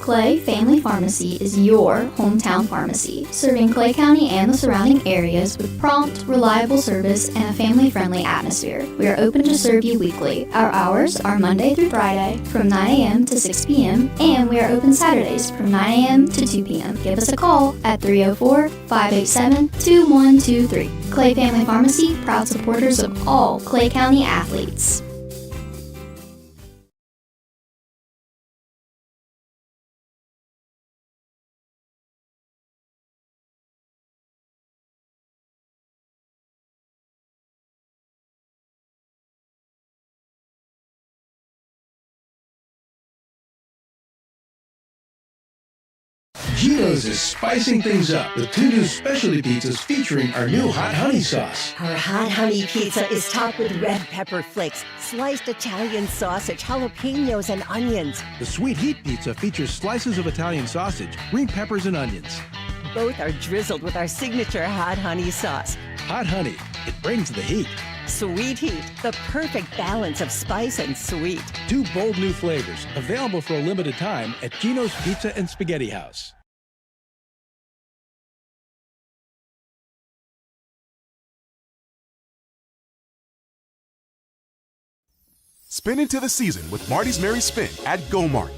Clay Family Pharmacy is your hometown pharmacy, serving Clay County and the surrounding areas with prompt, reliable service and a family-friendly atmosphere. We are open to serve you weekly. Our hours are Monday through Friday from 9 a.m. to 6 p.m. and we are open Saturdays from 9 a.m. to 2 p.m. Give us a call at 304-587-2123. Clay Family Pharmacy, proud supporters of all Clay County athletes. Geno's is spicing things up with 2 new specialty pizzas featuring our new hot honey sauce. Our hot honey pizza is topped with red pepper flakes, sliced Italian sausage, jalapenos, and onions. The sweet heat pizza features slices of Italian sausage, green peppers, and onions. Both are drizzled with our signature hot honey sauce. Hot honey, it brings the heat. Sweet heat, the perfect balance of spice and sweet. 2 bold new flavors, available for a limited time at Geno's Pizza and Spaghetti House. Spin into the season with Marty's Merry Spin at GoMart.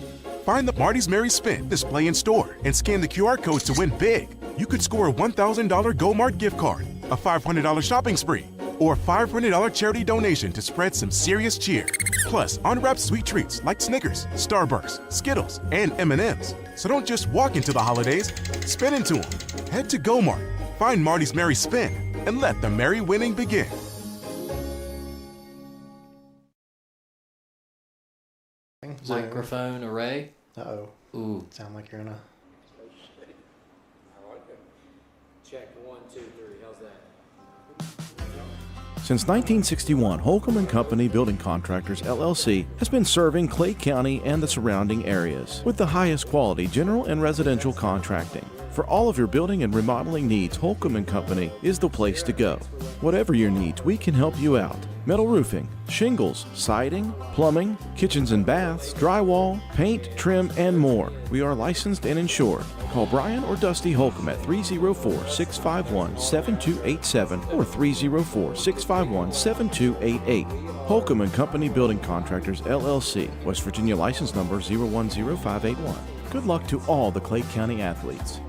Find the Marty's Merry Spin display in store and scan the QR code to win big. You could score a $1,000 GoMart gift card, a $500 shopping spree, or a $500 charity donation to spread some serious cheer. Plus, unwrapped sweet treats like Snickers, Starburst, Skittles, and M&Ms. So don't just walk into the holidays, spin into them. Head to GoMart, find Marty's Merry Spin, and let the merry winning begin. Microphone array. Uh-oh. Ooh. Sound like you're in a... I like it. Check 1, 2, 3. How's that? Since 1961, Holcomb & Company Building Contractors, LLC has been serving Clay County and the surrounding areas with the highest quality general and residential contracting. For all of your building and remodeling needs, Holcomb & Company is the place to go. Whatever your needs, we can help you out. Metal roofing, shingles, siding, plumbing, kitchens and baths, drywall, paint, trim, and more. We are licensed and insured. Call Brian or Dusty Holcomb at 304-651-7287 or 304-651-7288. Holcomb & Company Building Contractors, LLC, West Virginia license number 010581. Good luck to all the Clay County athletes.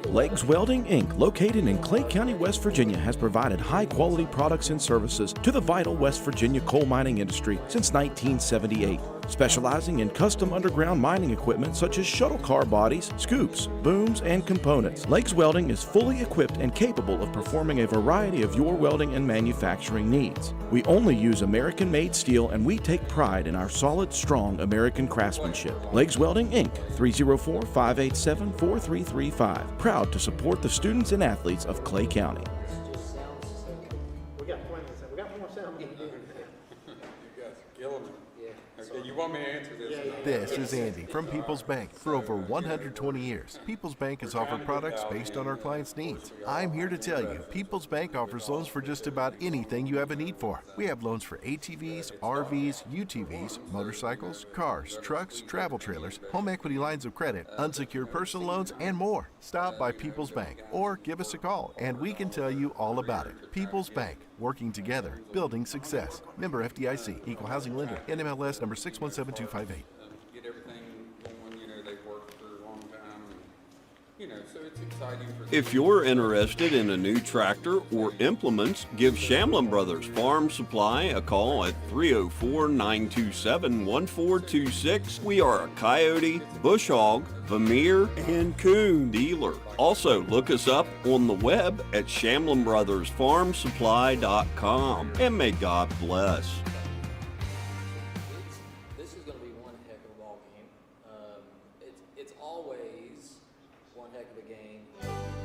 Legs Welding, Inc., located in Clay County, West Virginia, has provided high-quality products and services to the vital West Virginia coal mining industry since 1978. Specializing in custom underground mining equipment such as shuttle car bodies, scoops, booms, and components. Legs Welding is fully equipped and capable of performing a variety of your welding and manufacturing needs. We only use American-made steel and we take pride in our solid, strong American craftsmanship. Legs Welding, Inc., 304-587-4335. Proud to support the students and athletes of Clay County. We got more sound. You guys are killing me. Okay, you want me to answer this? This is Andy from People's Bank. For over 120 years, People's Bank has offered products based on our clients' needs. I'm here to tell you, People's Bank offers loans for just about anything you have a need for. We have loans for ATVs, RVs, UTVs, motorcycles, cars, trucks, travel trailers, home equity lines of credit, unsecured personal loans, and more. Stop by People's Bank or give us a call and we can tell you all about it. People's Bank, working together, building success. Member FDIC, Equal Housing Lender, NMLS number 617258. Get everything going, they've worked for a long time, so it's exciting for them. If you're interested in a new tractor or implements, give Shamlin Brothers Farm Supply a call at 304-927-1426. We are a coyote, bush hog, Vermeer, and coon dealer. Also, look us up on the web at ShamlinBrothersFarmSupply.com. And may God bless. This is going to be one heck of a ball game. It's always one heck of a game.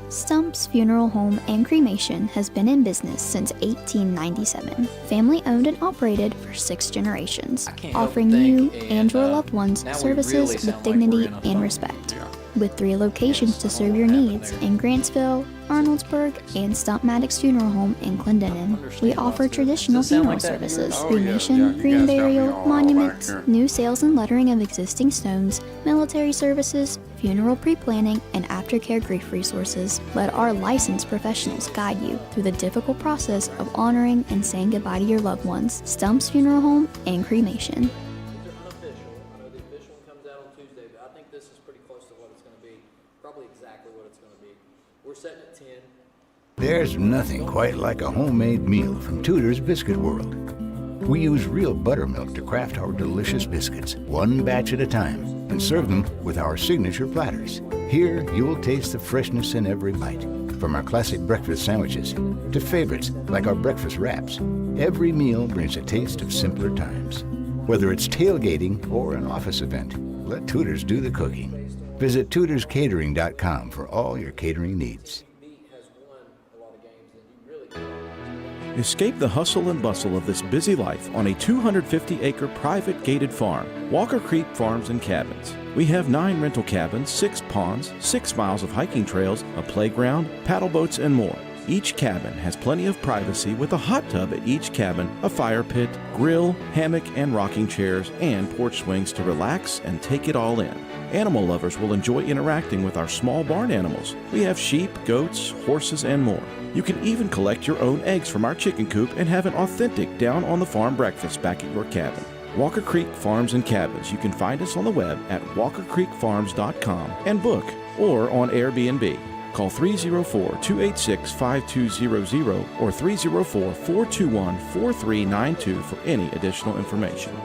Stump's Funeral Home and Cremation has been in business since 1897. Family owned and operated for 6 generations, offering you and your loved ones services with dignity and respect. With 3 locations to serve your needs in Grantsville, Arnoldsburg, and Stump Maddox Funeral Home in Clendenin. We offer traditional funeral services, cremation, green burial, monuments, new sales and lettering of existing stones, military services, funeral pre-planning, and aftercare grief resources. Let our licensed professionals guide you through the difficult process of honoring and saying goodbye to your loved ones. Stump's Funeral Home and Cremation. These are unofficial. I know the official one comes out on Tuesday, but I think this is pretty close to what it's going to be. Probably exactly what it's going to be. We're setting at 10. There's nothing quite like a homemade meal from Tudor's Biscuit World. We use real buttermilk to craft our delicious biscuits, one batch at a time, and serve them with our signature platters. Here, you'll taste the freshness in every bite. From our classic breakfast sandwiches to favorites like our breakfast wraps, every meal brings a taste of simpler times. Whether it's tailgating or an office event, let Tudor's do the cooking. Visit tudorscatering.com for all your catering needs. Escape the hustle and bustle of this busy life on a 250-acre private gated farm, Walker Creek Farms and Cabins. We have 9 rental cabins, 6 ponds, 6 miles of hiking trails, a playground, paddle boats, and more. Each cabin has plenty of privacy with a hot tub at each cabin, a fire pit, grill, hammock and rocking chairs, and porch swings to relax and take it all in. Animal lovers will enjoy interacting with our small barn animals. We have sheep, goats, horses, and more. You can even collect your own eggs from our chicken coop and have an authentic down-on-the-farm breakfast back at your cabin. Walker Creek Farms and Cabins. You can find us on the web at walkercreekfarms.com and book or on Airbnb. Call 304-286-5200 or 304-421-4392 for any additional information.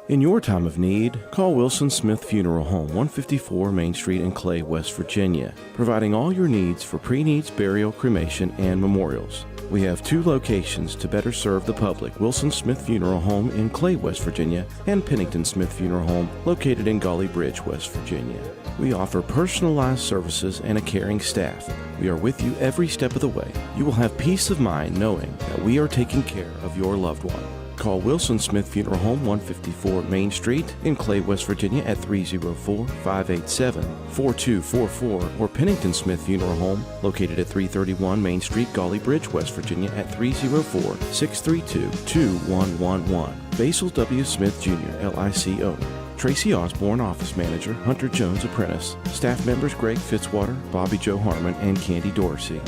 In your time of need, call Wilson Smith Funeral Home, 154 Main Street in Clay, West Virginia, providing all your needs for pre-needs, burial, cremation, and memorials. We have 2 locations to better serve the public: Wilson Smith Funeral Home in Clay, West Virginia, and Pennington Smith Funeral Home located in Golly Bridge, West Virginia. We offer personalized services and a caring staff. We are with you every step of the way. You will have peace of mind knowing that we are taking care of your loved one. Call Wilson Smith Funeral Home, 154 Main Street in Clay, West Virginia at 304-587-4244 or Pennington Smith Funeral Home located at 331 Main Street, Golly Bridge, West Virginia at 304-632-2111. Basil W. Smith Jr., LIC owner. Tracy Osborne, office manager. Hunter Jones, apprentice. Staff members Greg Fitzwater, Bobby Joe Harmon, and Candy Dorsey.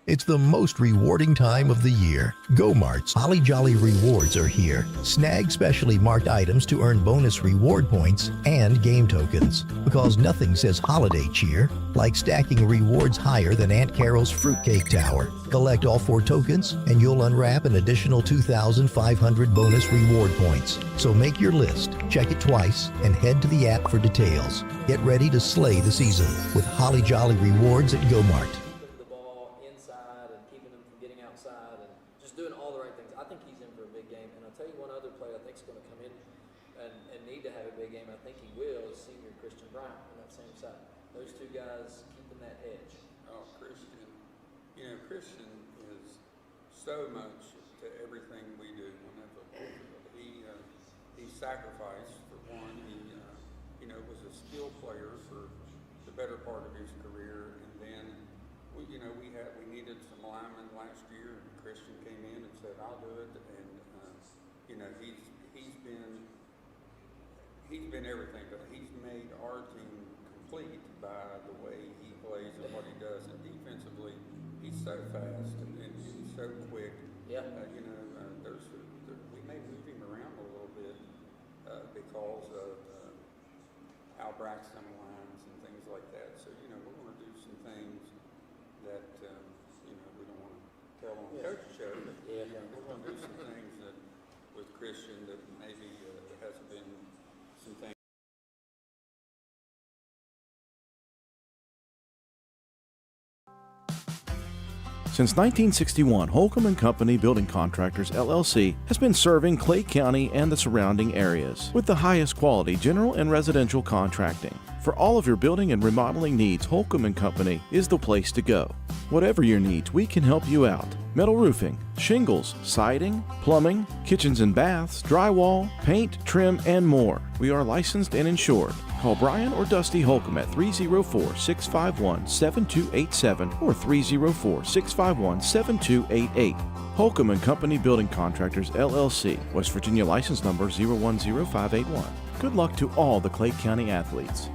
It's the most rewarding time of the year. Go-Mart's Holly Jolly Rewards are here. Snag specially marked items to earn bonus reward points and game tokens. Because nothing says holiday cheer like stacking rewards higher than Aunt Carol's Fruitcake Tower. Collect all 4 tokens and you'll unwrap an additional 2,500 bonus reward points. So make your list, check it twice, and head to the app for details. Get ready to slay the season with Holly Jolly Rewards at Go-Mart. Christian is so much to everything we do. He sacrificed for one. He was a skill player for the better part of his career, and then we needed some linemen last year, and Christian came in and said, "I'll do it," and he's been everything, but he's made our team complete by the way he plays and what he does, and defensively. He's so fast and he's so quick. Yeah. We may move him around a little bit because of how Braxton lines and things like that. So we're going to do some things that we don't want to tell on the coach show. But we're going to do some things that with Christian that maybe hasn't been some things. Since 1961, Holcomb & Company Building Contractors, LLC has been serving Clay County and the surrounding areas with the highest quality general and residential contracting. For all of your building and remodeling needs, Holcomb & Company is the place to go. Whatever your needs, we can help you out. metal roofing, shingles, siding, plumbing, kitchens and baths, drywall, paint, trim, and more. We are licensed and insured. Call Brian or Dusty Holcomb at 304-651-7287 or 304-651-7288. Holcomb & Company Building Contractors, LLC, West Virginia license number 010581. Good luck to all the Clay County athletes.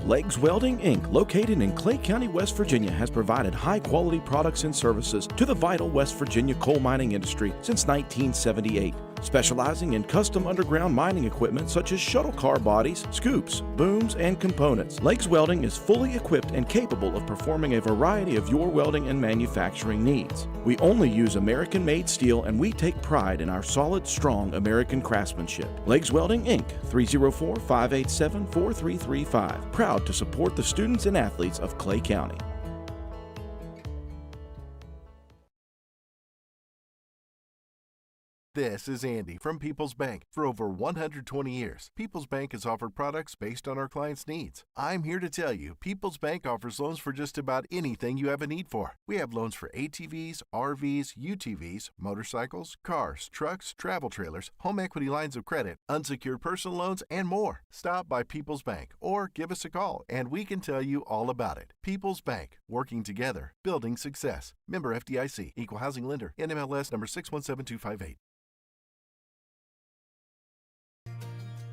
Legs Welding, Inc., located in Clay County, West Virginia, has provided high-quality products and services to the vital West Virginia coal mining industry since 1978. Specializing in custom underground mining equipment such as shuttle car bodies, scoops, booms, and components. Legs Welding is fully equipped and capable of performing a variety of your welding and manufacturing needs. We only use American-made steel, and we take pride in our solid, strong American craftsmanship. Legs Welding, Inc., 304-587-4335. Proud to support the students and athletes of Clay County. This is Andy from People's Bank. For over 120 years, People's Bank has offered products based on our clients' needs. I'm here to tell you, People's Bank offers loans for just about anything you have a need for. We have loans for ATVs, RVs, UTVs, motorcycles, cars, trucks, travel trailers, home equity lines of credit, unsecured personal loans, and more. Stop by People's Bank or give us a call and we can tell you all about it. People's Bank, working together, building success. Member FDIC, Equal Housing Lender, NMLS number 617258.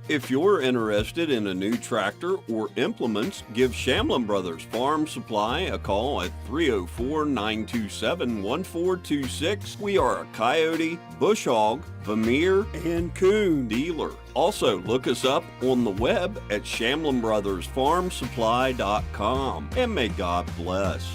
If you're interested in a new tractor or implements, give Shamlin Brothers Farm Supply a call at 304-927-1426. We are a coyote, bush hog, Vermeer, and coon dealer. Also, look us up on the web at ShamlinBrothersFarmSupply.com. And may God bless.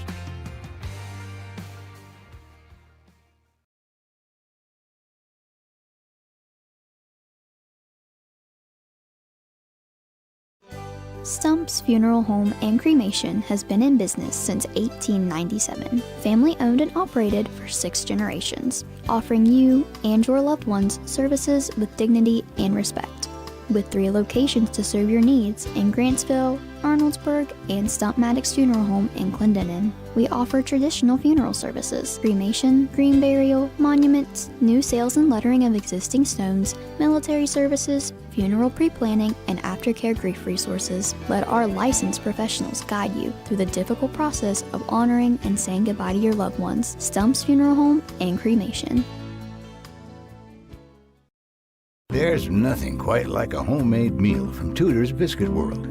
Stump's Funeral Home and Cremation has been in business since 1897. Family owned and operated for 6 generations, offering you and your loved ones services with dignity and respect. With 3 locations to serve your needs in Grantsville, Arnoldsburg, and Stump Maddox Funeral Home in Clendenin. We offer traditional funeral services, cremation, green burial, monuments, new sales and lettering of existing stones, military services, funeral pre-planning, and aftercare grief resources. Let our licensed professionals guide you through the difficult process of honoring and saying goodbye to your loved ones. Stump's Funeral Home and Cremation. There's nothing quite like a homemade meal from Tudor's Biscuit World.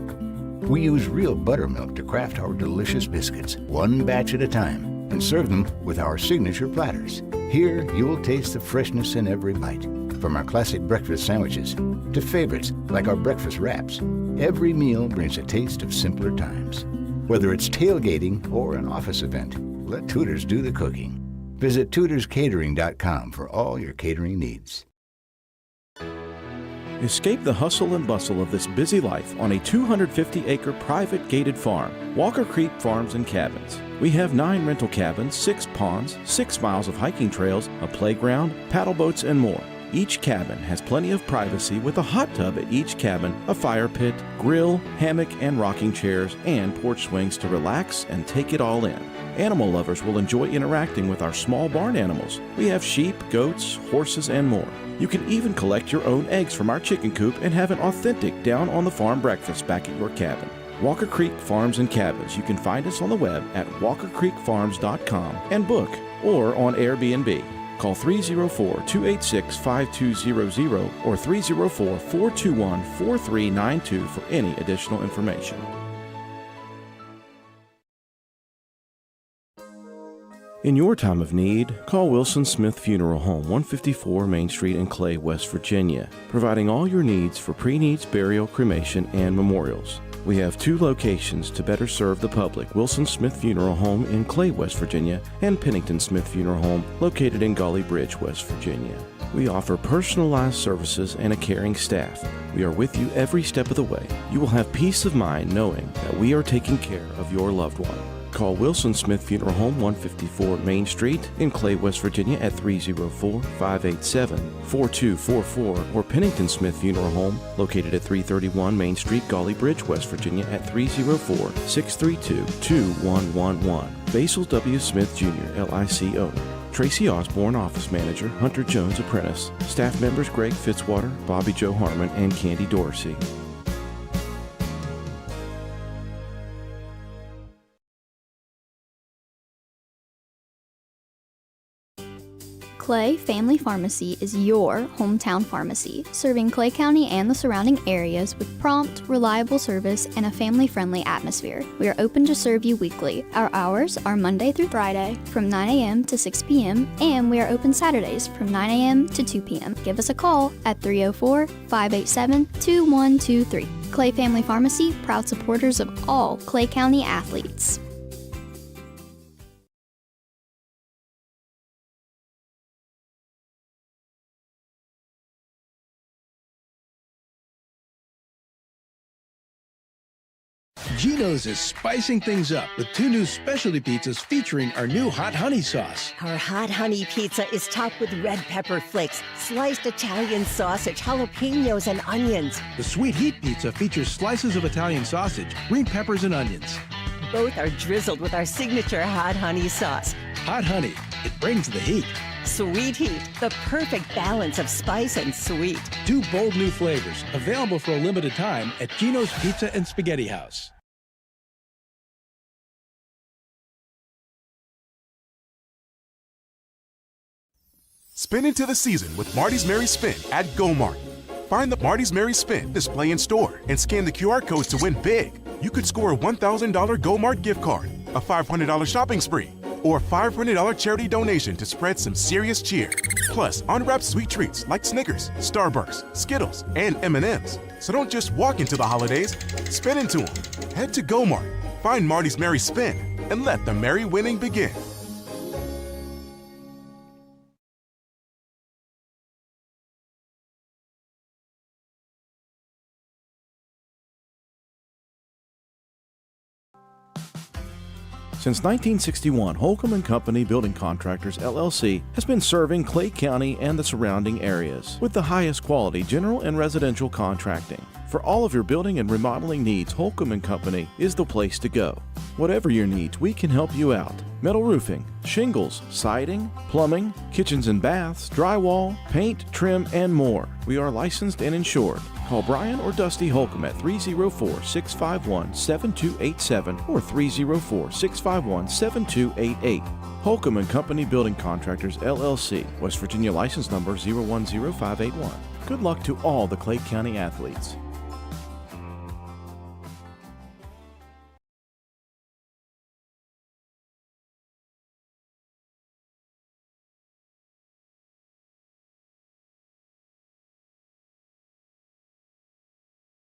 We use real buttermilk to craft our delicious biscuits, one batch at a time, and serve them with our signature platters. Here, you'll taste the freshness in every bite. From our classic breakfast sandwiches to favorites like our breakfast wraps, every meal brings a taste of simpler times. Whether it's tailgating or an office event, let Tudor's do the cooking. Visit tudorscatering.com for all your catering needs. Escape the hustle and bustle of this busy life on a 250-acre private gated farm, Walker Creek Farms and Cabins. We have 9 rental cabins, 6 ponds, 6 miles of hiking trails, a playground, paddle boats, and more. Each cabin has plenty of privacy with a hot tub at each cabin, a fire pit, grill, hammock and rocking chairs, and porch swings to relax and take it all in. Animal lovers will enjoy interacting with our small barn animals. We have sheep, goats, horses, and more. You can even collect your own eggs from our chicken coop and have an authentic down-on-the-farm breakfast back at your cabin. Walker Creek Farms and Cabins. You can find us on the web at walkercreekfarms.com and book or on Airbnb. Call 304-286-5200 or 304-421-4392 for any additional information. In your time of need, call Wilson Smith Funeral Home, 154 Main Street in Clay, West Virginia, providing all your needs for pre-needs, burial, cremation, and memorials. We have 2 locations to better serve the public, Wilson Smith Funeral Home in Clay, West Virginia, and Pennington Smith Funeral Home located in Golly Bridge, West Virginia. We offer personalized services and a caring staff. We are with you every step of the way. You will have peace of mind knowing that we are taking care of your loved one. Call Wilson Smith Funeral Home, 154 Main Street in Clay, West Virginia at 304-587-4244, or Pennington Smith Funeral Home, located at 331 Main Street, Gully Bridge, West Virginia at 304-632-2111. Basil W. Smith Jr., LIC owner. Tracy Osborne, office manager. Hunter Jones, apprentice. Staff members Greg Fitzwater, Bobby Joe Harmon, and Candy Dorsey. Clay Family Pharmacy is your hometown pharmacy, serving Clay County and the surrounding areas with prompt, reliable service and a family-friendly atmosphere. We are open to serve you weekly. Our hours are Monday through Friday from 9 a.m. to 6 p.m. and we are open Saturdays from 9 a.m. to 2 p.m. Give us a call at 304-587-2123. Clay Family Pharmacy, proud supporters of all Clay County athletes. Geno's is spicing things up with 2 new specialty pizzas featuring our new hot honey sauce. Our hot honey pizza is topped with red pepper flakes, sliced Italian sausage, jalapenos, and onions. The sweet heat pizza features slices of Italian sausage, green peppers, and onions. Both are drizzled with our signature hot honey sauce. Hot honey, it brings the heat. Sweet heat, the perfect balance of spice and sweet. 2 bold new flavors, available for a limited time at Geno's Pizza and Spaghetti House. Spin into the season with Marty's Merry Spin at Go Mart. Find the Marty's Merry Spin display in store and scan the QR codes to win big. You could score a $1,000 Go Mart gift card, a $500 shopping spree, or a $500 charity donation to spread some serious cheer. Plus, unwrapped sweet treats like Snickers, Starburst, Skittles, and M&Ms. So don't just walk into the holidays, spin into them. Head to Go Mart, find Marty's Merry Spin, and let the merry winning begin. Since 1961, Holcomb & Company Building Contractors, LLC has been serving Clay County and the surrounding areas with the highest quality general and residential contracting. For all of your building and remodeling needs, Holcomb & Company is the place to go. Whatever your needs, we can help you out. Metal roofing, shingles, siding, plumbing, kitchens and baths, drywall, paint, trim, and more. We are licensed and insured. Call Brian or Dusty Holcomb at 304-651-7287 or 304-651-7288. Holcomb & Company Building Contractors, LLC, West Virginia license number 010581. Good luck to all the Clay County athletes.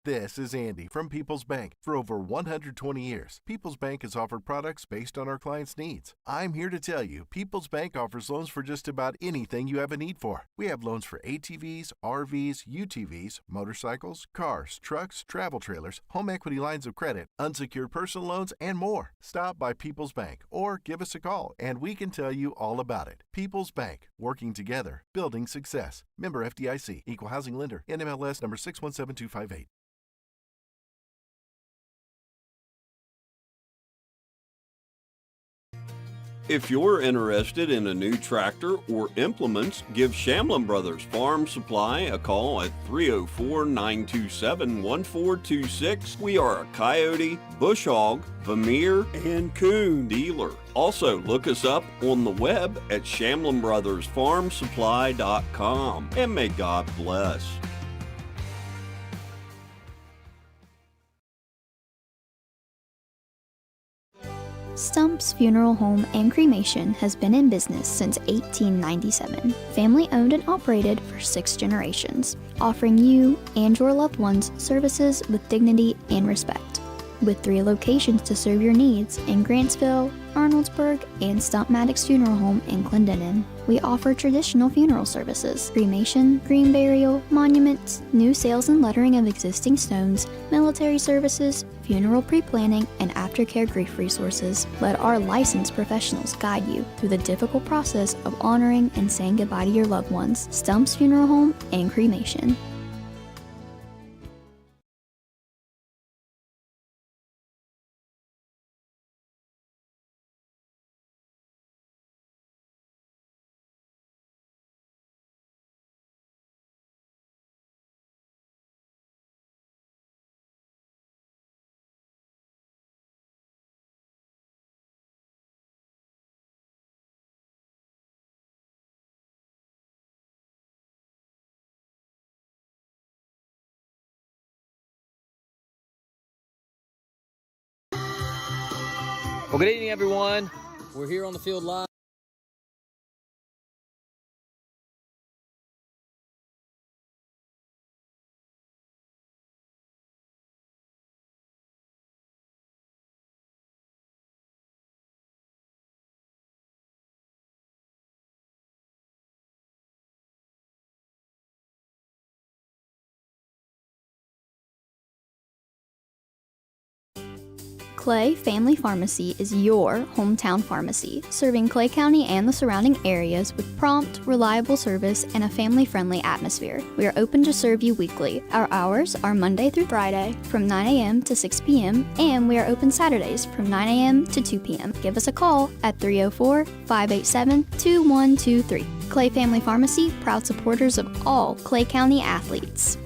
This is Andy from People's Bank. For over 120 years, People's Bank has offered products based on our clients' needs. I'm here to tell you, People's Bank offers loans for just about anything you have a need for. We have loans for ATVs, RVs, UTVs, motorcycles, cars, trucks, travel trailers, home equity lines of credit, unsecured personal loans, and more. Stop by People's Bank or give us a call and we can tell you all about it. People's Bank, working together, building success. Member FDIC, Equal Housing Lender, NMLS number 617258. If you're interested in a new tractor or implements, give Shamlin Brothers Farm Supply a call at 304-927-1426. We are a coyote, bush hog, Vermeer, and coon dealer. Also, look us up on the web at ShamlinBrothersFarmSupply.com. And may God bless. Stump's Funeral Home and Cremation has been in business since 1897. Family owned and operated for 6 generations, offering you and your loved ones services with dignity and respect. With 3 locations to serve your needs in Grantsville, Arnoldsburg, and Stump Maddox Funeral Home in Clendenin. We offer traditional funeral services, cremation, green burial, monuments, new sales and lettering of existing stones, military services, funeral pre-planning, and aftercare grief resources. Let our licensed professionals guide you through the difficult process of honoring and saying goodbye to your loved ones. Stump's Funeral Home and Cremation. Well, good evening, everyone. We're here on the field live. Clay Family Pharmacy is your hometown pharmacy, serving Clay County and the surrounding areas with prompt, reliable service and a family-friendly atmosphere. We are open to serve you weekly. Our hours are Monday through Friday from 9 a.m. to 6 p.m. and we are open Saturdays from 9 a.m. to 2 p.m. Give us a call at 304-587-2123. Clay Family Pharmacy, proud supporters of all Clay County athletes.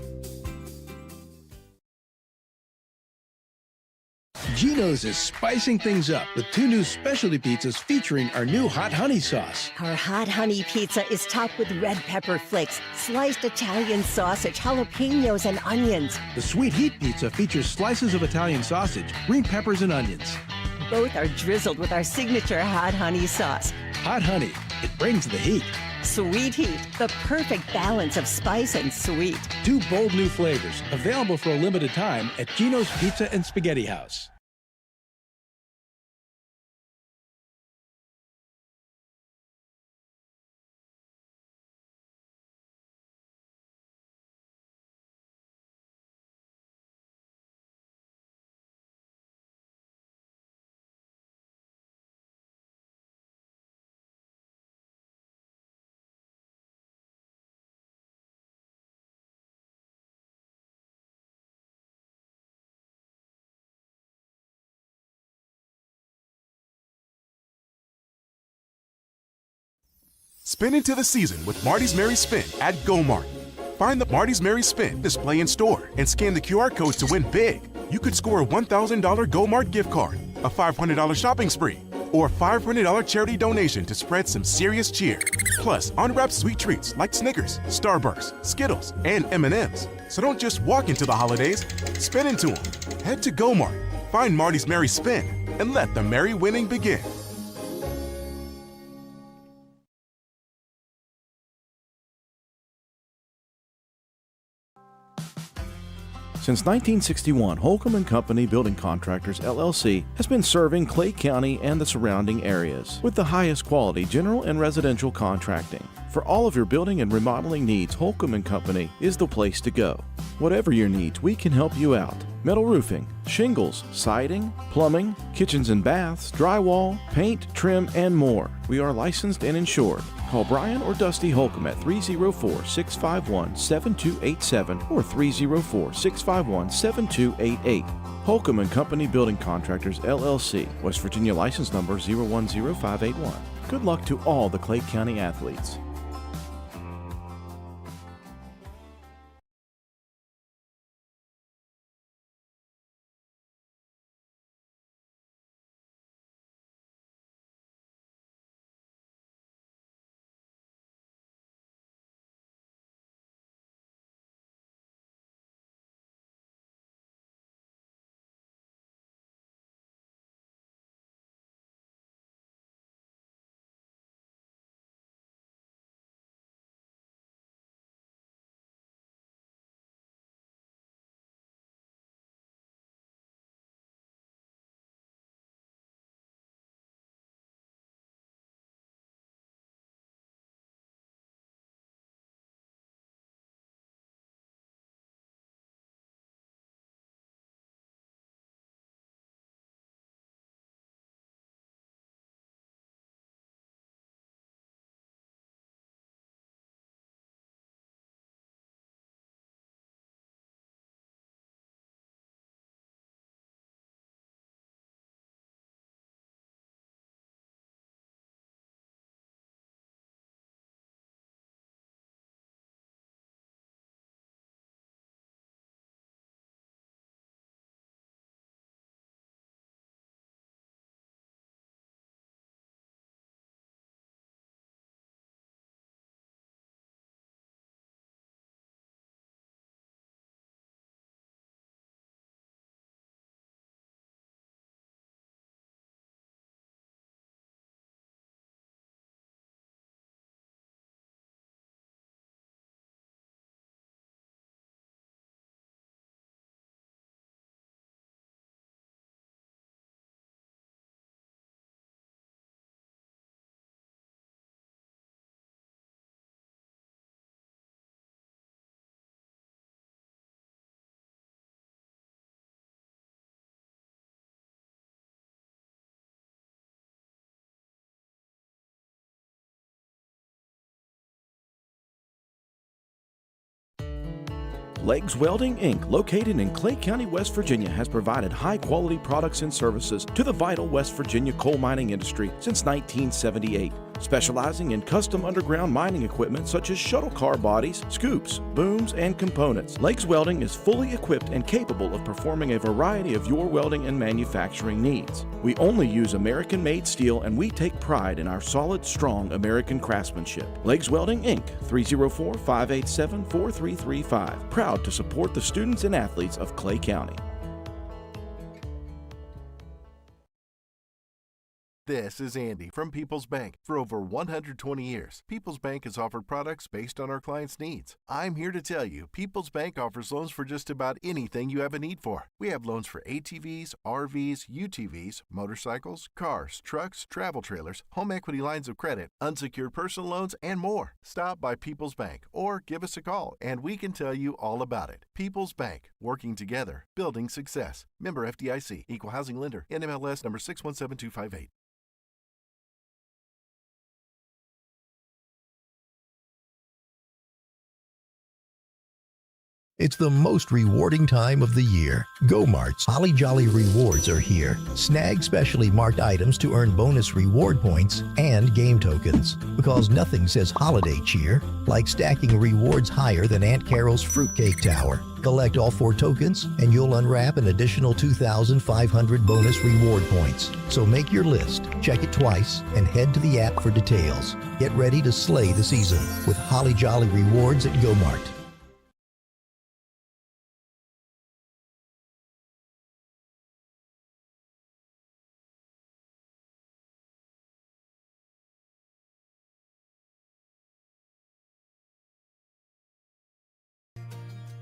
Geno's is spicing things up with 2 new specialty pizzas featuring our new hot honey sauce. Our hot honey pizza is topped with red pepper flakes, sliced Italian sausage, jalapenos, and onions. The sweet heat pizza features slices of Italian sausage, green peppers, and onions. Both are drizzled with our signature hot honey sauce. Hot honey, it brings the heat. Sweet heat, the perfect balance of spice and sweet. 2 bold new flavors, available for a limited time at Geno's Pizza and Spaghetti House. Spin into the season with Marty's Merry Spin at Go-Mart. Find the Marty's Merry Spin display in store and scan the QR code to win big. You could score a $1,000 Go-Mart gift card, a $500 shopping spree, or a $500 charity donation to spread some serious cheer. Plus, unwrapped sweet treats like Snickers, Starburst, Skittles, and M&Ms. So don't just walk into the holidays, spin into them. Head to Go-Mart, find Marty's Merry Spin, and let the merry winning begin. Since 1961, Holcomb & Company Building Contractors, LLC has been serving Clay County and the surrounding areas with the highest quality general and residential contracting. For all of your building and remodeling needs, Holcomb & Company is the place to go. Whatever your needs, we can help you out. Metal roofing, shingles, siding, plumbing, kitchens and baths, drywall, paint, trim, and more. We are licensed and insured. Call Brian or Dusty Holcomb at 304-651-7287 or 304-651-7288. Holcomb & Company Building Contractors, LLC, West Virginia license number 010581. Good luck to all the Clay County athletes. Legs Welding, Inc., located in Clay County, West Virginia, has provided high-quality products and services to the vital West Virginia coal mining industry since 1978. Specializing in custom underground mining equipment such as shuttle car bodies, scoops, booms, and components. Legs Welding is fully equipped and capable of performing a variety of your welding and manufacturing needs. We only use American-made steel, and we take pride in our solid, strong American craftsmanship. Legs Welding, Inc., 304-587-4335. Proud to support the students and athletes of Clay County. This is Andy from People's Bank. For over 120 years, People's Bank has offered products based on our clients' needs. I'm here to tell you, People's Bank offers loans for just about anything you have a need for. We have loans for ATVs, RVs, UTVs, motorcycles, cars, trucks, travel trailers, home equity lines of credit, unsecured personal loans, and more. Stop by People's Bank or give us a call and we can tell you all about it. People's Bank, working together, building success. Member FDIC, Equal Housing Lender, NMLS number 617258. It's the most rewarding time of the year. Go-Mart's Holly Jolly Rewards are here. Snag specially marked items to earn bonus reward points and game tokens. Because nothing says holiday cheer like stacking rewards higher than Aunt Carol's Fruitcake Tower. Collect all 4 tokens and you'll unwrap an additional 2,500 bonus reward points. So make your list, check it twice, and head to the app for details. Get ready to slay the season with Holly Jolly Rewards at Go-Mart.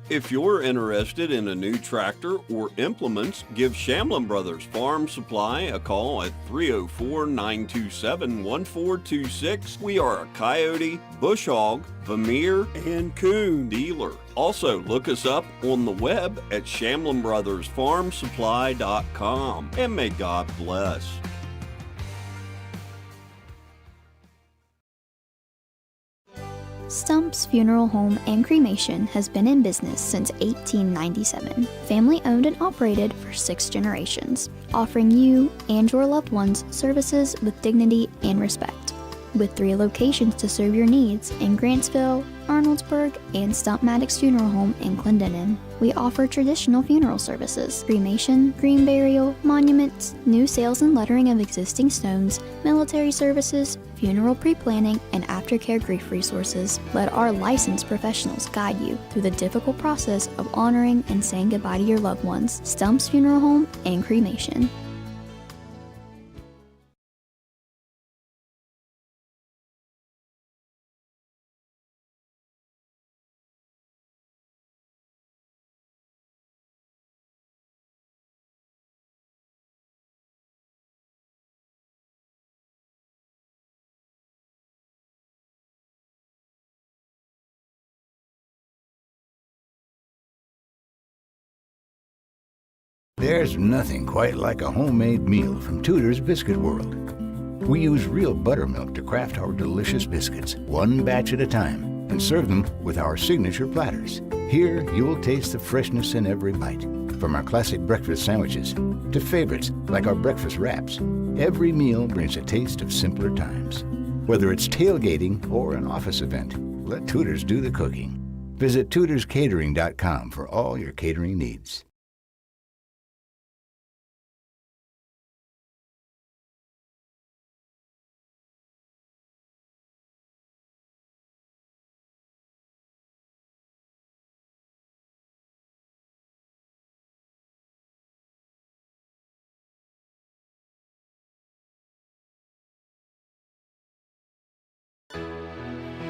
If you're interested in a new tractor or implements, give Shamlin Brothers Farm Supply a call at 304-927-1426. We are a coyote, bush hog, Vermeer, and coon dealer. Also, look us up on the web at ShamlinBrothersFarmSupply.com. And may God bless. Stump's Funeral Home and Cremation has been in business since 1897. Family owned and operated for 6 generations, offering you and your loved ones services with dignity and respect. With 3 locations to serve your needs in Grantsville, Arnoldsburg, and Stump Maddox Funeral Home in Clendenin. We offer traditional funeral services, cremation, green burial, monuments, new sales and lettering of existing stones, military services, funeral pre-planning, and aftercare grief resources. Let our licensed professionals guide you through the difficult process of honoring and saying goodbye to your loved ones. Stump's Funeral Home and Cremation. There's nothing quite like a homemade meal from Tudor's Biscuit World. We use real buttermilk to craft our delicious biscuits, one batch at a time, and serve them with our signature platters. Here, you'll taste the freshness in every bite. From our classic breakfast sandwiches to favorites like our breakfast wraps, every meal brings a taste of simpler times. Whether it's tailgating or an office event, let Tudor's do the cooking. Visit tudorscatering.com for all your catering needs.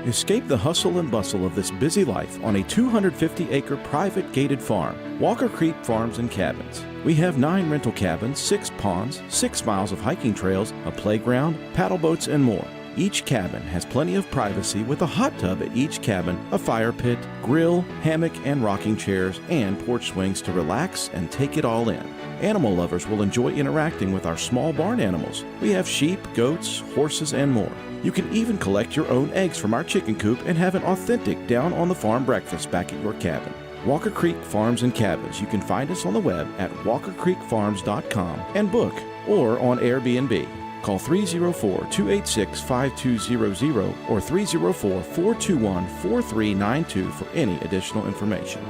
Escape the hustle and bustle of this busy life on a 250-acre private gated farm, Walker Creek Farms and Cabins. We have 9 rental cabins, 6 ponds, 6 miles of hiking trails, a playground, paddle boats, and more. Each cabin has plenty of privacy with a hot tub at each cabin, a fire pit, grill, hammock and rocking chairs, and porch swings to relax and take it all in. Animal lovers will enjoy interacting with our small barn animals. We have sheep, goats, horses, and more. You can even collect your own eggs from our chicken coop and have an authentic down-on-the-farm breakfast back at your cabin. Walker Creek Farms and Cabins. You can find us on the web at walkercreekfarms.com and book, or on Airbnb. Call 304-286-5200 or 304-421-4392 for any additional information.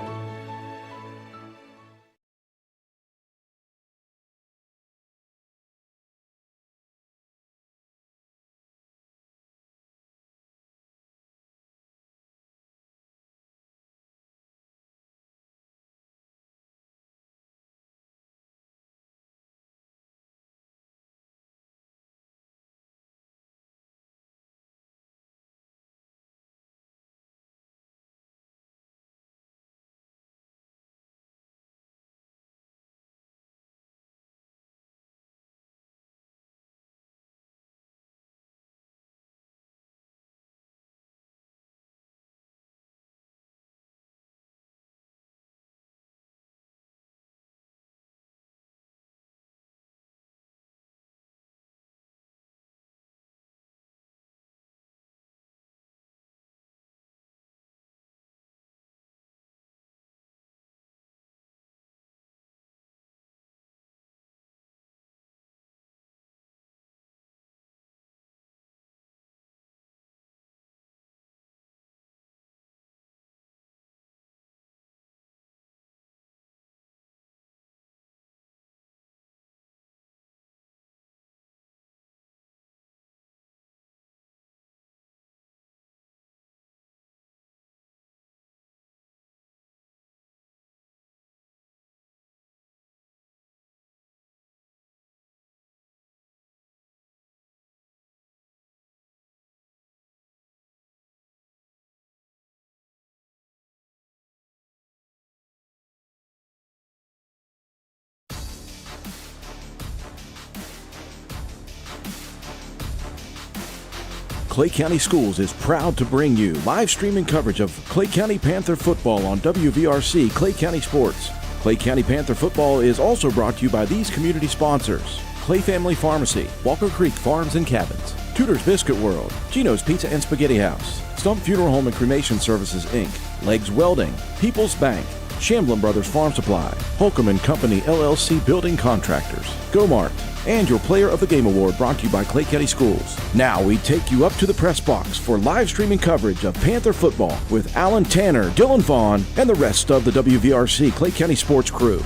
Clay County Schools is proud to bring you live streaming coverage of Clay County Panther football on WVRC Clay County Sports. Clay County Panther football is also brought to you by these community sponsors: Clay Family Pharmacy, Walker Creek Farms and Cabins, Tudor's Biscuit World, Gino's Pizza and Spaghetti House, Stump Funeral Home and Cremation Services, Inc., Legs Welding, People's Bank, Shamblin Brothers Farm Supply, Holcomb & Company LLC Building Contractors, Go-Mart, and your Player of the Game Award brought to you by Clay County Schools. Now we take you up to the press box for live streaming coverage of Panther football with Alan Tanner, Dylan Vaughn, and the rest of the WVRC Clay County Sports crew.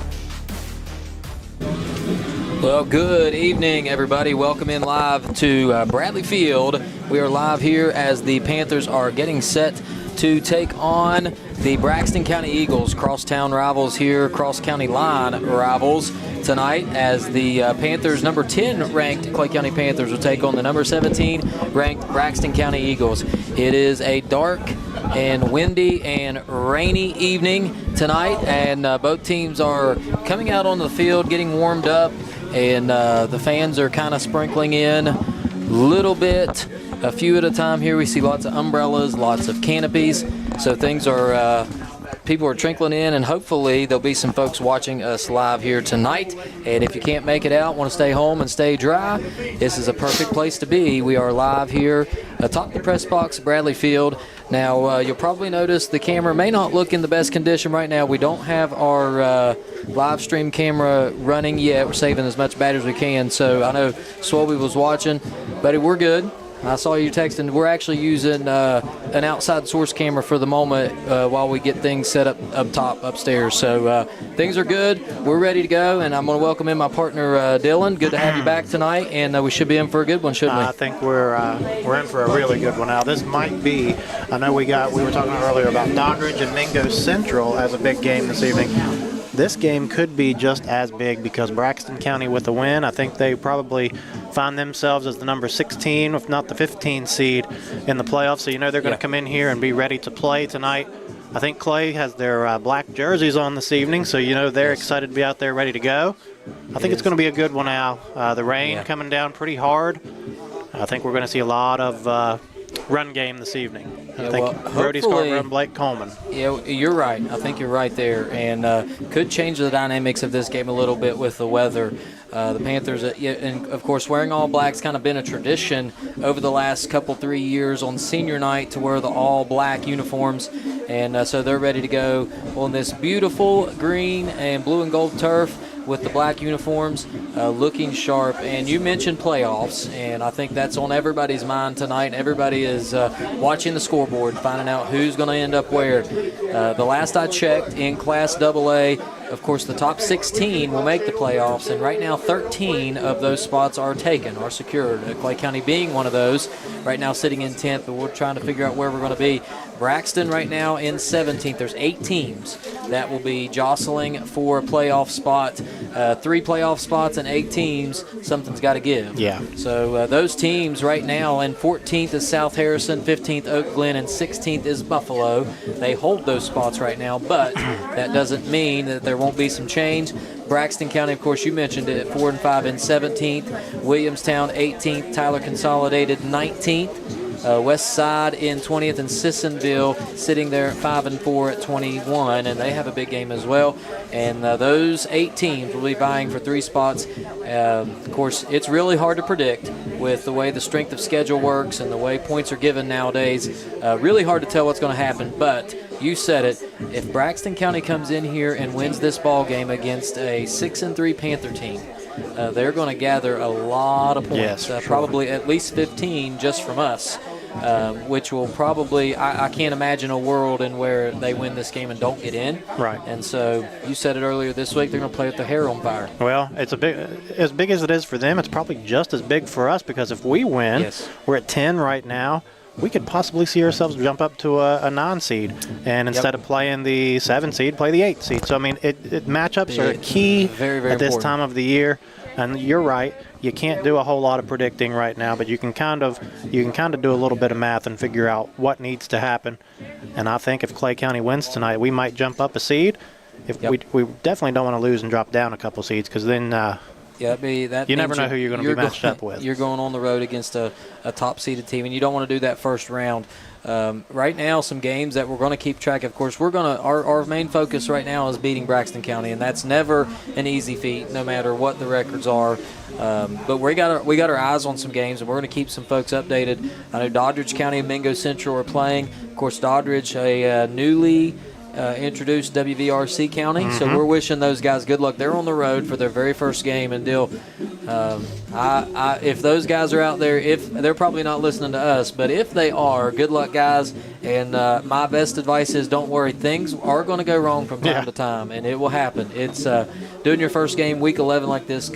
Well, good evening, everybody. Welcome in live to Bradley Field. We are live here as the Panthers are getting set to take on the Braxton County Eagles, crosstown rivals here, cross-county line rivals tonight, as the Panthers, number 10 ranked Clay County Panthers, will take on the number 17 ranked Braxton County Eagles. It is a dark and windy and rainy evening tonight, and both teams are coming out on the field, getting warmed up, and the fans are kind of sprinkling in a little bit, a few at a time here. We see lots of umbrellas, lots of canopies, so things are people are trickling in, and hopefully there'll be some folks watching us live here tonight. And if you can't make it out, want to stay home and stay dry, this is a perfect place to be. We are live here atop the press box at Bradley Field. Now, you'll probably notice the camera may not look in the best condition right now. We don't have our live stream camera running yet. We're saving as much battery as we can. So I know Swobie was watching, buddy, we're good. I saw you texting. We're actually using an outside source camera for the moment while we get things set up top upstairs. So things are good. We're ready to go, and I'm going to welcome in my partner, Dylan. Good to have you back tonight, and we should be in for a good one, shouldn't we? I think we're in for a really good one. Now, this might be, I know we were talking earlier about Doddridge and Mingo Central as a big game this evening. This game could be just as big because Braxton County with a win, I think they probably find themselves as the number 16, if not the 15 seed in the playoffs. So, they're going to come in here and be ready to play tonight. I think Clay has their black jerseys on this evening, so, they're excited to be out there ready to go. I think it's going to be a good one, Al. The rain coming down pretty hard. I think we're going to see a lot of run game this evening. I think Brody Scarborough and Blake Coleman. Yeah, you're right. I think you're right there, and could change the dynamics of this game a little bit with the weather. The Panthers, and of course, wearing all black's kind of been a tradition over the last 3 years on senior night to wear the all black uniforms. And so they're ready to go on this beautiful green and blue and gold turf with the black uniforms, looking sharp. And you mentioned playoffs, and I think that's on everybody's mind tonight. Everybody is watching the scoreboard, finding out who's going to end up where. The last I checked, in Class AA, of course, the top 16 will make the playoffs, and right now 13 of those spots are taken, are secured. Clay County being one of those, right now sitting in 10th, but we're trying to figure out where we're going to be. Braxton right now in 17th. There's 8 teams that will be jostling for a playoff spot. 3 playoff spots and 8 teams, something's got to give. Yeah. So those teams right now, in 14th is South Harrison, 15th Oak Glen, and 16th is Buffalo. They hold those spots right now, but that doesn't mean that there won't be some change. Braxton County, of course, you mentioned it, at 4 and 5 in 17th. Williamstown 18th. Tyler Consolidated 19th. West Side in 20th, and Sissonville sitting there at 5 and 4 at 21, and they have a big game as well. And those 8 teams will be vying for 3 spots. Of course, it's really hard to predict with the way the strength of schedule works and the way points are given nowadays. Really hard to tell what's going to happen, but you said it. If Braxton County comes in here and wins this ball game against a 6-3 Panther team, they're going to gather a lot of points, yes, probably at least 15 just from us, which will probably, I can't imagine a world in where they win this game and don't get in. Right. And so you said it earlier this week, they're going to play with the hair on fire. Well, it's as big as it is for them, it's probably just as big for us, because if we win, yes, we're at 10 right now. We could possibly see ourselves jump up to a 9 seed, and instead of playing the 7 seed, play the 8 seed. So I mean, matchups are key very, very at this important time of the year. And you're right, you can't do a whole lot of predicting right now, but you can kind of do a little bit of math and figure out what needs to happen. And I think if Clay County wins tonight, we might jump up a seed. If we definitely don't want to lose and drop down a couple seeds, because then you never know who you're going to be matched up with. You're going on the road against a top-seeded team, and you don't want to do that first round. Right now, some games that we're going to keep track of. Of course, our main focus right now is beating Braxton County, and that's never an easy feat, no matter what the records are. But we got our eyes on some games, and we're going to keep some folks updated. I know Doddridge County and Mingo Central are playing. Of course, Doddridge, a newly introduced WVRC county, so we're wishing those guys good luck. They're on the road for their very first game, and if those guys are out there, if they're probably not listening to us, but if they are, good luck, guys. And my best advice is don't worry. Things are going to go wrong from time to time, and it will happen. It's doing your first game, week 11 like this.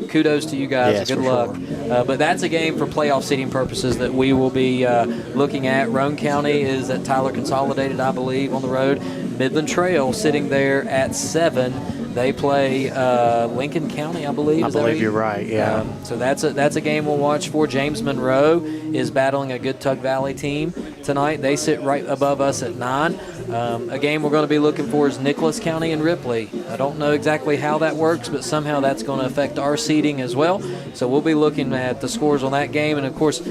Kudos to you guys. Yes, good luck. Sure. But that's a game for playoff seeding purposes that we will be looking at. Roane County is at Tyler Consolidated, I believe, on the road. Midland Trail sitting there at 7. They play Lincoln County, I believe. I believe you're right, yeah. So that's a game we'll watch for. James Monroe is battling a good Tug Valley team tonight. They sit right above us at 9. A game we're going to be looking for is Nicholas County and Ripley. I don't know exactly how that works, but somehow that's going to affect our seeding as well. So we'll be looking at the scores on that game. And, of course,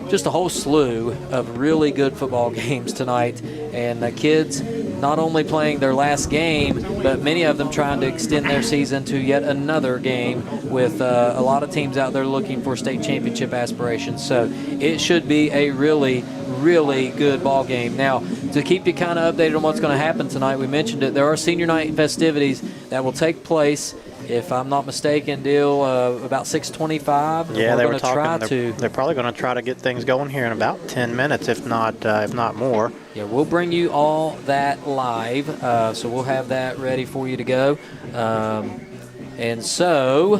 just a whole slew of really good football games tonight. And the kids not only playing their last game, but many of them trying to extend their season to yet another game with a lot of teams out there looking for state championship aspirations. So it should be a really, really good ball game. Now, to keep you kind of updated on what's going to happen tonight, we mentioned it. There are senior night festivities that will take place, if I'm not mistaken, about 6:25. Yeah, they were talking. They're probably going to try to get things going here in about 10 minutes, if not more. Yeah, we'll bring you all that live, so we'll have that ready for you to go. And so,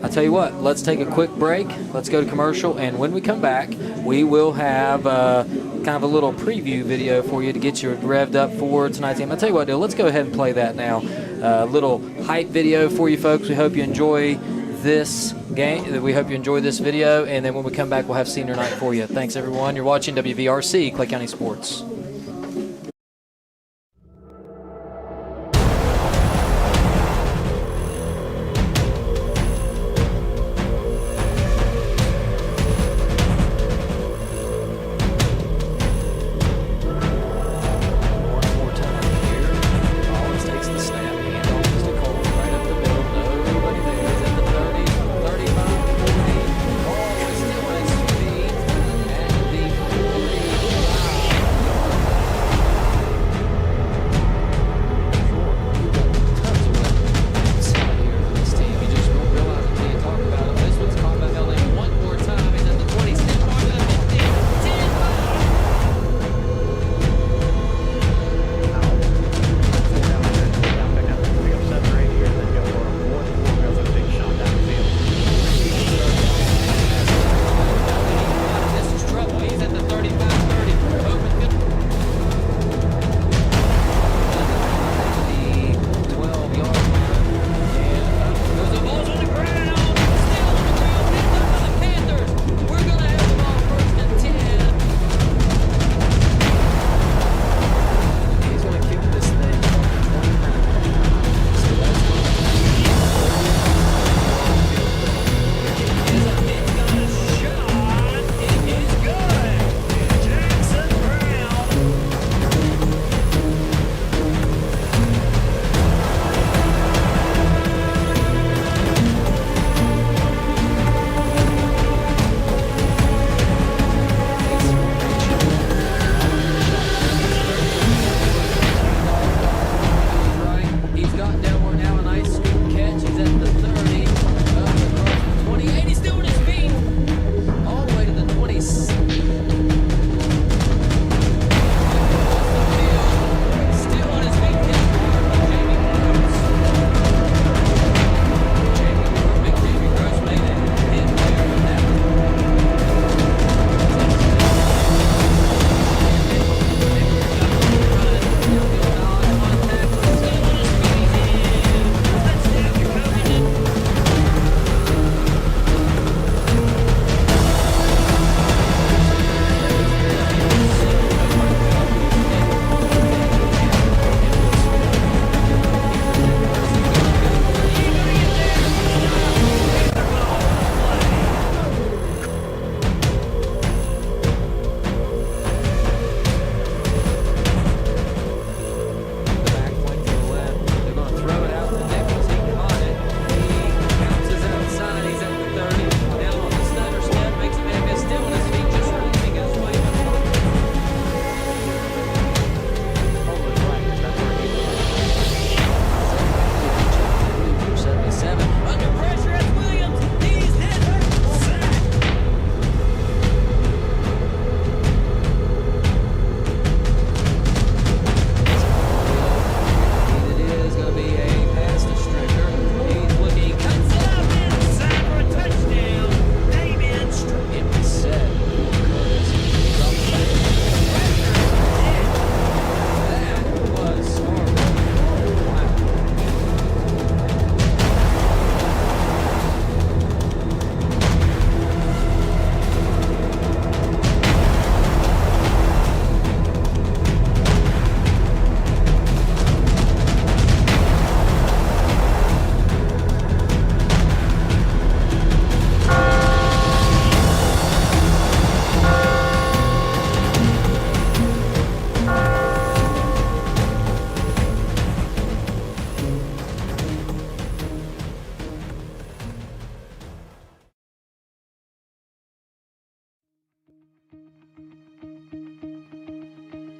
I tell you what, let's take a quick break. Let's go to commercial, and when we come back, we will have kind of a little preview video for you to get you revved up for tonight's game. I'll tell you what, Dale, let's go ahead and play that now. A little hype video for you folks. We hope you enjoy this game. We hope you enjoy this video, and then when we come back, we'll have senior night for you. Thanks, everyone. You're watching WVRC, Clay County Sports.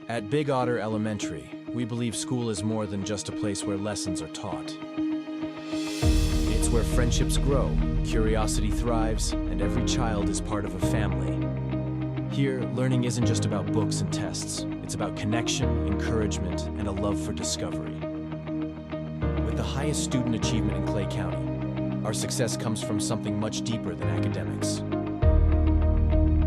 At Big Otter Elementary, we believe school is more than just a place where lessons are taught. It's where friendships grow, curiosity thrives, and every child is part of a family. Here, learning isn't just about books and tests. It's about connection, encouragement, and a love for discovery. With the highest student achievement in Clay County, our success comes from something much deeper than academics.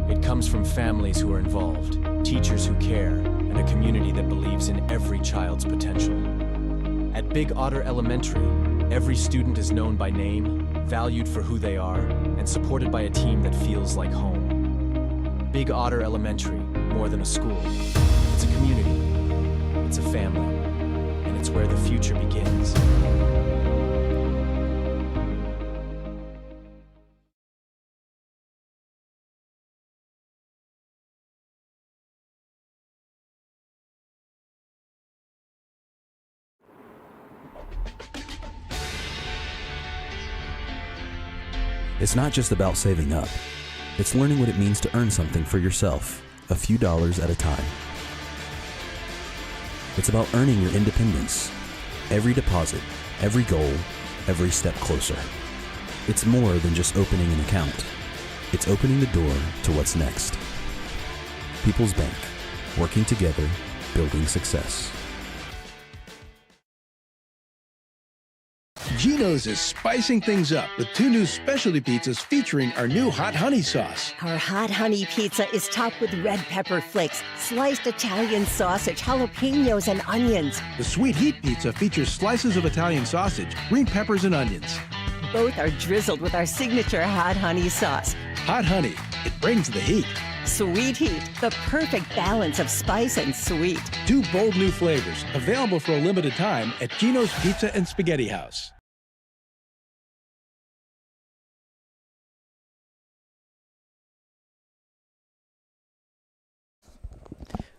It comes from families who are involved, teachers who care, and a community that believes in every child's potential. At Big Otter Elementary, every student is known by name, valued for who they are, and supported by a team that feels like home. Big Otter Elementary, more than a school. It's a community, it's a family, and it's where the future begins. It's not just about saving up. It's learning what it means to earn something for yourself, a few dollars at a time. It's about earning your independence. Every deposit, every goal, every step closer. It's more than just opening an account. It's opening the door to what's next. People's Bank, working together, building success. Geno's is spicing things up with 2 new specialty pizzas featuring our new hot honey sauce. Our hot honey pizza is topped with red pepper flakes, sliced Italian sausage, jalapenos, and onions. The sweet heat pizza features slices of Italian sausage, green peppers, and onions. Both are drizzled with our signature hot honey sauce. Hot honey, it brings the heat. Sweet heat, the perfect balance of spice and sweet. 2 bold new flavors, available for a limited time at Geno's Pizza and Spaghetti House.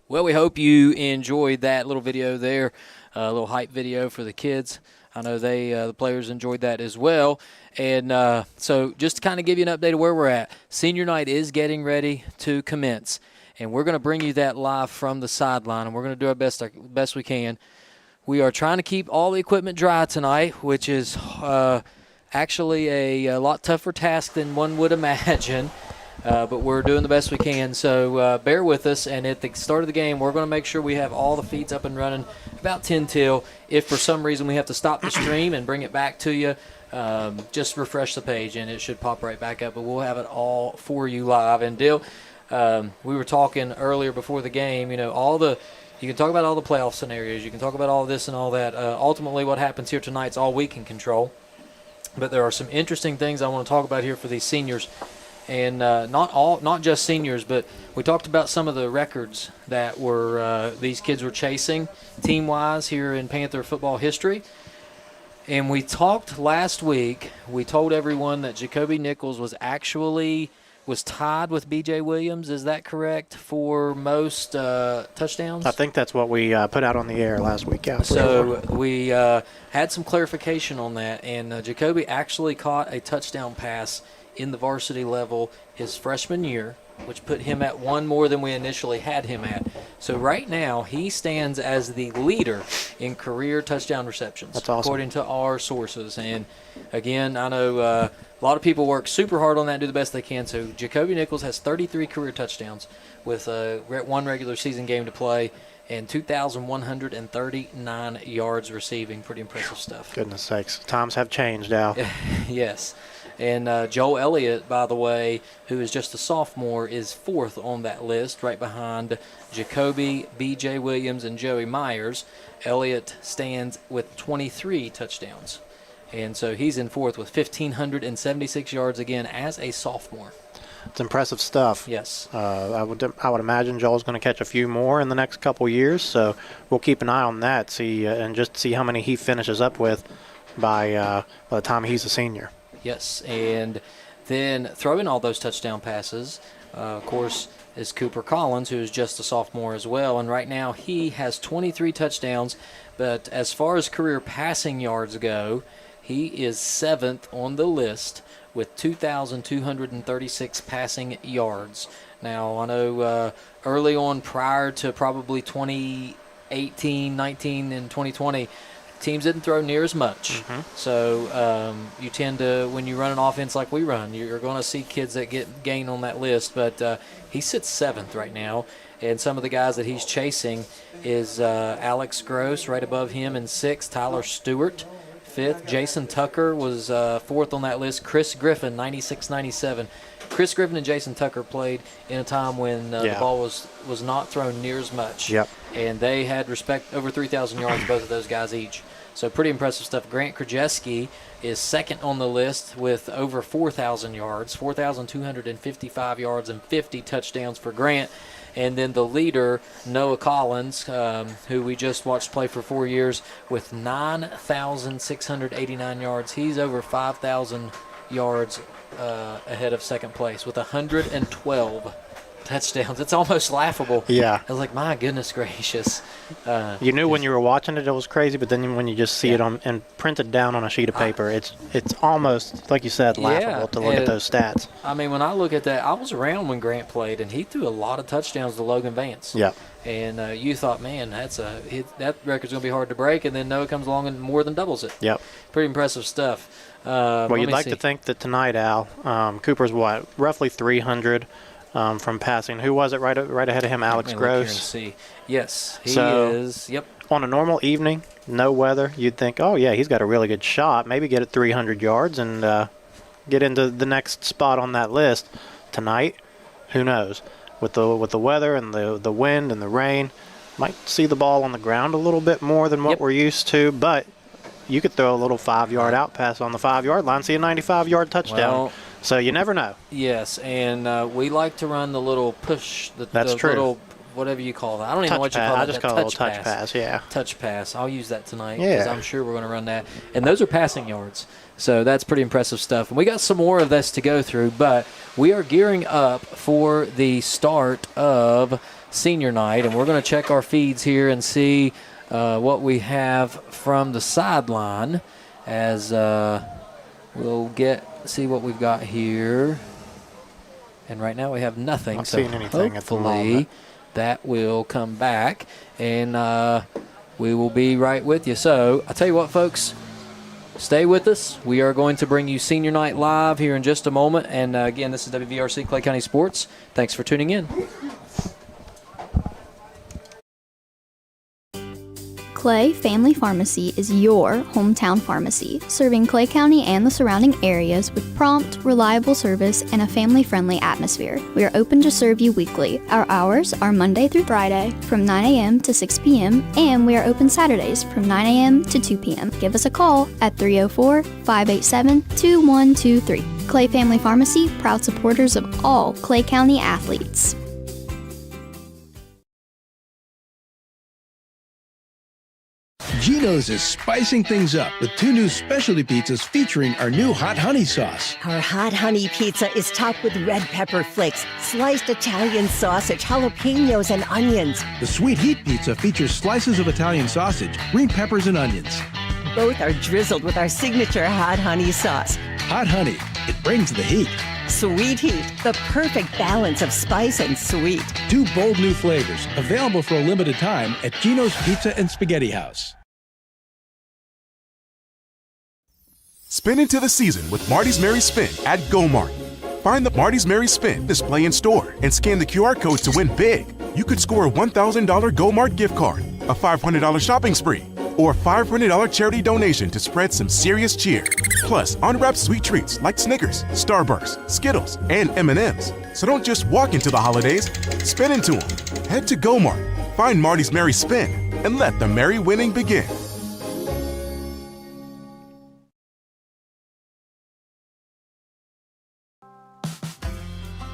Well, we hope you enjoyed that little video there, a little hype video for the kids. I know the players enjoyed that as well. And so just to kind of give you an update of where we're at, senior night is getting ready to commence. And we're going to bring you that live from the sideline, and we're going to do our best we can. We are trying to keep all the equipment dry tonight, which is actually a lot tougher task than one would imagine. But we're doing the best we can, so bear with us. And at the start of the game, we're going to make sure we have all the feeds up and running about 10 till. If for some reason we have to stop the stream and bring it back to you, just refresh the page and it should pop right back up. But we'll have it all for you live. And Dill, we were talking earlier before the game, you can talk about all the playoff scenarios. You can talk about all this and all that. Ultimately, what happens here tonight is all we can control. But there are some interesting things I want to talk about here for these seniors. And not just seniors, but we talked about some of the records that these kids were chasing team-wise here in Panther football history. And we talked last week. We told everyone that Jacoby Nichols was tied with B.J. Williams. Is that correct for most touchdowns? I think that's what we put out on the air last week. Yeah. So we had some clarification on that, and Jacoby actually caught a touchdown pass in the varsity level his freshman year, which put him at 1 more than we initially had him at. So right now he stands as the leader in career touchdown receptions. That's awesome. According to our sources. And again, I know a lot of people work super hard on that and do the best they can. So Jacoby Nichols has 33 career touchdowns with 1 regular season game to play and 2,139 yards receiving. Pretty impressive stuff. Goodness sakes. Times have changed now. Yes. And Joel Elliott, by the way, who is just a sophomore, is 4th on that list, right behind Jacoby, B.J. Williams, and Joey Myers. Elliott stands with 23 touchdowns. And so he's in 4th with 1,576 yards again as a sophomore. It's impressive stuff. Yes. I would imagine Joel's going to catch a few more in the next couple years, so we'll keep an eye on that, and just see how many he finishes up with by the time he's a senior. Yes, and then throwing all those touchdown passes, of course, is Cooper Collins, who is just a sophomore as well. And right now he has 23 touchdowns, but as far as career passing yards go, he is 7th on the list with 2,236 passing yards. Now, I know early on, prior to probably 2018, 19, and 2020, teams didn't throw near as much. So you tend to, when you run an offense like we run, you're going to see kids that gain on that list. But he sits 7th right now. And some of the guys that he's chasing is Alex Gross right above him in 6th, Tyler Stewart 5th, Jason Tucker was 4th on that list, Chris Griffin 96-97. Chris Griffin and Jason Tucker played in a time when the ball was not thrown near as much. Yep. And they had over 3,000 yards, both of those guys each. So pretty impressive stuff. Grant Krajewski is 2nd on the list with over 4,000 yards, 4,255 yards and 50 touchdowns for Grant. And then the leader, Noah Collins, who we just watched play for 4 years, with 9,689 yards. He's over 5,000 yards ahead of second place with 112 touchdowns. It's almost laughable. Yeah. I was like, my goodness gracious. You knew when you were watching it was crazy, but then when you just see it and printed down on a sheet of paper, it's almost, like you said, laughable to look at those stats. I mean, when I look at that, I was around when Grant played, and he threw a lot of touchdowns to Logan Vance. Yeah. And you thought, man, that record's going to be hard to break, and then Noah comes along and more than doubles it. Yep. Pretty impressive stuff. Well, you'd like to think that tonight, Al, Cooper's roughly 300 from passing. Who was it right ahead of him? Alex Gross. See. Yes, he is. Yep. On a normal evening, no weather, you'd think, oh, yeah, he's got a really good shot. Maybe get it 300 yards and get into the next spot on that list. Tonight, who knows? With the weather and the wind and the rain, might see the ball on the ground a little bit more than what we're used to, but you could throw a little 5-yard out pass on the 5-yard line, see a 95-yard touchdown. Well, so you never know. Yes, and we like to run the little push, That's true. Little whatever you call that. I don't even know what you call it. I just call it a touch pass, yeah. Touch pass. I'll use that tonight because I'm sure we're going to run that. And those are passing yards. So that's pretty impressive stuff. And we got some more of this to go through, but we are gearing up for the start of senior night, and we're going to check our feeds here and see what we have from the sideline as we'll see what we've got here. And right now we have nothing. Not seeing anything at the moment. Hopefully that will come back, and we will be right with you. So I tell you what, folks, stay with us. We are going to bring you Senior Night live here in just a moment. And again, this is WVRC Clay County Sports. Thanks for tuning in. Clay Family Pharmacy is your hometown pharmacy, serving Clay County and the surrounding areas with prompt, reliable service and a family-friendly atmosphere. We are open to serve you weekly. Our hours are Monday through Friday from 9 a.m. to 6 p.m. and we are open Saturdays from 9 a.m. to 2 p.m. Give us a call at 304-587-2123. Clay Family Pharmacy, proud supporters of all Clay County athletes. Geno's is spicing things up with 2 new specialty pizzas featuring our new hot honey sauce. Our hot honey pizza is topped with red pepper flakes, sliced Italian sausage, jalapenos, and onions. The sweet heat pizza features slices of Italian sausage, green peppers, and onions. Both are drizzled with our signature hot honey sauce. Hot honey, it brings the heat. Sweet heat, the perfect balance of spice and sweet. 2 bold new flavors, available for a limited time at Geno's Pizza and Spaghetti House. Spin into the season with Marty's Merry Spin at GoMart. Find the Marty's Merry Spin display in store and scan the QR code to win big. You could score a $1,000 GoMart gift card, a $500 shopping spree, or a $500 charity donation to spread some serious cheer. Plus, unwrapped sweet treats like Snickers, Starburst, Skittles, and M&Ms. So don't just walk into the holidays, spin into them. Head to GoMart, find Marty's Merry Spin, and let the merry winning begin.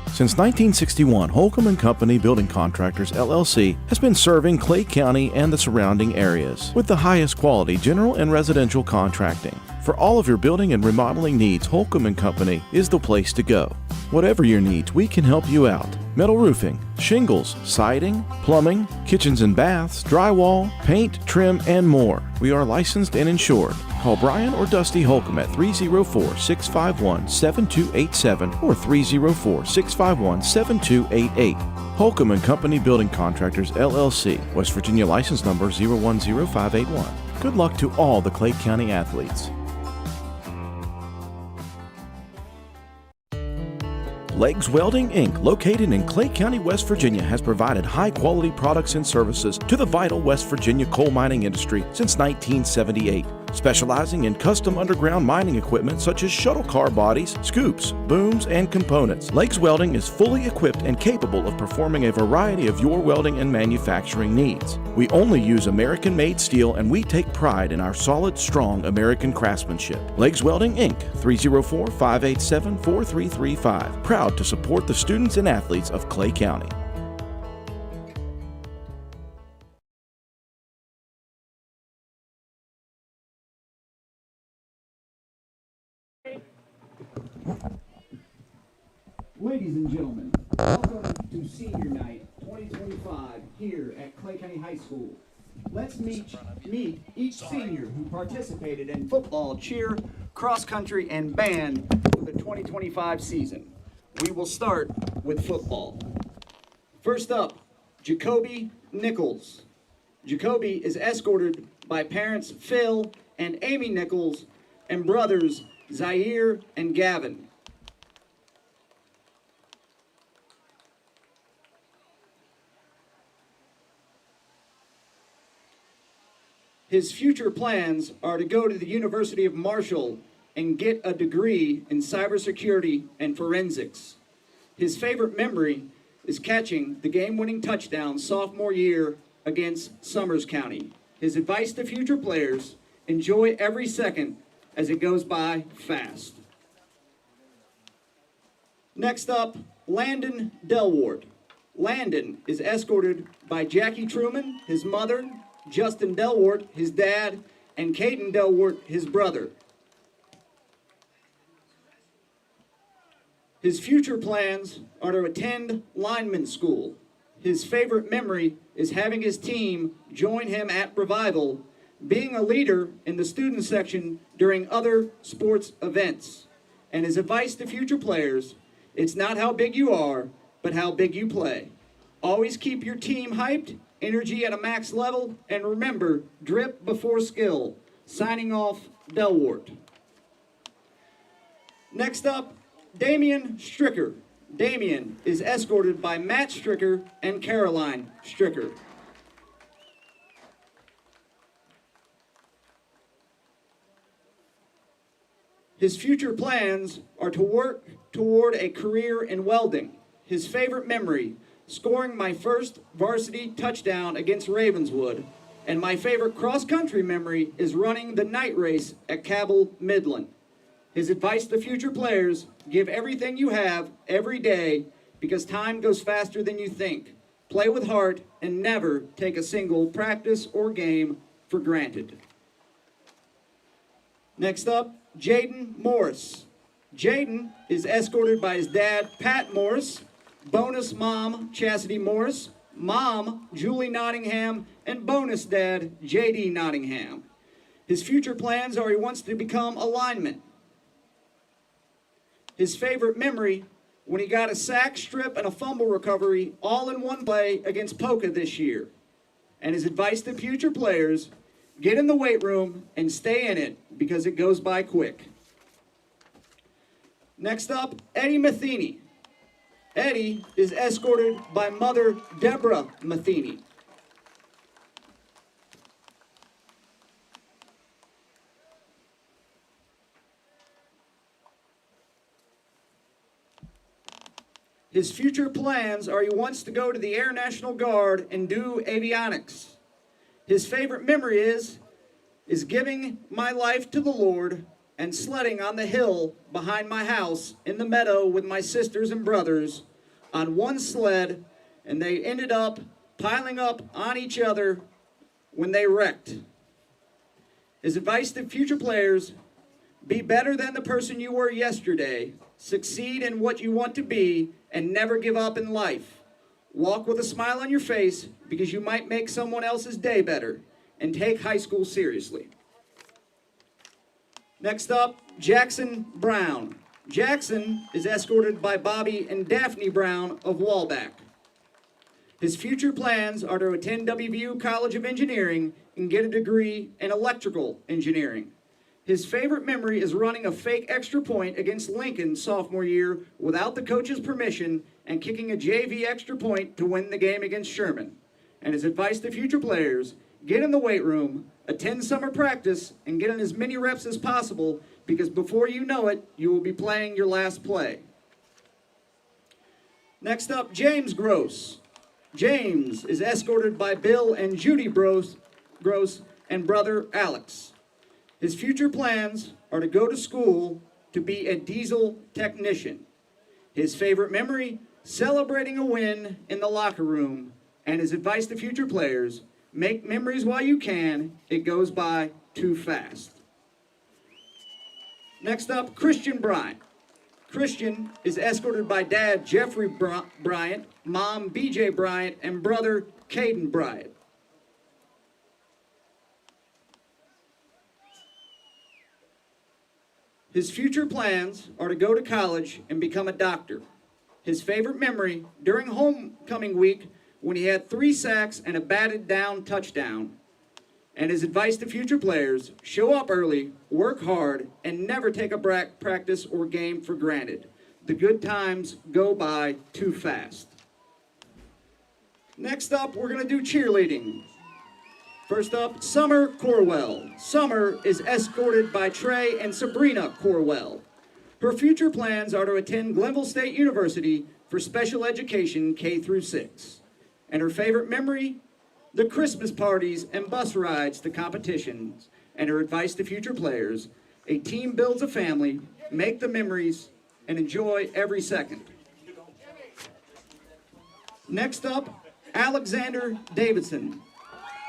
Since 1961, Holcomb & Company Building Contractors, LLC has been serving Clay County and the surrounding areas with the highest quality general and residential contracting. For all of your building and remodeling needs, Holcomb & Company is the place to go. Whatever your needs, we can help you out. Metal roofing, shingles, siding, plumbing, kitchens and baths, drywall, paint, trim, and more. We are licensed and insured. Call Brian or Dusty Holcomb at 304-651-7287 or 304-651-7288. Holcomb and Company Building Contractors, LLC, West Virginia license number 010581. Good luck to all the Clay County athletes. Legs Welding, Inc., located in Clay County, West Virginia, has provided high-quality products and services to the vital West Virginia coal mining industry since 1978. Specializing in custom underground mining equipment such as shuttle car bodies, scoops, booms, and components. Legs Welding is fully equipped and capable of performing a variety of your welding and manufacturing needs. We only use American-made steel, and we take pride in our solid, strong American craftsmanship. Legs Welding, Inc., 304-587-4335. Proud to support the students and athletes of Clay County. Ladies and gentlemen, welcome to Senior Night 2025 here at Clay County High School. Let's meet each senior who participated in football, cheer, cross country, and band for the 2025 season. We will start with football. First up, Jacoby Nichols. Jacoby is escorted by parents Phil and Amy Nichols and brothers Zaire and Gavin. His future plans are to go to the University of Marshall and get a degree in cybersecurity and forensics. His favorite memory is catching the game-winning touchdown sophomore year against Summers County. His advice to future players: enjoy every second as it goes by fast. Next up, Landon Delward. Landon is escorted by Jackie Truman, his mother, Justin Delwart, his dad, and Caden Delwart, his brother. His future plans are to attend lineman school. His favorite memory is having his team join him at Revival, being a leader in the student section during other sports events. And his advice to future players: it's not how big you are, but how big you play. Always keep your team hyped, energy at a max level, and remember, drip before skill. Signing off, Delwart. Next up, Damian Stricker. Damian is escorted by Matt Stricker and Caroline Stricker. His future plans are to work toward a career in welding. His favorite memory: scoring my first varsity touchdown against Ravenswood, and my favorite cross-country memory is running the night race at Cabell Midland. His advice to future players: give everything you have every day, because time goes faster than you think. Play with heart and never take a single practice or game for granted. Next up, Jaden Morris. Jaden is escorted by his dad, Pat Morris, bonus mom, Chastity Morris, mom, Julie Nottingham, and bonus dad, J.D. Nottingham. His future plans are he wants to become a lineman. His favorite memory: when he got a sack, strip, and a fumble recovery all in one play against Polka this year. And his advice to future players: get in the weight room and stay in it, because it goes by quick. Next up, Eddie Matheny. Eddie is escorted by mother Deborah Matheny. His future plans are he wants to go to the Air National Guard and do avionics. His favorite memory is giving my life to the Lord and sledding on the hill behind my house in the meadow with my sisters and brothers on one sled, and they ended up piling up on each other when they wrecked. His advice to future players: be better than the person you were yesterday, Succeed in what you want to be and never give up in life. Walk with a smile on your face because you might make someone else's day better. And take high school seriously. Next up, Jackson Brown. Jackson is escorted by Bobby and Daphne Brown of Wallback. His future plans are to attend WVU College of Engineering and get a degree in electrical engineering. His favorite memory is running a fake extra point against Lincoln sophomore year without the coach's permission and kicking a JV extra point to win the game against Sherman. And his advice to future players, get in the weight room, attend summer practice, and get in as many reps as possible because before you know it, you will be playing your last play. Next up, James Gross. James is escorted by Bill and Judy Gross and brother Alex. His future plans are to go to school to be a diesel technician. His favorite memory, celebrating a win in the locker room, and his advice to future players, make memories while you can, it goes by too fast. Next up, Christian Bryant. Christian is escorted by dad Jeffrey Bryant, mom BJ Bryant, and brother Caden Bryant. His future plans are to go to college and become a doctor. His favorite memory during homecoming week when he had 3 sacks and a batted down touchdown. And his advice to future players, show up early, work hard, and never take a practice or game for granted. The good times go by too fast. Next up, we're going to do cheerleading. First up, Summer Corwell. Summer is escorted by Trey and Sabrina Corwell. Her future plans are to attend Glenville State University for special education K through 6. And her favorite memory, the Christmas parties and bus rides to competitions. And her advice to future players, a team builds a family, make the memories, and enjoy every second. Next up, Alexander Davidson.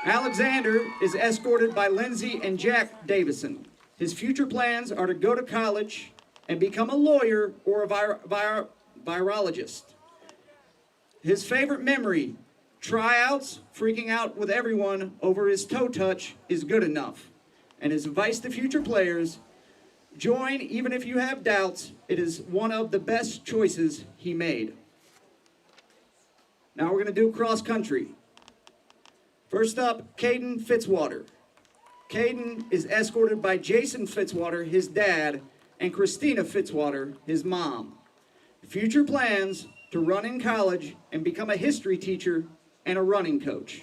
Alexander is escorted by Lindsay and Jack Davison. His future plans are to go to college and become a lawyer or a virologist. His favorite memory, tryouts, freaking out with everyone over his toe touch is good enough. And his advice to future players, join even if you have doubts. It is one of the best choices he made. Now we're going to do cross country. First up, Caden Fitzwater. Caden is escorted by Jason Fitzwater, his dad, and Christina Fitzwater, his mom. Future plans to run in college and become a history teacher and a running coach.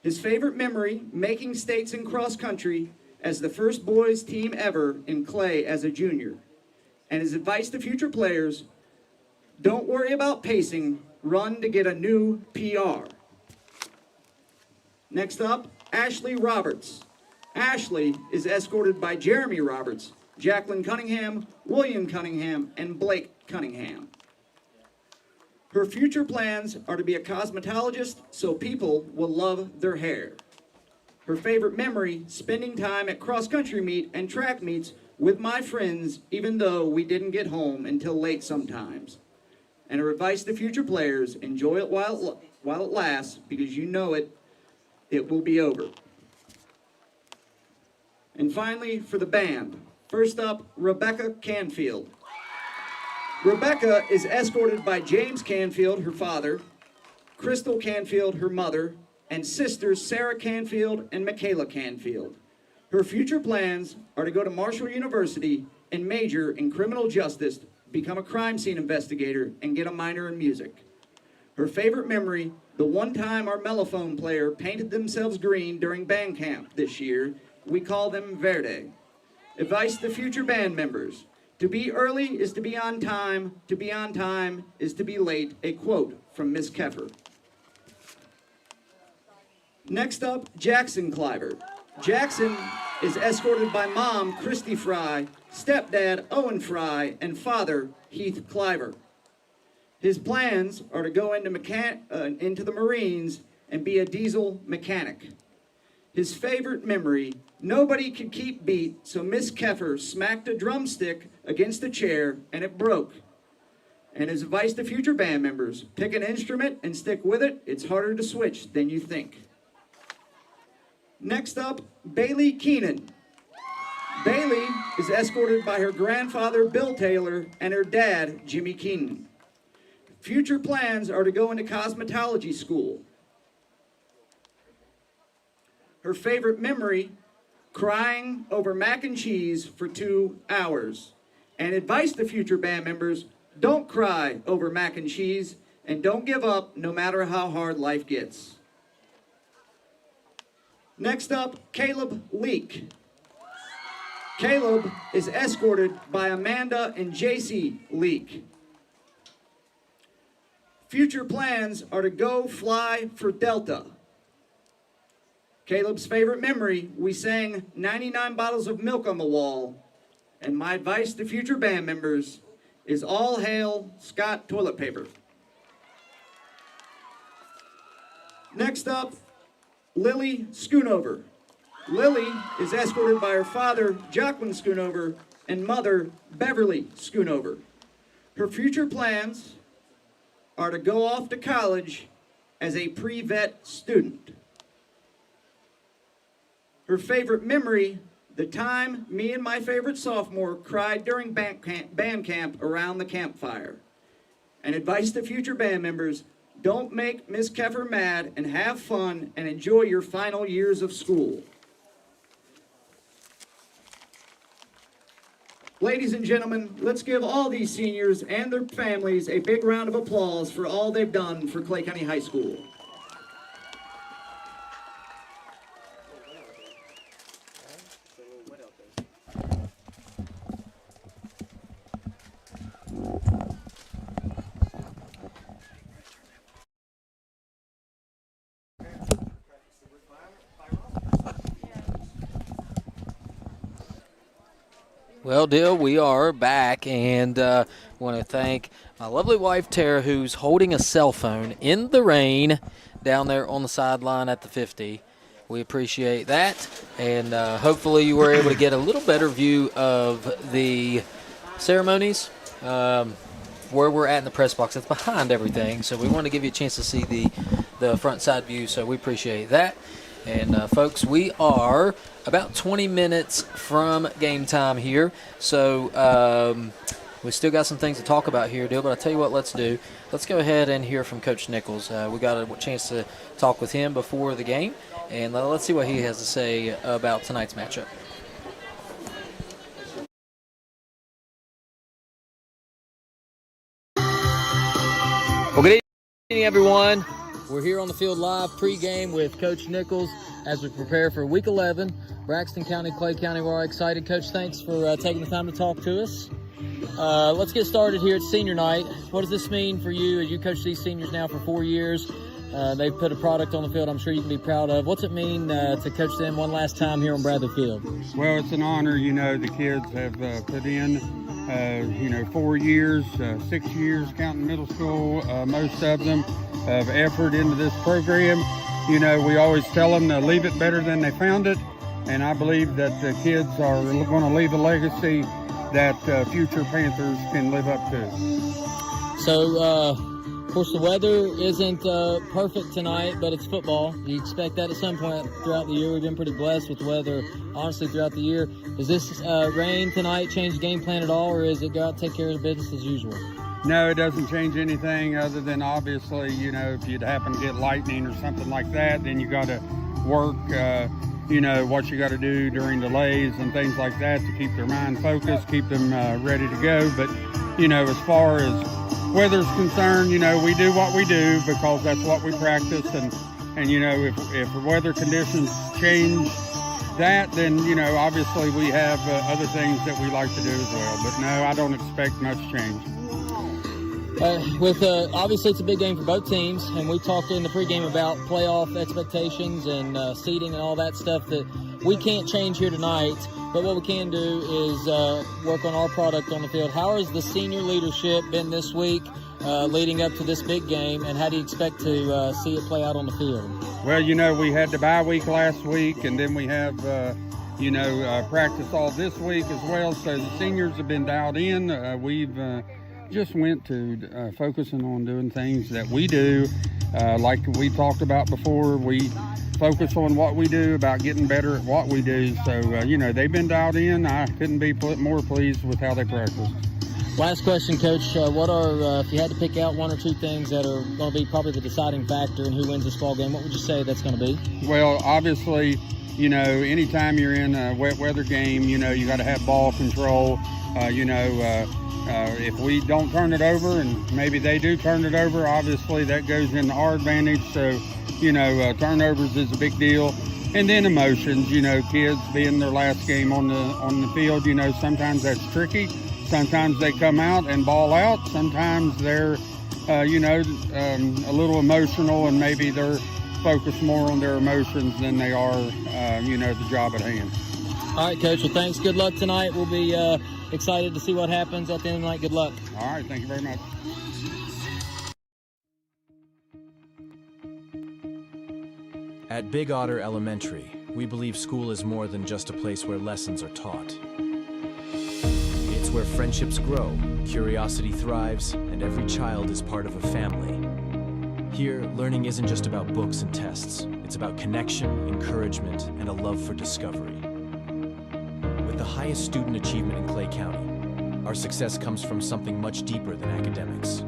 His favorite memory, making states in cross country as the first boys team ever in clay as a junior. And his advice to future players, don't worry about pacing, run to get a new PR. Next up, Ashley Roberts. Ashley is escorted by Jeremy Roberts, Jacqueline Cunningham, William Cunningham, and Blake Cunningham. Her future plans are to be a cosmetologist so people will love their hair. Her favorite memory, spending time at cross-country meet and track meets with my friends, even though we didn't get home until late sometimes. And her advice to future players, enjoy it while it lasts, because you know it will be over. And finally, for the band, first up, Rebecca Canfield. Rebecca is escorted by James Canfield, her father, Crystal Canfield, her mother, and sisters Sarah Canfield and Michaela Canfield. Her future plans are to go to Marshall University and major in criminal justice, become a crime scene investigator, and get a minor in music. Her favorite memory, the one time our mellophone player painted themselves green during band camp this year. We call them Verde. Advice to future band members, to be early is to be on time is to be late, a quote from Miss Keffer. Next up, Jackson Cliver. Jackson is escorted by mom, Christy Fry, stepdad, Owen Fry, and father, Heath Cliver. His plans are to go into the Marines and be a diesel mechanic. His favorite memory, nobody could keep beat, so Miss Keffer smacked a drumstick against a chair and it broke. And his advice to future band members, pick an instrument and stick with it. It's harder to switch than you think. Next up, Bailey Keenan. Bailey is escorted by her grandfather, Bill Taylor, and her dad, Jimmy Keenan. Future plans are to go into cosmetology school. Her favorite memory, crying over mac and cheese for 2 hours. And advice to future band members, don't cry over mac and cheese, and don't give up no matter how hard life gets. Next up, Caleb Leak. Caleb is escorted by Amanda and JC Leak. Future plans are to go fly for Delta. Caleb's favorite memory, we sang 99 bottles of milk on the wall. And my advice to future band members is all hail Scott toilet paper. Next up, Lily Schoonover. Lily is escorted by her father, Jacqueline Schoonover, and mother, Beverly Schoonover. Her future plans are to go off to college as a pre-vet student. Her favorite memory, the time me and my favorite sophomore cried during band camp around the campfire. And advice to future band members, don't make Miss Keffer mad and have fun and enjoy your final years of school. Ladies and gentlemen, let's give all these seniors and their families a big round of applause for all they've done for Clay County High School. Well, Dill, we are back, and want to thank my lovely wife, Tara, who's holding a cell phone in the rain down there on the sideline at the 50. We appreciate that, and hopefully you were able to get a little better view of the ceremonies, where we're at in the press box. It's behind everything, so we want to give you a chance to see the front side view, so we appreciate that. And, folks, we are about 20 minutes from game time here. So we still got some things to talk about here, Dill, but I'll tell you what let's do. Let's go ahead and hear from Coach Nichols. We got a chance to talk with him before the game, and let's see what he has to say about tonight's matchup. Well, good evening, everyone. We're here on the field live pregame with Coach Nichols as we prepare for Week 11, Braxton County, Clay County. We're all excited. Coach, thanks for taking the time to talk to us. Let's get started here at senior night. What does this mean for you as you coach these seniors now for 4 years? They've put a product on the field I'm sure you can be proud of. What's it mean to coach them one last time here on Bradley Field? Well, it's an honor. You know, the kids have put in 4 years, 6 years, counting middle school, most of them, of effort into this program. You know, we always tell them to leave it better than they found it, and I believe that the kids are going to leave a legacy that future Panthers can live up to. So, of course, the weather isn't perfect tonight, but it's football. You expect that at some point throughout the year. We've been pretty blessed with the weather, honestly, throughout the year. Does this rain tonight change the game plan at all, or is it go out and take care of the business as usual? No, it doesn't change anything other than obviously, you know, if you'd happen to get lightning or something like that, then you got to work, you know, what you got to do during delays and things like that to keep their mind focused, keep them ready to go. But, you know, as far as weather's concerned, you know, we do what we do because that's what we practice. And you know, if the weather conditions change that, then, you know, obviously we have other things that we like to do as well. But no, I don't expect much change. Obviously it's a big game for both teams, and we talked in the pregame about playoff expectations and seeding and all that stuff that we can't change here tonight, but what we can do is work on our product on the field. How has the senior leadership been this week leading up to this big game, and how do you expect to see it play out on the field? Well, you know, we had the bye week last week, and then we have practice all this week as well. So the seniors have been dialed in. We've just went to focusing on doing things that we do. Like we talked about before, we focus on what we do, about getting better at what we do. So, they've been dialed in. I couldn't be more pleased with how they practice. Last question, Coach. What are, if you had to pick out one or two things that are going to be probably the deciding factor in who wins this ball game, what would you say that's going to be? Well, obviously, anytime you're in a wet weather game, you got to have ball control. If we don't turn it over, and maybe they do turn it over, obviously that goes into our advantage. So, turnovers is a big deal. And then emotions, kids being their last game on the field, sometimes that's tricky. Sometimes they come out and ball out. Sometimes they're, a little emotional, and maybe they're focused more on their emotions than they are, the job at hand. All right, Coach. Well, thanks. Good luck tonight. We'll be excited to see what happens at the end of the night. Good luck. All right. Thank you very much. At Big Otter Elementary, we believe school is more than just a place where lessons are taught. It's where friendships grow, curiosity thrives, and every child is part of a family. Here, learning isn't just about books and tests. It's about connection, encouragement, and a love for discovery. With the highest student achievement in Clay County, our success comes from something much deeper than academics.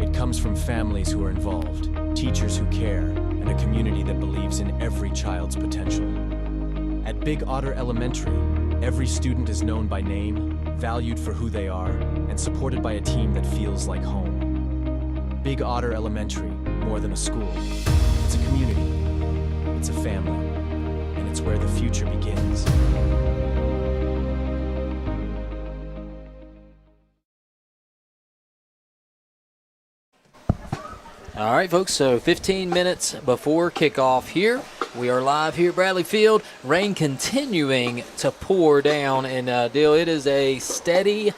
It comes from families who are involved, teachers who care, and a community that believes in every child's potential. At Big Otter Elementary, every student is known by name, valued for who they are, and supported by a team that feels like home. Big Otter Elementary, more than a school. It's a community, it's a family, and it's where the future begins. All right, folks, so 15 minutes before kickoff here. We are live here at Bradley Field. Rain continuing to pour down, and Dale, it is a steady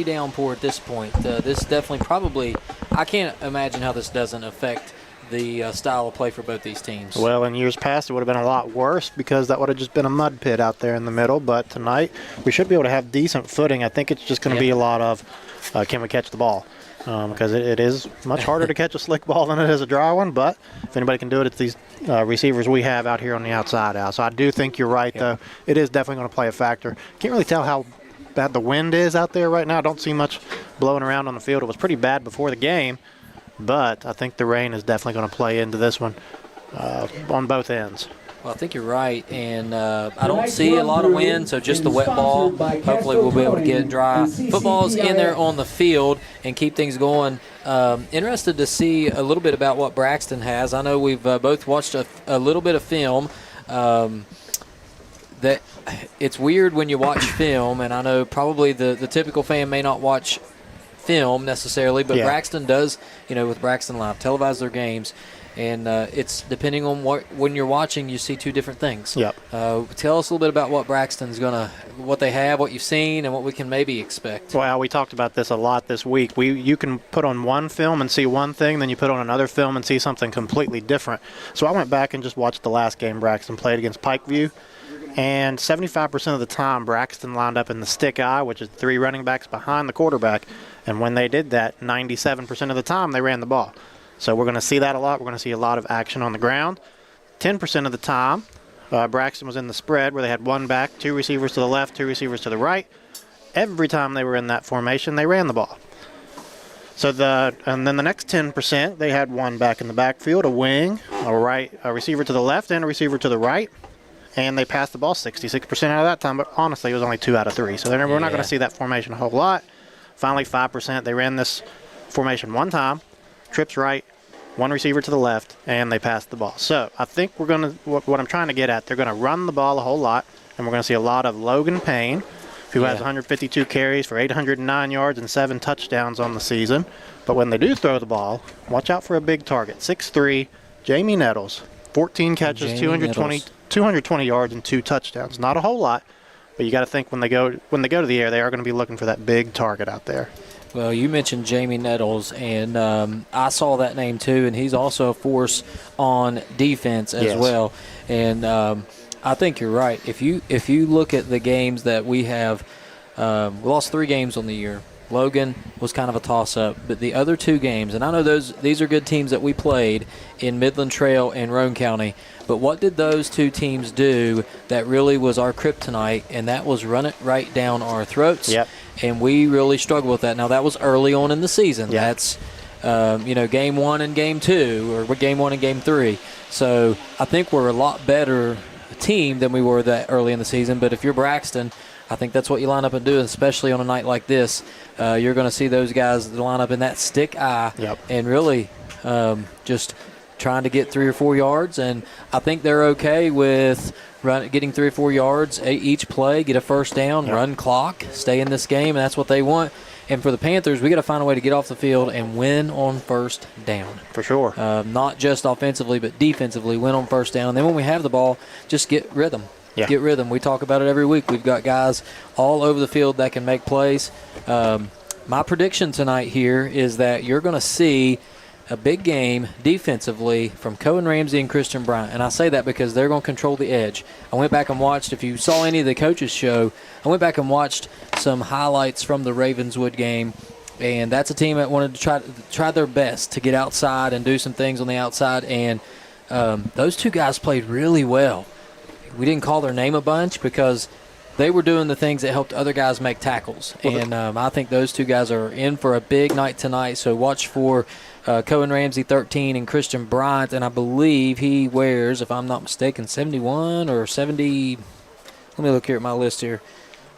downpour at this point. This definitely probably, I can't imagine how this doesn't affect the style of play for both these teams. Well, in years past, it would have been a lot worse because that would have just been a mud pit out there in the middle. But tonight, we should be able to have decent footing. I think it's just going to be a lot of can we catch the ball? Because it is much harder to catch a slick ball than it is a dry one. But if anybody can do it, it's these receivers we have out here on the outside, Al. So I do think you're right, though. It is definitely going to play a factor. Can't really tell how bad the wind is out there right now. I don't see much blowing around on the field. It was pretty bad before the game. But I think the rain is definitely going to play into this one on both ends. Well, I think you're right, and I don't see a lot of wind, so just the wet ball. Hopefully we'll be able to get dry footballs in there on the field and keep things going. Interested to see a little bit about what Braxton has. I know we've both watched a little bit of film. That it's weird when you watch film, and I know probably the typical fan may not watch film necessarily, but Braxton does, with Braxton Live, televise their games. And it's depending on when you're watching, you see two different things. Yep. Tell us a little bit about what Braxton's what they have, what you've seen, and what we can maybe expect. Well, we talked about this a lot this week. You can put on one film and see one thing, then you put on another film and see something completely different. So I went back and just watched the last game Braxton played against Pikeview. And 75% of the time, Braxton lined up in the stick eye, which is 3 running backs behind the quarterback. And when they did that, 97% of the time, they ran the ball. So we're going to see that a lot. We're going to see a lot of action on the ground. 10% of the time, Braxton was in the spread where they had 1 back, 2 receivers to the left, 2 receivers to the right. Every time they were in that formation, they ran the ball. And then the next 10%, they had 1 back in the backfield, a wing, a receiver to the left, and a receiver to the right. And they passed the ball 66% out of that time, but honestly, it was only 2 out of 3. So we're not going to see that formation a whole lot. Finally, 5%, they ran this formation 1 time, trips right, 1 receiver to the left, and they passed the ball. So I think we're going to, what I'm trying to get at, they're going to run the ball a whole lot, and we're going to see a lot of Logan Payne, who has 152 carries for 809 yards and 7 touchdowns on the season. But when they do throw the ball, watch out for a big target. 6'3", Jamie Nettles, 14 catches, 220 yards and 2 touchdowns. Not a whole lot, but you got to think when they go to the air, they are going to be looking for that big target out there. Well, you mentioned Jamie Nettles, and I saw that name too, and he's also a force on defense as well. And I think you're right. If you look at the games that we have, we lost 3 games on the year. Logan was kind of a toss-up, but the other 2 games, and I know these are good teams that we played in Midland Trail and Roane County, but what did those 2 teams do that really was our kryptonite, and that was run it right down our throats? Yep. And we really struggled with that. Now, that was early on in the season. Yep. That's game 1 and game 2, or game 1 and game 3. So I think we're a lot better team than we were that early in the season. But if you're Braxton, I think that's what you line up and do, especially on a night like this. You're going to see those guys line up in that stick eye and really just trying to get 3 or 4 yards. And I think they're okay with getting 3 or 4 yards each play, get a first down, run clock, stay in this game, and that's what they want. And for the Panthers, we got to find a way to get off the field and win on first down. For sure. Not just offensively, but defensively, win on first down. And then when we have the ball, just get rhythm. Yeah. Get rhythm. We talk about it every week. We've got guys all over the field that can make plays. My prediction tonight here is that you're going to see a big game defensively from Cohen Ramsey and Christian Bryant. And I say that because they're going to control the edge. I went back and watched, if you saw any of the coaches' show, I went back and watched some highlights from the Ravenswood game. And that's a team that wanted to try their best to get outside and do some things on the outside. And those 2 guys played really well. We didn't call their name a bunch because they were doing the things that helped other guys make tackles. And I think those 2 guys are in for a big night tonight. So watch for Cohen Ramsey 13 and Christian Bryant. And I believe he wears, if I'm not mistaken, 71 or 70. Let me look here at my list here.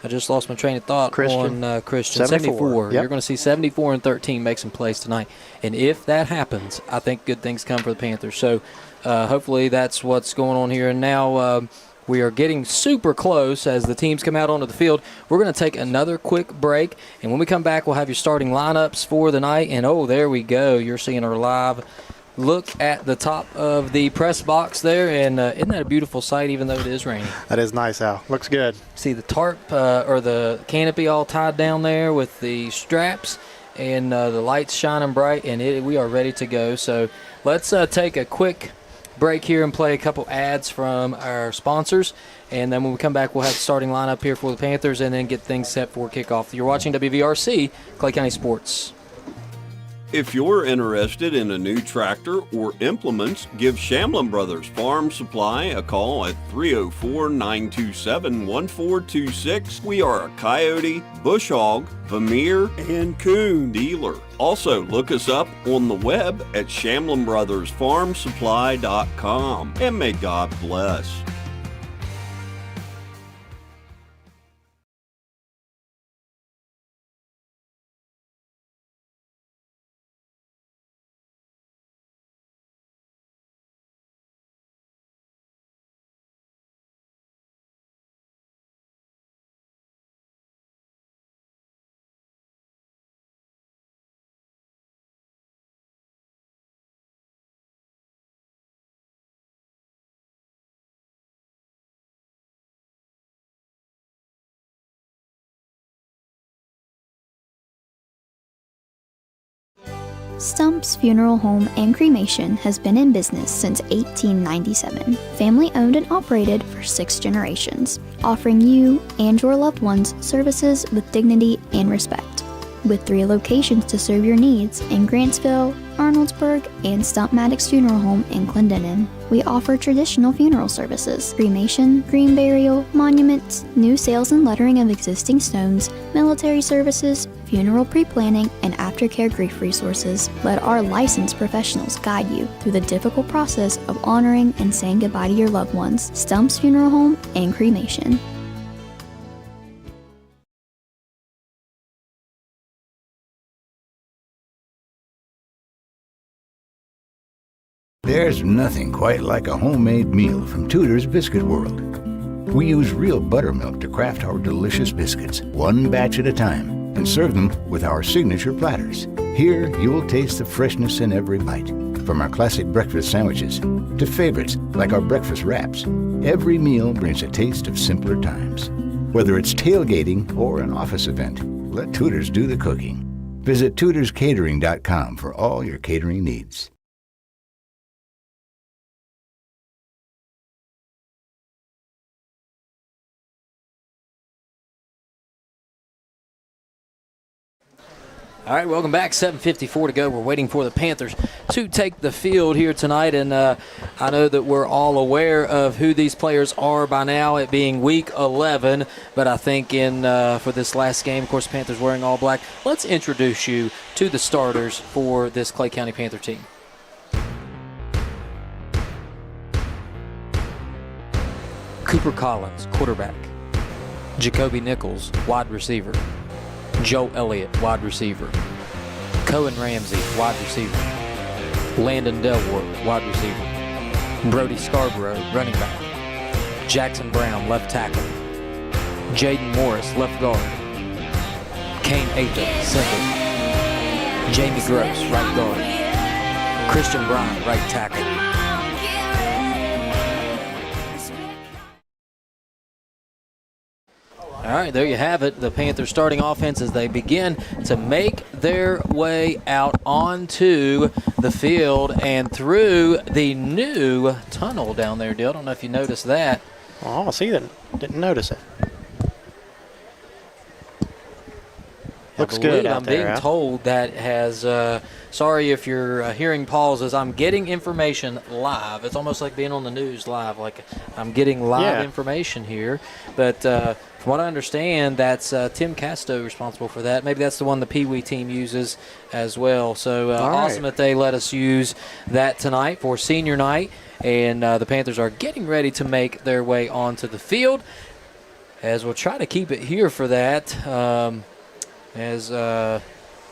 I just lost my train of thought on Christian. 74. Yep. You're going to see 74 and 13 make some plays tonight. And if that happens, I think good things come for the Panthers. So hopefully that's what's going on here. And now we are getting super close as the teams come out onto the field. We're going to take another quick break. And when we come back, we'll have your starting lineups for the night. And, there we go. You're seeing our live look at the top of the press box there. And isn't that a beautiful sight, even though it is raining? That is nice, Al. Looks good. See the tarp or the canopy all tied down there with the straps and the lights shining bright. And we are ready to go. So let's take a quick break here and play a couple ads from our sponsors, and then when we come back we'll have the starting lineup here for the Panthers and then get things set for kickoff. You're watching WVRC Clay County Sports. If you're interested in a new tractor or implements, give Shamlin Brothers Farm Supply a call at 304-927-1426. We are a coyote, bush hog, Vermeer, and coon dealer. Also, look us up on the web at ShamlinBrothersFarmSupply.com. And may God bless. Stump's Funeral Home and Cremation has been in business since 1897. Family owned and operated for 6 generations, offering you and your loved ones services with dignity and respect. With 3 locations to serve your needs in Grantsville, Arnoldsburg, and Stump Maddox Funeral Home in Clendenin. We offer traditional funeral services, cremation, green burial, monuments, new sales and lettering of existing stones, military services, funeral pre-planning, and aftercare grief resources. Let our licensed professionals guide you through the difficult process of honoring and saying goodbye to your loved ones. Stump's Funeral Home and Cremation. There's nothing quite like a homemade meal from Tudor's Biscuit World. We use real buttermilk to craft our delicious biscuits, one batch at a time, and serve them with our signature platters. Here, you'll taste the freshness in every bite. From our classic breakfast sandwiches to favorites like our breakfast wraps, every meal brings a taste of simpler times. Whether it's tailgating or an office event, let Tudor's do the cooking. Visit tudorscatering.com for all your catering needs. All right, welcome back. 7:54 to go. We're waiting for the Panthers to take the field here tonight, and I know that we're all aware of who these players are by now, it being Week 11, but I think for this last game, of course, Panthers wearing all black. Let's introduce you to the starters for this Clay County Panther team. Cooper Collins, quarterback. Jacoby Nichols, wide receiver. Joe Elliott, wide receiver. Cohen Ramsey, wide receiver. Landon Delworth, wide receiver. Brody Scarborough, running back. Jackson Brown, left tackle. Jaden Morris, left guard. Kane Atha, center. Jamie Gross, right guard. Christian Bryant, right tackle. All right, there you have it. The Panthers starting offense as they begin to make their way out onto the field and through the new tunnel down there, Dale. I don't know if you noticed that. Oh, I see that. Didn't notice it. Looks good out there. I'm being told that has, sorry if you're hearing pauses, I'm getting information live. It's almost like being on the news live, like I'm getting live information here. But from what I understand, that's Tim Casto responsible for that. Maybe that's the one the Pee Wee team uses as well. So awesome that they let us use that tonight for senior night. And the Panthers are getting ready to make their way onto the field, as we'll try to keep it here for that.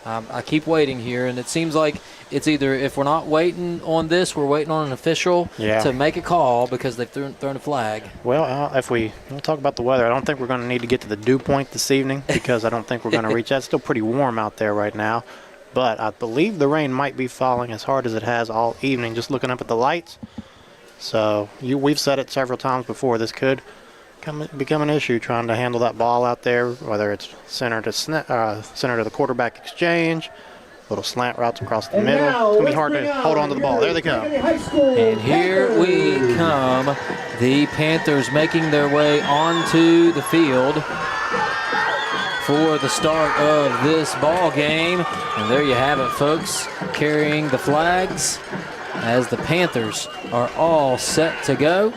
I keep waiting here, and it seems like it's either, if we're not waiting on this, we're waiting on an official to make a call because they've thrown a flag. Well, we'll talk about the weather. I don't think we're going to need to get to the dew point this evening because I don't think we're going to reach that. It's still pretty warm out there right now, but I believe the rain might be falling as hard as it has all evening, just looking up at the lights. So we've said it several times before. This could become an issue trying to handle that ball out there, whether it's center to the quarterback exchange, little slant routes across the middle. It's going to be hard to hold on to the ball. There they come. And here we come. The Panthers making their way onto the field for the start of this ball game. And there you have it, folks, carrying the flags as the Panthers are all set to go.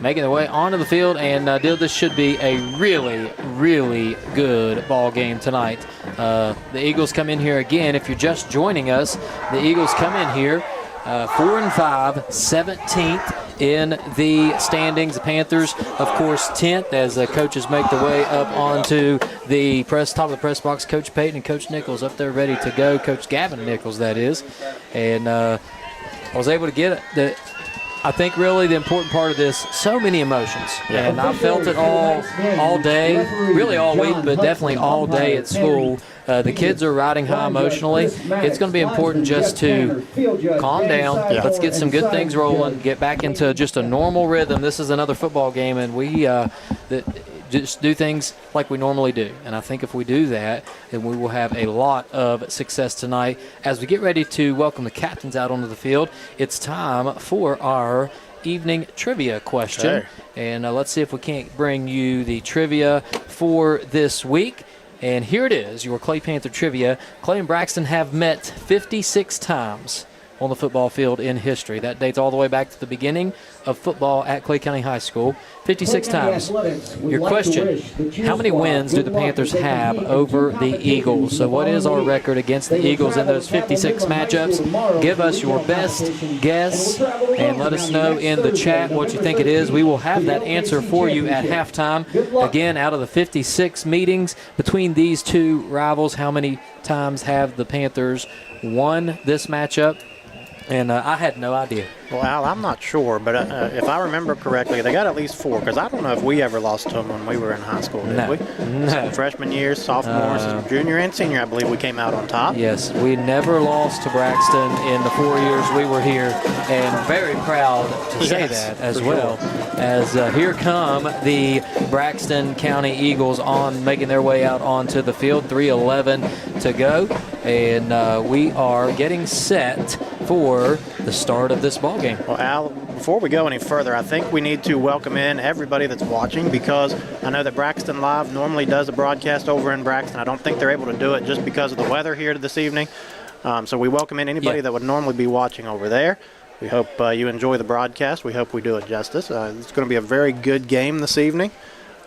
Making their way onto the field, and this should be a really, really good ball game tonight. The Eagles come in here again. If you're just joining us, the Eagles come in here 4-5, 17th in the standings. The Panthers, of course, 10th as the coaches make their way up onto the top of the press box. Coach Payton and Coach Nichols up there ready to go. Coach Gavin Nichols, that is. And I was able to get it. I think really the important part of this, so many emotions. Yeah. And I felt it all day, really all week, but definitely all day at school. The kids are riding high emotionally. It's going to be important just to calm down. Yeah. Let's get some good things rolling, get back into just a normal rhythm. This is another football game, and we just do things like we normally do. And I think if we do that, then we will have a lot of success tonight. As we get ready to welcome the captains out onto the field, it's time for our evening trivia question. Okay. And let's see if we can't bring you the trivia for this week. And here it is, your Clay Panther trivia. Clay and Braxton have met 56 times on the football field in history. That dates all the way back to the beginning of football at Clay County High School. 56 times. Your question, how many wins do the Panthers have over the Eagles? So what is our record against the Eagles in those 56 matchups? Give us your best guess and let us know in the chat what you think it is. We will have that answer for you at halftime. Again, out of the 56 meetings between these two rivals, how many times have the Panthers won this matchup? And I had no idea. Well, Al, I'm not sure, but if I remember correctly, they got at least 4, because I don't know if we ever lost to them when we were in high school, did we? No. Freshman years, sophomores, junior and senior, I believe we came out on top. Yes, we never lost to Braxton in the 4 years we were here, and very proud to say that as well. Sure. As here come the Braxton County Eagles making their way out onto the field, 3:11 to go, and we are getting set for the start of this ball game. Well, Al, before we go any further, I think we need to welcome in everybody that's watching, because I know that Braxton Live normally does a broadcast over in Braxton. I don't think they're able to do it just because of the weather here this evening. So we welcome in anybody that would normally be watching over there. We hope you enjoy the broadcast. We hope we do it justice. It's going to be a very good game this evening.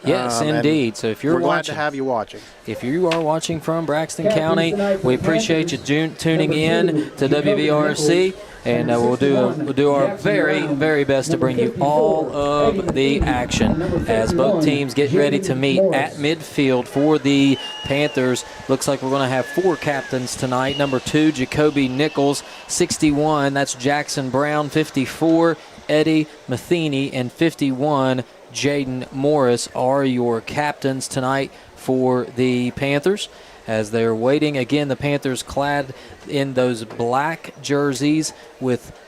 Yes, indeed. So if you're we're glad watching, to have you watching. If you are watching from Braxton County, we appreciate you tuning in to WVRC, and we'll do our very, very best to bring you all of the action as both teams get ready to meet at midfield for the Panthers. Looks like we're going to have 4 captains tonight. Number 2, Jacoby Nichols, 61. That's Jackson Brown, 54. Eddie Matheny, and 51. Jaden Morris are your captains tonight for the Panthers as they're waiting. Again, the Panthers clad in those black jerseys with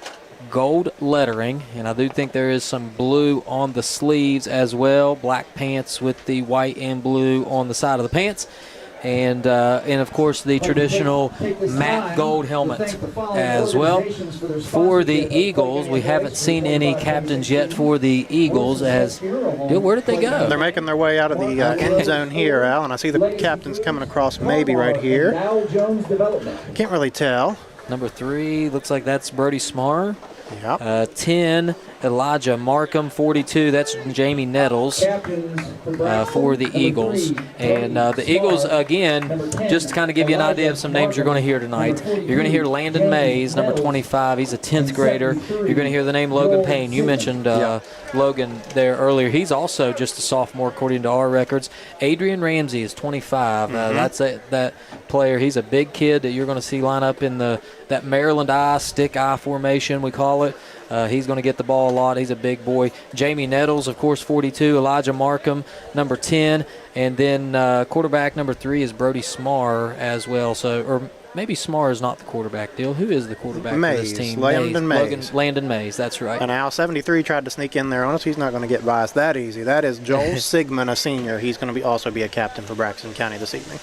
gold lettering, and I do think there is some blue on the sleeves as well. Black pants with the white and blue on the side of the pants. And of course, the traditional matte gold helmet as well. For the Eagles, we haven't seen any captains yet for the Eagles. Where did they go? They're making their way out of the end zone here, Al, and I see the captains coming across maybe right here. Can't really tell. Number 3, looks like that's Brody Smarr. Yep. 10, Elijah Markham. 42, that's Jamie Nettles for the Eagles. And the Eagles, again, just to kind of give you an idea of some names you're going to hear tonight. You're going to hear Landon Mays, number 25. He's a 10th grader. You're going to hear the name Logan Payne. You mentioned Logan there earlier. He's also just a sophomore according to our records. Adrian Ramsey is 25. That's that player. He's a big kid that you're going to see line up in that Maryland stick eye formation, we call it. He's going to get the ball a lot. He's a big boy. Jamie Nettles, of course, 42. Elijah Markham, number 10. And then quarterback number 3 is Brody Smarr as well. Or maybe Smarr is not the quarterback, Deal. Who is the quarterback for this team? Landon Mays. Landon Mays, that's right. And Al, 73 tried to sneak in there on us. He's not going to get by us that easy. That is Joel Sigmund, a senior. He's going to also be a captain for Braxton County this evening.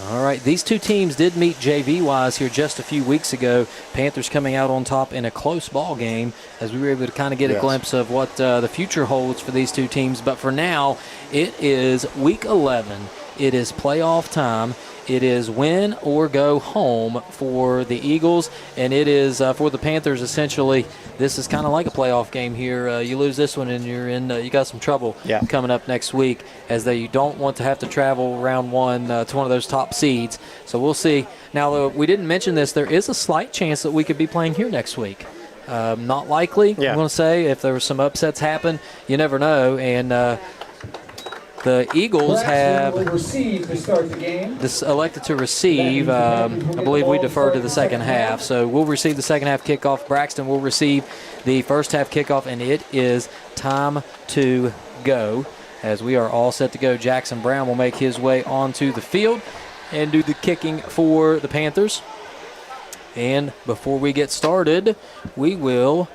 All right, these two teams did meet JV-wise here just a few weeks ago. Panthers coming out on top in a close ball game as we were able to kind of get a glimpse of what the future holds for these two teams. But for now, it is Week 11. It is playoff time. It is win or go home for the Eagles, and it is for the Panthers. Essentially, this is kind of like a playoff game here. You lose this one, and you got some trouble coming up next week, as you don't want to have to travel round one to one of those top seeds. So we'll see. Now, we didn't mention this. There is a slight chance that we could be playing here next week. Not likely, I'm going to say. If there were some upsets happen, you never know. And the Eagles have elected to receive. I believe we defer to the second half. So we'll receive the second half kickoff. Braxton will receive the first half kickoff, and it is time to go as we are all set to go. Jackson Brown will make his way onto the field and do the kicking for the Panthers. And before we get started, we will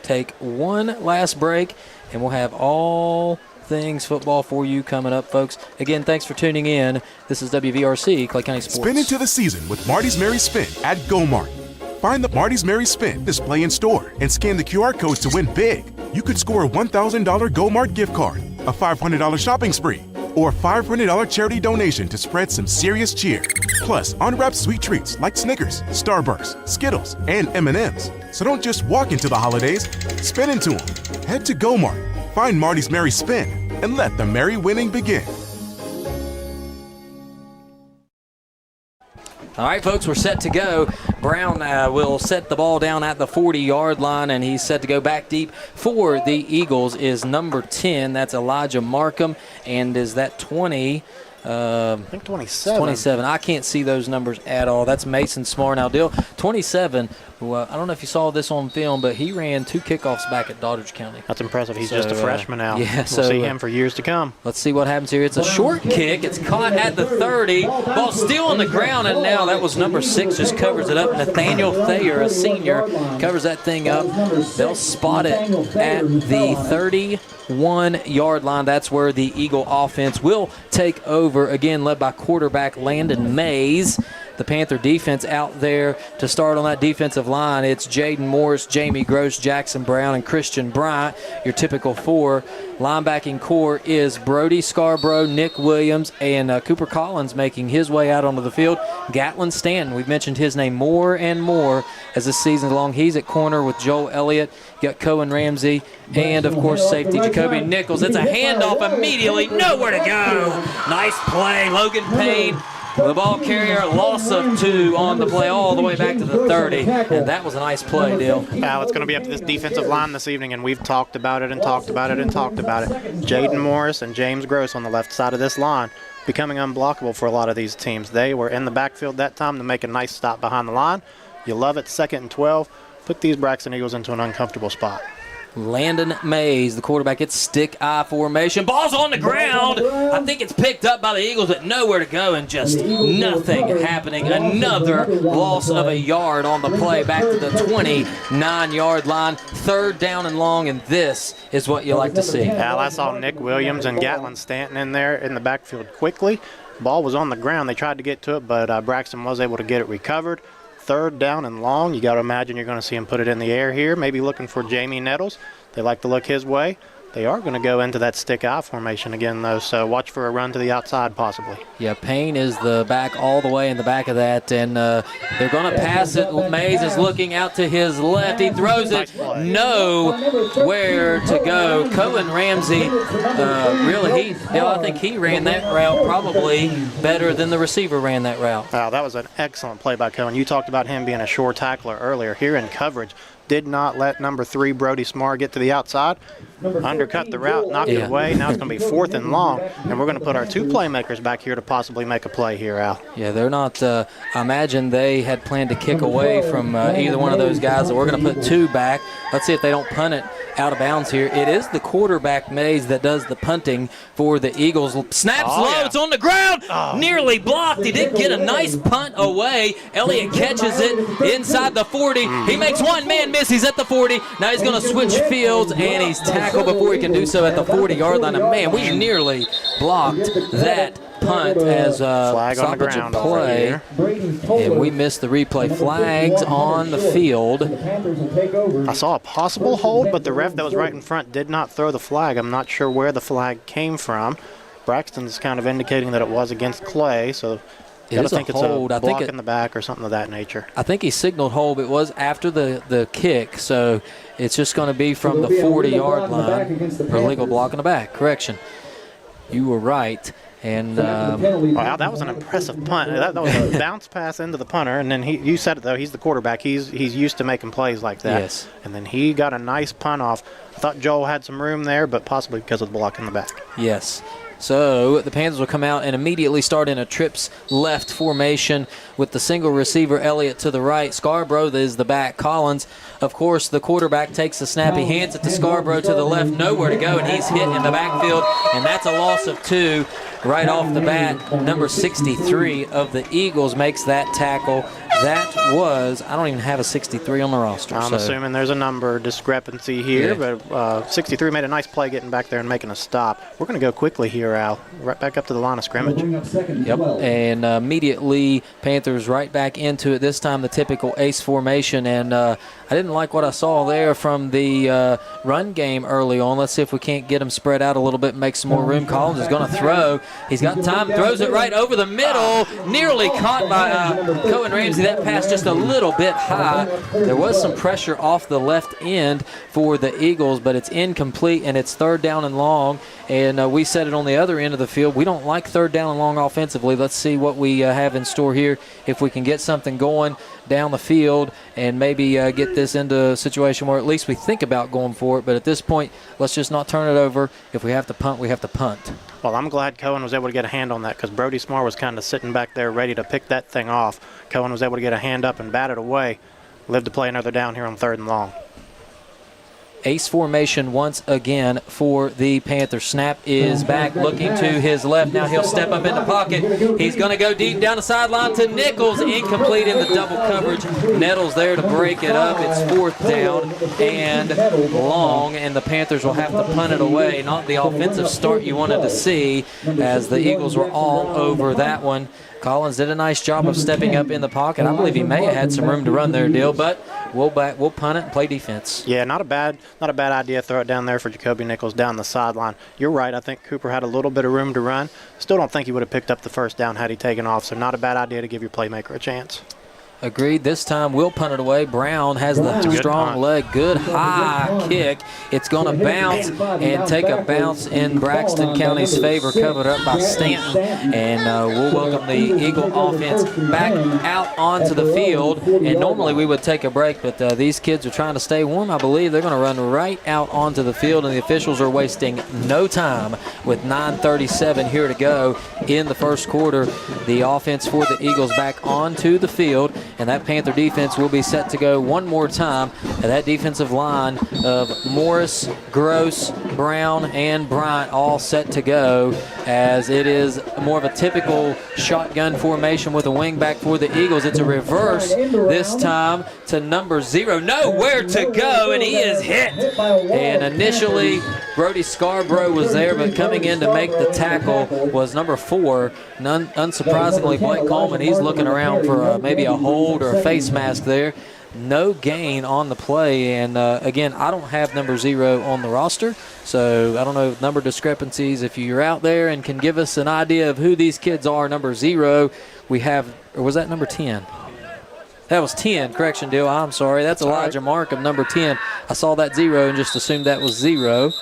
take one last break, and we'll have all things football for you coming up, folks. Again, thanks for tuning in. This is WVRC, Clay County Sports. Spin into the season with Marty's Merry Spin at GoMart. Find the Marty's Merry Spin display in store and scan the QR code to win big. You could score a $1,000 GoMart gift card, a $500 shopping spree, or a $500 charity donation to spread some serious cheer. Plus, unwrapped sweet treats like Snickers, Starburst, Skittles, and M&Ms. So don't just walk into the holidays, spin into them. Head to GoMart. Find Marty's Merry Spin and let the merry winning begin. All right, folks, we're set to go. Brown will set the ball down at the 40-yard line, and he's set to go back deep. For the Eagles is number 10. That's Elijah Markham. And is that 20? I think 27. 27. I can't see those numbers at all. That's Mason Smarr. Now, Dill, 27. Well, I don't know if you saw this on film, but he ran 2 kickoffs back at Doddridge County. That's impressive. He's just a freshman now. Yeah, we'll see him for years to come. Let's see what happens here. It's a short kick. It's caught at the 30. Ball still on the ground, and now that was number 6, just covers it up. Nathaniel Thayer, a senior, covers that thing up. They'll spot it at the 31-yard line. That's where the Eagle offense will take over, again led by quarterback Landon Mays. the Panther defense out there to start on that defensive line. It's Jaden Morris, Jamie Gross, Jackson Brown, and Christian Bryant, your typical 4. Linebacking core is Brody Scarborough, Nick Williams, and Cooper Collins making his way out onto the field. Gatlin Stanton, we've mentioned his name more and more as this season's long. He's at corner with Joel Elliott. You got Cohen Ramsey, and, of course, safety Jacoby Nichols. It's a handoff immediately. Nowhere to go. Nice play. Logan Payne, the ball carrier, loss of 2 on the play all the way back to the 30. And that was a nice play, Dale. Now it's going to be up to this defensive line this evening, and we've talked about it and talked about it and talked about it. Jaden Morris and James Gross on the left side of this line becoming unblockable for a lot of these teams. They were in the backfield that time to make a nice stop behind the line. You love it, 2nd and 12. Put these Braxton Eagles into an uncomfortable spot. Landon Mays, the quarterback, it's stick-eye formation. Ball's on the ground. I think it's picked up by the Eagles, but nowhere to go, and just nothing happening. Another loss of a yard on the play back to the 29-yard line. 3rd down and long, and this is what you like to see. Al, I saw Nick Williams and Gatlin Stanton in there in the backfield quickly. Ball was on the ground. They tried to get to it, but Braxton was able to get it recovered. 3rd down and long. You got to imagine you're going to see him put it in the air here, maybe looking for Jamie Nettles. They like to look his way. They are going to go into that stick-eye formation again, though, so watch for a run to the outside possibly. Yeah, Payne is the back all the way in the back of that, and they're going to pass it. Mays is looking out to his left. He throws it nowhere to go. Cohen Ramsey, I think he ran that route probably better than the receiver ran that route. Wow, that was an excellent play by Cohen. You talked about him being a sure tackler earlier. Here in coverage, did not let number 3, Brody Smar, get to the outside. Undercut the route, knocked it away. Now it's going to be 4th and long, and we're going to put our 2 playmakers back here to possibly make a play here, Al. Yeah, they're not I imagine they had planned to kick away from either one of those guys, so we're going to put 2 back. Let's see if they don't punt it out of bounds here. It is the quarterback, Mays, that does the punting for the Eagles. Snaps low, it's on the ground, nearly blocked. He did get a nice punt away. Elliott catches it inside the 40. He makes one man miss. He's at the 40. Now he's going to switch fields, and he's tackled before he can do so at the 40-yard line. And man, we nearly blocked that punt as flag on the ground play, and we missed the replay. Flags on the field. I saw a possible hold, but the ref that was right in front did not throw the flag. I'm not sure where the flag came from. Braxton's kind of indicating that it was against Clay, so I think it's a block in the back or something of that nature. I think he signaled hold. It was after the kick, so it's just going to be from the 40-yard line for legal block in the back. Correction. You were right. And wow, that was an impressive punt. That was a bounce pass into the punter, and then you said it though. He's the quarterback. He's used to making plays like that. Yes. And then he got a nice punt off. I thought Joel had some room there, but possibly because of the block in the back. Yes. So the Panthers will come out and immediately start in a trips left formation with the single receiver Elliott to the right. Scarborough is the back. Collins, of course, the quarterback takes the snap. He hands it to Scarborough to the left. Nowhere to go, and he's hit in the backfield, and that's a loss of 2 right off the bat. Number 63 of the Eagles makes that tackle. That was, I don't even have a 63 on the roster. I'm assuming there's a number discrepancy here, but 63 made a nice play getting back there and making a stop. We're going to go quickly here, Al, right back up to the line of scrimmage. Yep, and immediately Panthers right back into it, this time the typical ace formation, and I didn't like what I saw there from the run game early on. Let's see if we can't get him spread out a little bit and make some more room. Collins is going to throw. He's got time, throws it right over the middle, nearly caught by Cohen Ramsey. That pass just a little bit high. There was some pressure off the left end for the Eagles, but it's incomplete, and it's 3rd down and long. And we said it on the other end of the field. We don't like 3rd down and long offensively. Let's see what we have in store here. If we can get something going down the field and maybe get this into a situation where at least we think about going for it. But at this point, let's just not turn it over. If we have to punt, we have to punt. Well, I'm glad Cohen was able to get a hand on that because Brody Smar was kind of sitting back there ready to pick that thing off. Cohen was able to get a hand up and bat it away. Live to play another down here on 3rd and long. Ace formation once again for the Panthers. Snap is back, looking to his left. Now he'll step up in the pocket. He's going to go deep down the sideline to Nichols. Incomplete in the double coverage. Nettles there to break it up. It's 4th down and long, and the Panthers will have to punt it away. Not the offensive start you wanted to see, as the Eagles were all over that one. Collins did a nice job of stepping up in the pocket. I believe he may have had some room to run there, Dill, but we'll punt it and play defense. Yeah, not a bad idea. Throw it down there for Jacoby Nichols down the sideline. You're right. I think Cooper had a little bit of room to run. Still don't think he would have picked up the first down had he taken off, so not a bad idea to give your playmaker a chance. Agreed. This time we'll punt it away. Brown has the strong leg. Good high kick. It's going to bounce and take a bounce in Braxton County's favor, covered up by Stanton. And we'll welcome the Eagle offense back out onto the field. And normally we would take a break, but these kids are trying to stay warm. I believe they're going to run right out onto the field, and the officials are wasting no time with 9:37 here to go in the first quarter. The offense for the Eagles back onto the field. And that Panther defense will be set to go one more time. And that defensive line of Morris, Gross, Brown, and Bryant all set to go, as it is more of a typical shotgun formation with a wing back for the Eagles. It's a reverse this time to number 0. Nowhere to go, and he is hit. And initially, Brody Scarborough was there, but coming in to make the tackle was number 4. Unsurprisingly, Blake Coleman, he's looking around for maybe a hold or a face mask there. No gain on the play, and again, I don't have number 0 on the roster, so I don't know number discrepancies. If you're out there and can give us an idea of who these kids are, number 0 we have, or was that number 10? That was 10, correction, Dill, I'm sorry. That's Elijah Markham, number 10. I saw that 0 and just assumed that was 0. And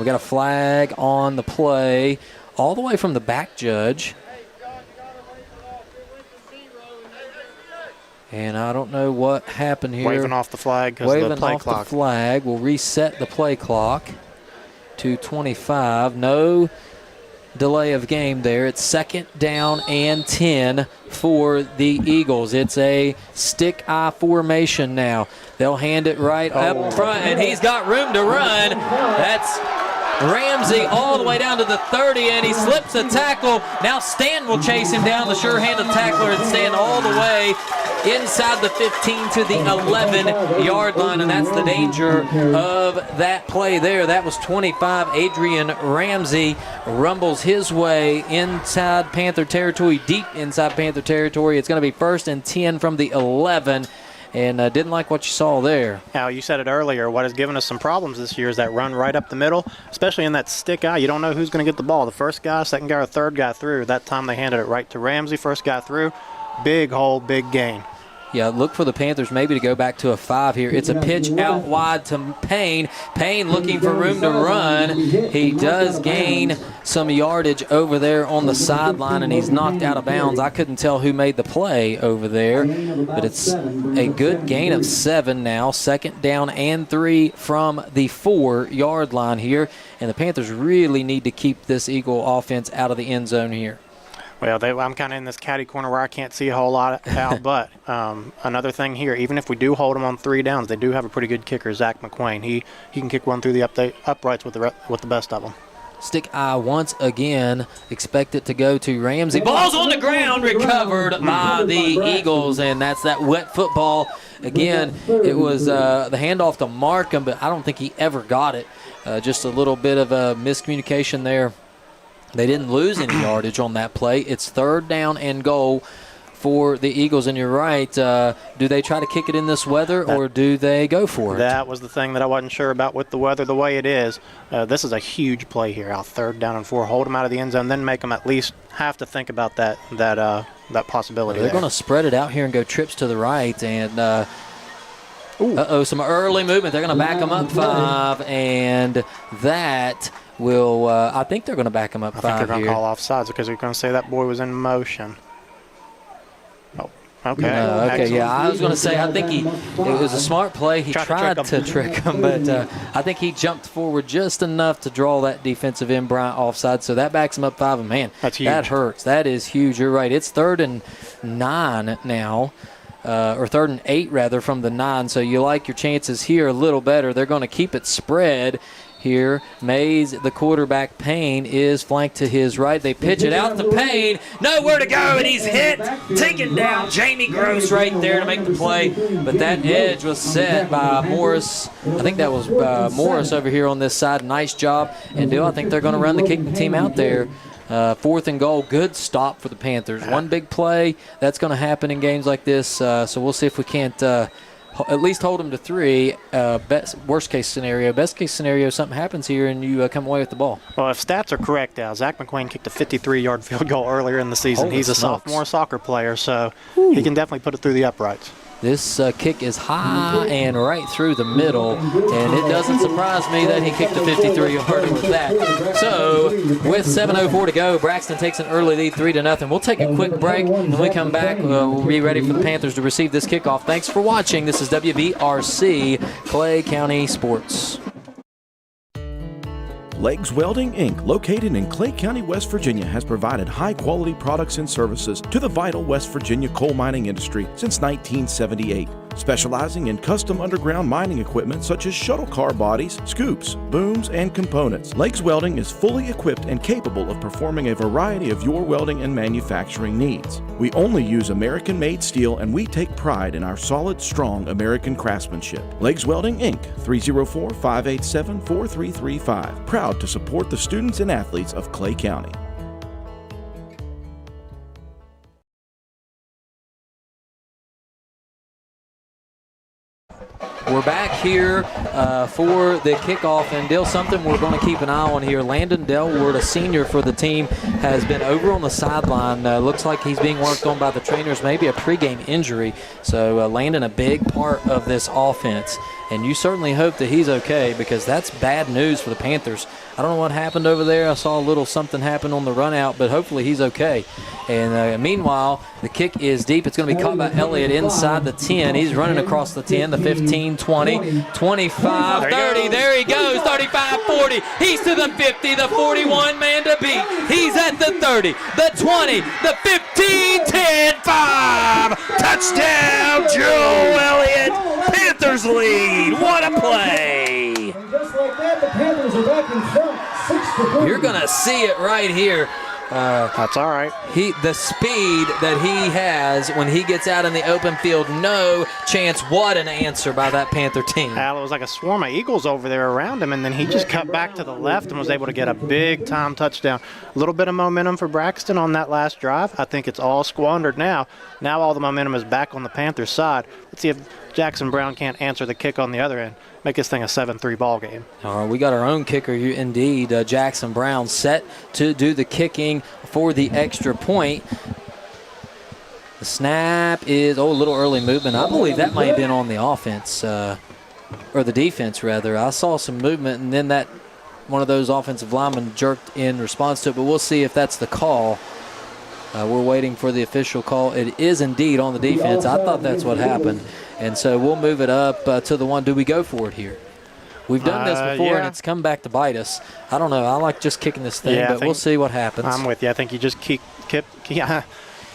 we got a flag on the play all the way from the back judge. And I don't know what happened here. Waving off the flag because of the play clock. Waving off the flag. We'll reset the play clock to 25. No delay of game there. It's 2nd down and 10 for the Eagles. It's a stick-eye formation now. They'll hand it right up front, and he's got room to run. That's Ramsey all the way down to the 30, and he slips a tackle. Now Stan will chase him down, the sure-handed tackler, and Stan all the way inside the 15 to the 11-yard line, and that's the danger of that play there. That was 25. Adrian Ramsey rumbles his way inside Panther territory, deep inside Panther territory. It's going to be 1st and 10 from the 11. And didn't like what you saw there. Al, you said it earlier. What has given us some problems this year is that run right up the middle, especially in that stick eye. You don't know who's going to get the ball. The first guy, second guy, or third guy through. That time they handed it right to Ramsey. First guy through. Big hole, big gain. Yeah, look for the Panthers maybe to go back to a 5 here. It's a pitch out wide to Payne. Payne looking for room to run. He does gain some yardage over there on the sideline, and he's knocked out of bounds. I couldn't tell who made the play over there, but it's a good gain of 7 now. 2nd down and 3 from the 4-yard line here, and the Panthers really need to keep this Eagle offense out of the end zone here. Well, I'm kind of in this catty corner where I can't see a whole lot out, but another thing here, even if we do hold them on 3 downs, they do have a pretty good kicker, Zach McQuain. He can kick one through the uprights with the best of them. Stick eye once again. Expect it to go to Ramsey. Ball's on the ground, recovered by the Eagles, and that's that wet football. Again, it was the handoff to Markham, but I don't think he ever got it. Just a little bit of a miscommunication there. They didn't lose any yardage on that play. It's 3rd down and goal for the Eagles, and you're right. Do they try to kick it in this weather, or do they go for it? That was the thing that I wasn't sure about with the weather the way it is. This is a huge play here. Out 3rd down and 4, hold them out of the end zone, then make them at least have to think about that possibility. They're going to spread it out here and go trips to the right, and some early movement. They're going to back them up 5, and that will I think they're going to back them up 5 here. I think they're going to call offsides because they're going to say that boy was in motion. Oh, okay. Okay, yeah, I was going to say I think it was a smart play. He tried to trick him, but I think he jumped forward just enough to draw that defensive end Bryant offside, so that backs him up 5, and man, that's huge. That hurts. That is huge. You're right. It's 3rd and 9 now. Or 3rd and 8 rather from the 9, so you like your chances here a little better. They're going to keep it spread here. Mays, the quarterback, Payne, is flanked to his right. They pitch it out to Payne. Nowhere to go, and he's hit. Taken down. Jamie Gross right there to make the play. But that edge was set by Morris. I think that was Morris over here on this side. Nice job. And I think they're going to run the kicking team out there. 4th and goal, good stop for the Panthers. One big play, that's going to happen in games like this, so we'll see if we can't at least hold them to 3. Worst case scenario. Best case scenario, something happens here and you come away with the ball. Well, if stats are correct now, Zach McQueen kicked a 53-yard field goal earlier in the season. He's a sophomore soccer player, so he can definitely put it through the uprights. This kick is high and right through the middle, and it doesn't surprise me that he kicked a 53-yarder with that. So, with 7:04 to go, Braxton takes an early lead, 3-0. We'll take a quick break, and when we come back, we'll be ready for the Panthers to receive this kickoff. Thanks for watching. This is WVRC Clay County Sports. Legs Welding, Inc., located in Clay County, West Virginia, has provided high-quality products and services to the vital West Virginia coal mining industry since 1978. Specializing in custom underground mining equipment such as shuttle car bodies, scoops, booms, and components, Legs Welding is fully equipped and capable of performing a variety of your welding and manufacturing needs. We only use American-made steel, and we take pride in our solid, strong American craftsmanship. Legs Welding, Inc., 304-587-4335. Proud to support the students and athletes of Clay County. We're back here for the kickoff, and Dale, something we're going to keep an eye on here. Landon Delward, a senior for the team, has been over on the sideline. Looks like he's being worked on by the trainers, maybe a pregame injury. So Landon, a big part of this offense, and you certainly hope that he's okay, because that's bad news for the Panthers. I don't know what happened over there. I saw a little something happen on the run out, but hopefully he's okay. And meanwhile, the kick is deep. It's going to be caught by Elliott inside the 10. He's running across the 10, the 15, 20, 25, 30. There he goes, 35, 40. He's to the 50, the 41 man to beat. He's at the 30, the 20, the 15, 10, 5. Touchdown, Joe Elliott. Panthers lead. What a play. And just like that, the Panthers are back in front, 6-3. You're going to see it right here. That's all right. The speed that he has when he gets out in the open field, no chance. What an answer by that Panther team. Al, it was like a swarm of Eagles over there around him, and then he just cut back to the left and was able to get a big-time touchdown. A little bit of momentum for Braxton on that last drive. I think it's all squandered now. Now all the momentum is back on the Panthers' side. Let's see if Jackson Brown can't answer the kick on the other end. Make this thing a 7-3 ball game. All right, we got our own kicker, indeed. Jackson Brown set to do the kicking for the extra point. The snap is, a little early movement. I believe that might have been on the offense, or the defense, rather. I saw some movement, and then that one of those offensive linemen jerked in response to it, but we'll see if that's the call. We're waiting for the official call. It is indeed on the defense. I thought that's what happened. And so we'll move it up to the one. Do we go for it here? We've done this before, and it's come back to bite us. I don't know. I like just kicking this thing, but we'll see what happens. I'm with you. I think you just keep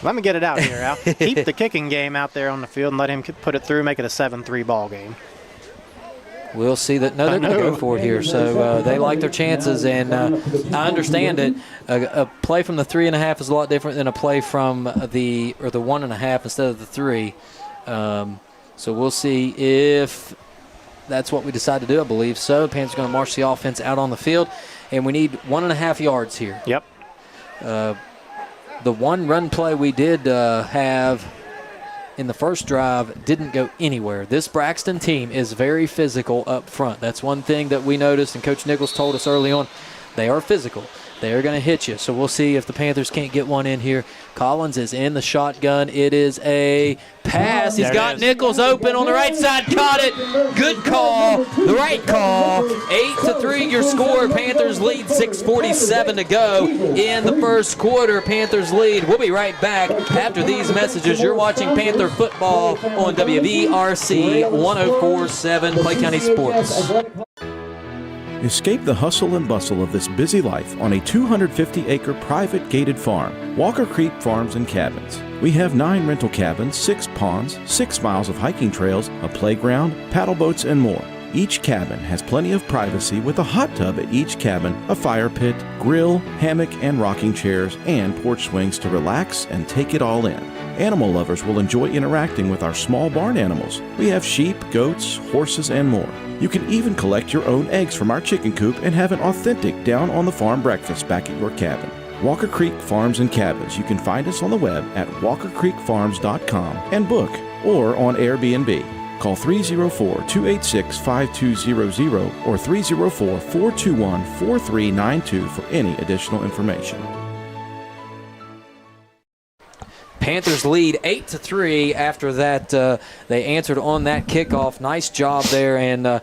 let me get it out here, Al. Keep the kicking game out there on the field and let him put it through, make it a 7-3 ball game. We'll see that. No, they're going to go for it here. So they like their chances, and I understand it. A play from the 3.5 is a lot different than a play from the 1.5 instead of the 3. So we'll see if that's what we decide to do. I believe so. Panthers are going to march the offense out on the field, and we need 1.5 yards here. Yep. The one run play we did have in the first drive didn't go anywhere. This Braxton team is very physical up front. That's one thing that we noticed, and Coach Nichols told us early on. They are physical. They are going to hit you. So we'll see if the Panthers can't get one in here. Collins is in the shotgun. It is a pass. He's got Nichols open on the right side. Caught it. Good call. The right call. 8-3 your score. Panthers lead. 6:47 to go in the first quarter. Panthers lead. We'll be right back after these messages. You're watching Panther football on WVRC 104.7 Clay County Sports. Escape the hustle and bustle of this busy life on a 250-acre private gated farm, Walker Creek Farms and Cabins. We have 9 rental cabins, 6 ponds, 6 miles of hiking trails, a playground, paddle boats, and more. Each cabin has plenty of privacy with a hot tub at each cabin, a fire pit, grill, hammock and rocking chairs, and porch swings to relax and take it all in. Animal lovers will enjoy interacting with our small barn animals. We have sheep, goats, horses, and more. You can even collect your own eggs from our chicken coop and have an authentic down-on-the-farm breakfast back at your cabin. Walker Creek Farms and Cabins. You can find us on the web at walkercreekfarms.com and book or on Airbnb. Call 304-286-5200 or 304-421-4392 for any additional information. Panthers lead 8-3 after that. They answered on that kickoff. Nice job there, and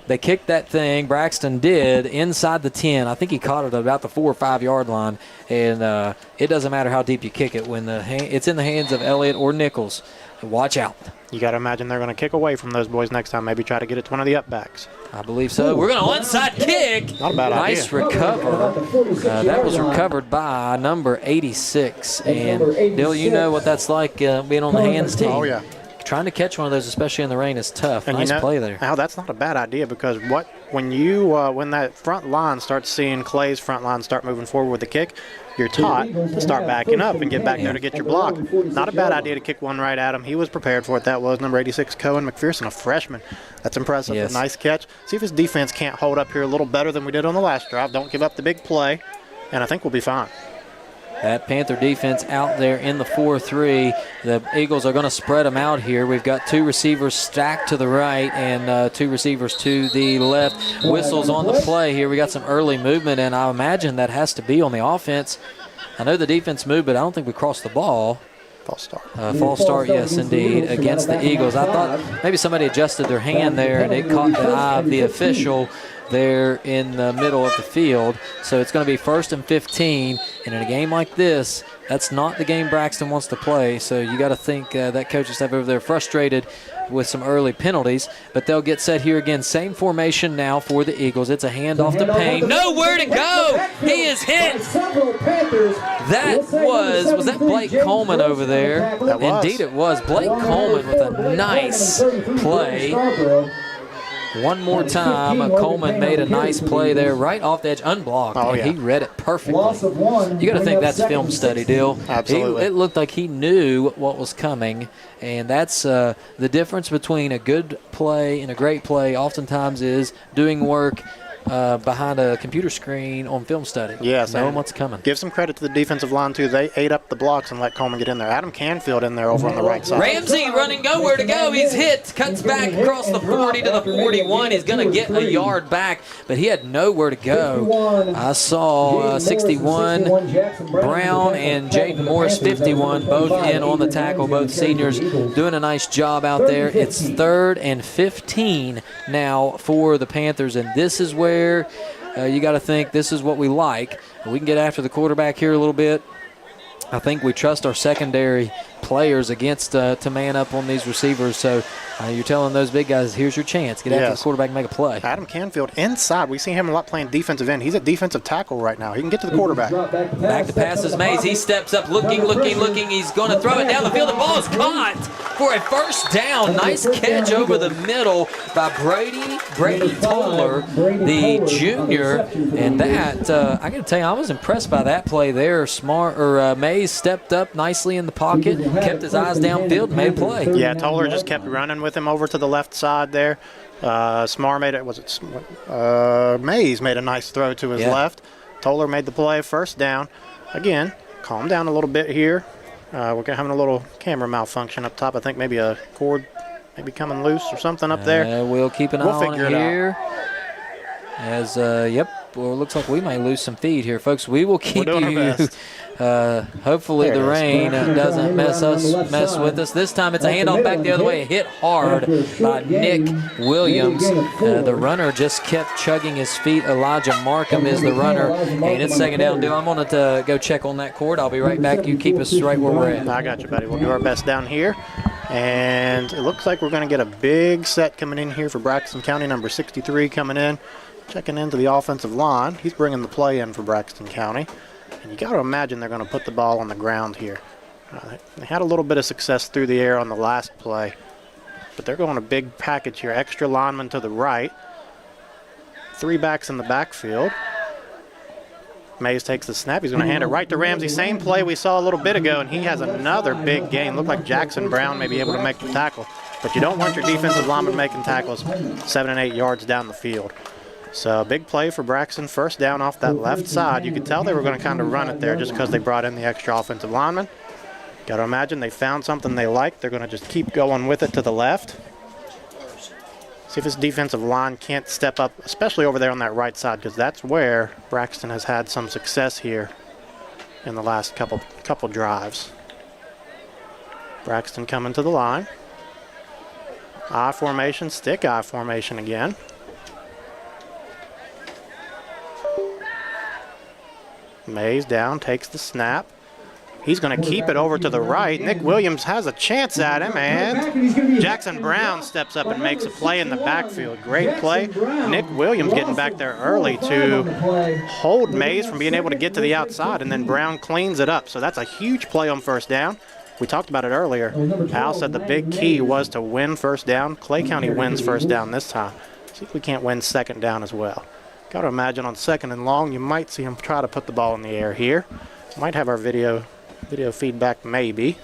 they kicked that thing, Braxton did, inside the 10. I think he caught it at about the 4 or 5 yard line, and it doesn't matter how deep you kick it. When it's in the hands of Elliott or Nichols, watch out. You got to imagine they're going to kick away from those boys next time, maybe try to get it to one of the up-backs. I believe so. We're going to onside kick. Not a bad idea. Nice recover. That was recovered by number 86. And, Dill, you know what that's like being on the hands team. Oh, yeah. Trying to catch one of those, especially in the rain, is tough. And nice play there. Now, that's not a bad idea because when that front line starts seeing Clay's front line start moving forward with the kick, you're taught to start backing up and get back there to get your block. Not a bad idea to kick one right at him. He was prepared for it. That was number 86, Cohen McPherson, a freshman. That's impressive. Yes. A nice catch. See if his defense can't hold up here a little better than we did on the last drive. Don't give up the big play, and I think we'll be fine. That Panther defense out there in the 4-3. The Eagles are going to spread them out here. We've got 2 receivers stacked to the right and 2 receivers to the left. Whistles on the play here. We got some early movement, and I imagine that has to be on the offense. I know the defense moved, but I don't think we crossed the ball. False start. False start, yes, indeed, against the Eagles. I thought maybe somebody adjusted their hand there, and it caught the eye of the official there in the middle of the field. So it's going to be 1st and 15, and in a game like this, that's not the game Braxton wants to play. So you got to think that coaching staff over there frustrated with some early penalties, but they'll get set here again. Same formation now for the Eagles. It's a handoff to Payne. Nowhere to go. He is hit. That was that Blake Coleman over there? Indeed it was. Blake Coleman with a nice play. One more time, Coleman made a nice play there right off the edge, unblocked, and he read it perfectly. You got to think that's film study, Dill. Absolutely. It looked like he knew what was coming, and that's the difference between a good play and a great play oftentimes is doing work behind a computer screen on film study. Yes, knowing what's coming. Give some credit to the defensive line, too. They ate up the blocks and let Coleman get in there. Adam Canfield in there over on the right side. Ramsey running, go where to go. He's hit, cuts back across the 40 to the 41. He's going to get a yard back, but he had nowhere to go. I saw 61, Brown, and Jaden Morris, 51, both in on the tackle, both seniors doing a nice job out there. It's 3rd and 15 now for the Panthers, and this is where you got to think this is what we like. We can get after the quarterback here a little bit. I think we trust our secondary players against to man up on these receivers. So you're telling those big guys, here's your chance. Get after the quarterback and make a play. Adam Canfield inside. We see him a lot playing defensive end. He's a defensive tackle right now. He can get to the quarterback. Back to passes, Mays. He steps up, looking. He's going to throw it down the field. The ball is caught for a first down. Nice catch over the middle by Brady Toller, the junior. And that, I got to tell you, I was impressed by that play there. Mays stepped up nicely in the pocket, kept his eyes downfield, and made a play. Yeah, Toller just kept running with him over to the left side there. Smar made it. Mays made a nice throw to his left. Toller made the play, first down. Again, calm down a little bit here. We're having a little camera malfunction up top. I think maybe a cord maybe coming loose or something up there. We'll keep an eye on it here. As well, it looks like we may lose some feed here, folks. We will keep you. Hopefully the rain doesn't mess with us. This time it's a handoff back the other way. Hit hard by Nick Williams. The runner just kept chugging his feet. Elijah Markham is the runner, and it's 2nd down. I'm going to go check on that cord. I'll be right back. You keep us right where we're at. I got you, buddy. We'll do our best down here. And it looks like we're going to get a big set coming in here for Braxton County. Number 63 coming in. Checking into the offensive line. He's bringing the play in for Braxton County. And you got to imagine they're going to put the ball on the ground here. They had a little bit of success through the air on the last play. But they're going a big package here. Extra lineman to the right. 3 backs in the backfield. Mays takes the snap. He's going to hand it right to Ramsey. Same play we saw a little bit ago, and he has another big gain. Looked like Jackson Brown may be able to make the tackle. But you don't want your defensive lineman making tackles 7 and 8 yards down the field. So big play for Braxton, first down off that left side. You could tell they were going to kind of run it there just because they brought in the extra offensive lineman. Got to imagine they found something they like. They're going to just keep going with it to the left. See if this defensive line can't step up, especially over there on that right side, because that's where Braxton has had some success here in the last couple drives. Braxton coming to the line. I formation, stick I formation again. Mays down, takes the snap. He's going to keep it over to the right. Nick Williams has a chance at him, and Jackson Brown steps up and makes a play in the backfield. Great play. Nick Williams getting back there early to hold Mays from being able to get to the outside, and then Brown cleans it up. So that's a huge play on first down. We talked about it earlier. Al said the big key was to win first down. Clay County wins first down this time. See if we can't win second down as well. Got to imagine on second and long, you might see him try to put the ball in the air here. Might have our video feedback maybe.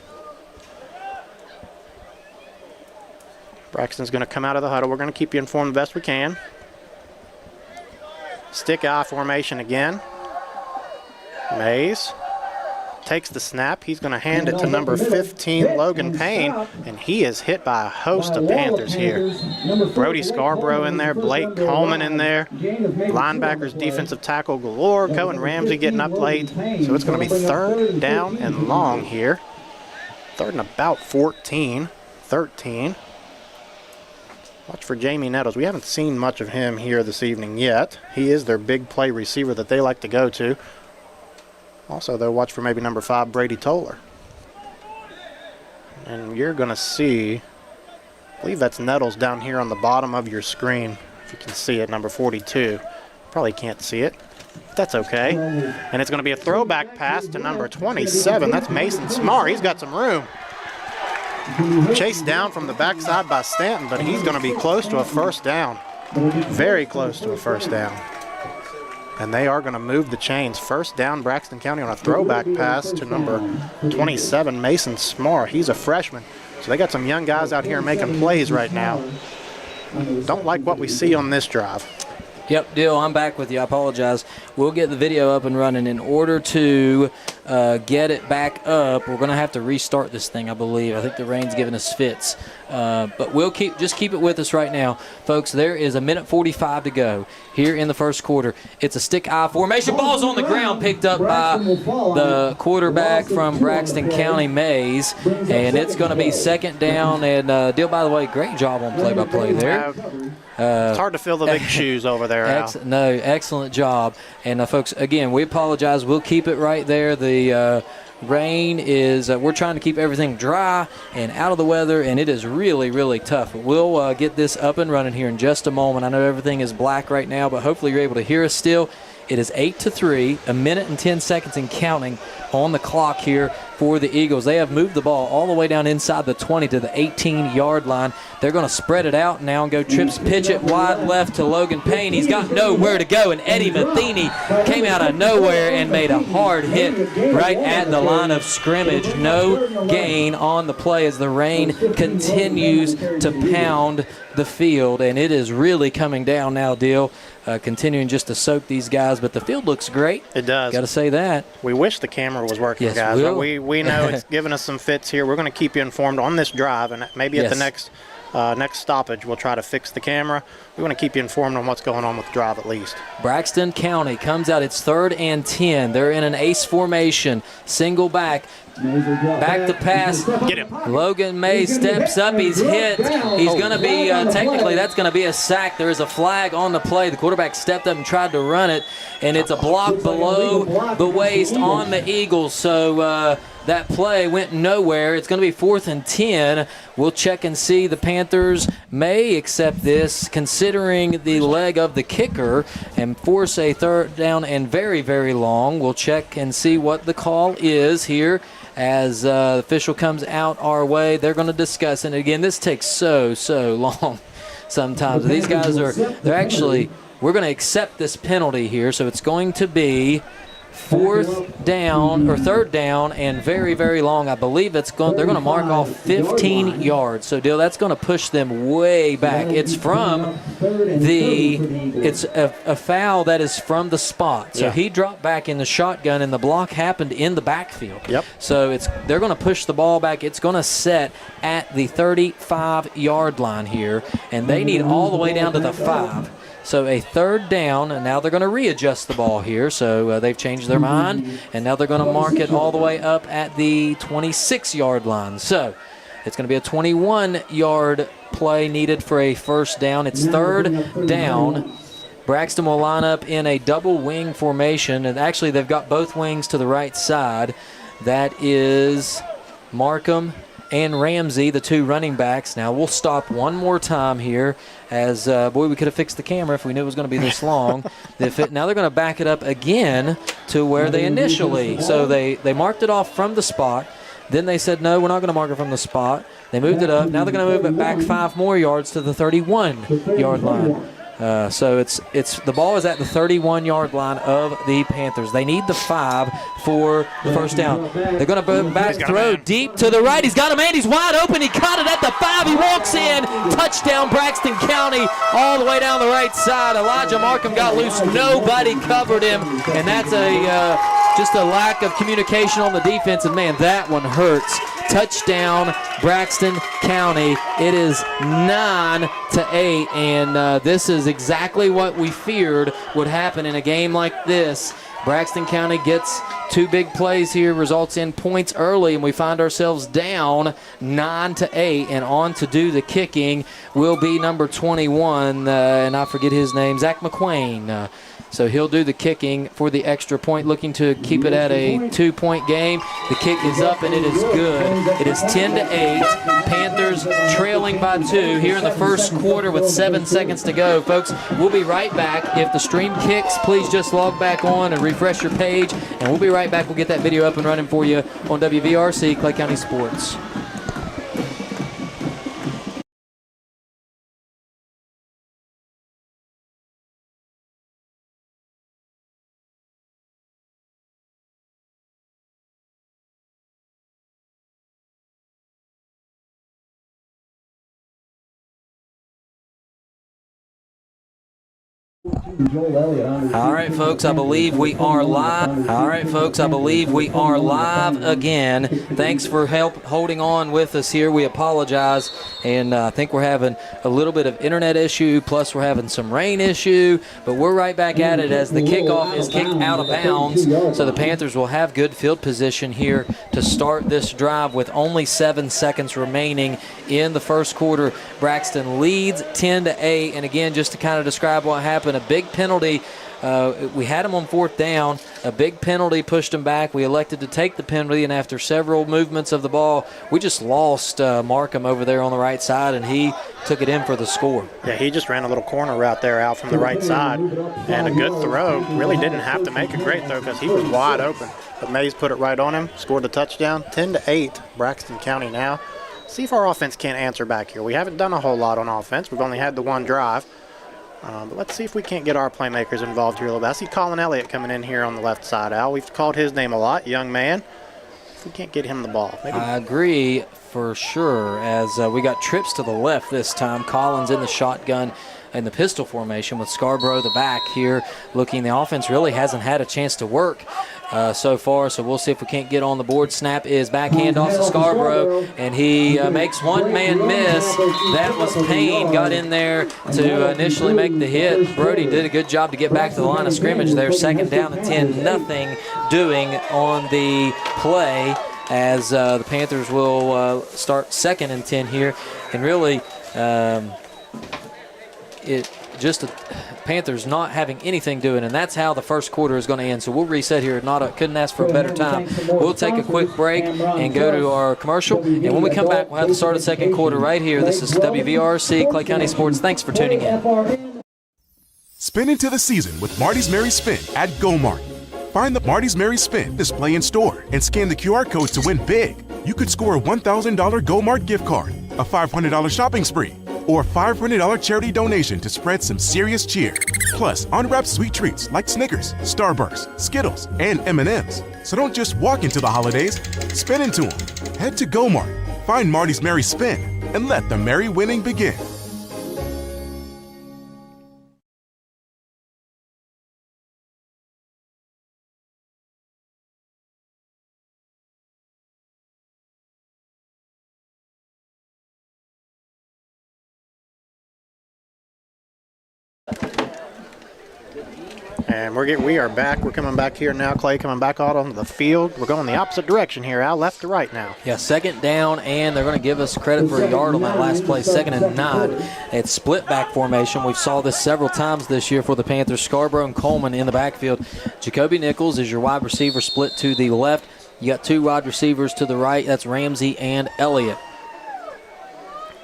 Braxton's going to come out of the huddle. We're going to keep you informed the best we can. Stick I formation again. Mays takes the snap. He's going to hand it to number 15, Logan Payne, and he is hit by a host of Panthers here. Brody Scarborough in there, Blake Coleman in there, linebackers, defensive tackle galore, Cohen Ramsey getting up late. So it's going to be third down and long here. Third and about 14, 13. Watch for Jamie Nettles. We haven't seen much of him here this evening yet. He is their big play receiver that they like to go to. Also, they'll watch for maybe number 5, Brady Toller. And you're going to see, I believe that's Nettles down here on the bottom of your screen, if you can see it, number 42. Probably can't see it, but that's okay. And it's going to be a throwback pass to number 27. That's Mason Smart. He's got some room. Chased down from the backside by Stanton, but he's going to be close to a first down. Very close to a first down. And they are going to move the chains. First down, Braxton County on a throwback pass to number 27, Mason Smart. He's a freshman. So they got some young guys out here making plays right now. Don't like what we see on this drive. Yep, Dill, I'm back with you. I apologize. We'll get the video up and running. In order to get it back up, we're going to have to restart this thing, I believe. I think the rain's giving us fits. But we'll just keep it with us right now. Folks, there is 1:45 to go here in the first quarter. It's a stick I formation. Ball's on the ground, picked up by the quarterback from Braxton County, Mays. And it's going to be second down. And, Dill, by the way, great job on play-by-play there. It's hard to fill the big shoes over there, Al. No, excellent job. And, folks, again, we apologize. We'll keep it right there. The rain is we're trying to keep everything dry and out of the weather, and it is really, really tough. But we'll get this up and running here in just a moment. I know everything is black right now, but hopefully you're able to hear us still. It is 8-3, 1:10 seconds and counting on the clock here for the Eagles. They have moved the ball all the way down inside the 20 to the 18-yard line. They're going to spread it out now and go trips, pitch it wide left to Logan Payne. He's got nowhere to go, and Eddie Matheny came out of nowhere and made a hard hit right at the line of scrimmage. No gain on the play as the rain continues to pound the field, and it is really coming down now, Dill. Continuing just to soak these guys, but the field looks great. It does. Got to say that. We wish the camera was working, yes, guys. But we know it's giving us some fits here. We're going to keep you informed on this drive, and maybe at the next stoppage we'll try to fix the camera. We want to keep you informed on what's going on with the drive at least. Braxton County comes out. It's 3rd and 10. They're in an ace formation, single back. Back to pass. Get him. Logan Mays steps up. He's hit. He's going to be, technically, that's going to be a sack. There is a flag on the play. The quarterback stepped up and tried to run it, and it's a block below the waist on the Eagles. So that play went nowhere. It's going to be 4th and 10. We'll check and see. The Panthers may accept this, considering the leg of the kicker, and force a 3rd down and very, very long. We'll check and see what the call is here. As the official comes out our way, they're going to discuss it. And again, this takes so long sometimes. These guys we're going to accept this penalty here. So it's going to be third down and very, very long. I believe they're going to mark off 15 yards. So, Dill, that's going to push them way back. It's from it's a foul that is from the spot. So he dropped back in the shotgun, and the block happened in the backfield. Yep. So they're going to push the ball back. It's going to set at the 35-yard line here, and they need all the way down to the 5. So a third down, and now they're going to readjust the ball here. So they've changed their mind, and now they're going to mark it all the way up at the 26-yard line. So it's going to be a 21-yard play needed for a first down. It's third down. Braxton will line up in a double wing formation, and actually they've got both wings to the right side. That is Markham and Ramsey, the two running backs. Now we'll stop one more time here as, boy, we could have fixed the camera if we knew it was going to be this long. Now they're going to back it up again to where they initially. So they marked it off from the spot. Then they said, no, we're not going to mark it from the spot. They moved it up. Now they're going to move it back 5 more yards to the 31-yard line. So it's the ball is at the 31-yard line of the Panthers. They need the 5 for the first down. They're going to back throw deep to the right. He's got a man. He's wide open. He caught it at the 5. He walks in. Touchdown, Braxton County, all the way down the right side. Elijah Markham got loose. Nobody covered him, and that's just a lack of communication on the defense. And, man, that one hurts. Touchdown, Braxton County. It is 9-8, and this is exactly what we feared would happen in a game like this. Braxton County gets 2 big plays here, results in points early, and we find ourselves down 9-8. And on to do the kicking will be number 21, and I forget his name, Zach McQuain. So he'll do the kicking for the extra point, looking to keep it at a 2-point game. The kick is up, and it is good. It is 10-8. Panthers trailing by 2 here in the first quarter with 7 seconds to go. Folks, we'll be right back. If the stream kicks, please just log back on and refresh your page, and we'll be right back. We'll get that video up and running for you on WVRC Clay County Sports. All right, folks, I believe we are live. Again. Thanks for holding on with us here. We apologize, and I think we're having a little bit of internet issue, plus we're having some rain issue, but we're right back at it as the kickoff is kicked out of bounds. So the Panthers will have good field position here to start this drive with only 7 seconds remaining in the first quarter. Braxton leads 10-8, and again, just to kind of describe what happened, a big penalty. We had him on 4th down. A big penalty pushed him back. We elected to take the penalty, and after several movements of the ball, we just lost Markham over there on the right side, and he took it in for the score. Yeah, he just ran a little corner route there out from the right side, and a good throw. Really didn't have to make a great throw because he was wide open. But Mays put it right on him, scored the touchdown. 10-8, Braxton County now. See if our offense can't answer back here. We haven't done a whole lot on offense. We've only had the one drive. But let's see if we can't get our playmakers involved here a little bit. I see Colin Elliott coming in here on the left side, Al. We've called his name a lot, young man. If we can't get him the ball. Maybe. I agree for sure, as we got trips to the left this time. Collins in the shotgun in the pistol formation with Scarborough the back here looking. The offense really hasn't had a chance to work so far, so we'll see if we can't get on the board. Snap is back handoff to Scarborough, and he makes one man miss. That was Payne, got in there to initially make the hit. Brody did a good job to get back to the line of scrimmage there. 2nd down and 10, nothing doing on the play as the Panthers will start 2nd and 10 here. And really, Panthers not having anything doing, and that's how the first quarter is going to end. So we'll reset here. Couldn't ask for a better time. We'll take a quick break and go to our commercial, and when we come back, we'll have the start of the second quarter right here. This is WVRC Clay County Sports. Thanks for tuning in. Spin into the season with Marty's Merry Spin at GoMart. Find the Marty's Merry Spin display in store and scan the QR code to win big. You could score a $1,000 GoMart gift card, a $500 shopping spree, or a $500 charity donation to spread some serious cheer. Plus, unwrapped sweet treats like Snickers, Starburst, Skittles, and M&Ms. So don't just walk into the holidays, spin into them. Head to GoMart, find Marty's Merry Spin, and let the merry winning begin. And we are back. We're coming back here now. Clay coming back out on the field. We're going the opposite direction here, Al, left to right now. Yeah, second down, and they're going to give us credit for a yard on that last play, 2nd and 9. It's split back formation. We saw this several times this year for the Panthers. Scarborough and Coleman in the backfield. Jacoby Nichols is your wide receiver, split to the left. You got 2 wide receivers to the right. That's Ramsey and Elliott.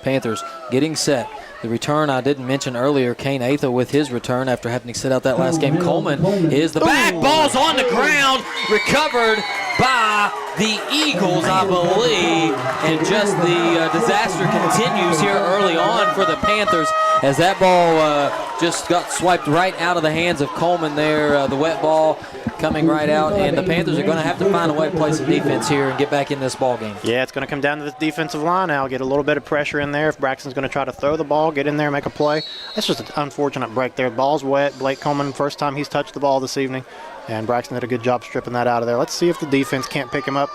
Panthers getting set. The return I didn't mention earlier, Kane Atha with his return after having to sit out that last game. Coleman is the back. Ball's on the ground, recovered by the Eagles, I believe. And just the disaster continues here early on for the Panthers as that ball just got swiped right out of the hands of Coleman there. The wet ball coming right out, and the Panthers are going to have to find a way to play some defense here and get back in this ball game. Yeah, it's going to come down to the defensive line now. Get a little bit of pressure in there. If Braxton's going to try to throw the ball, get in there, make a play. That's just an unfortunate break there. The ball's wet. Blake Coleman, first time he's touched the ball this evening, and Braxton did a good job stripping that out of there. Let's see if the defense can't pick him up.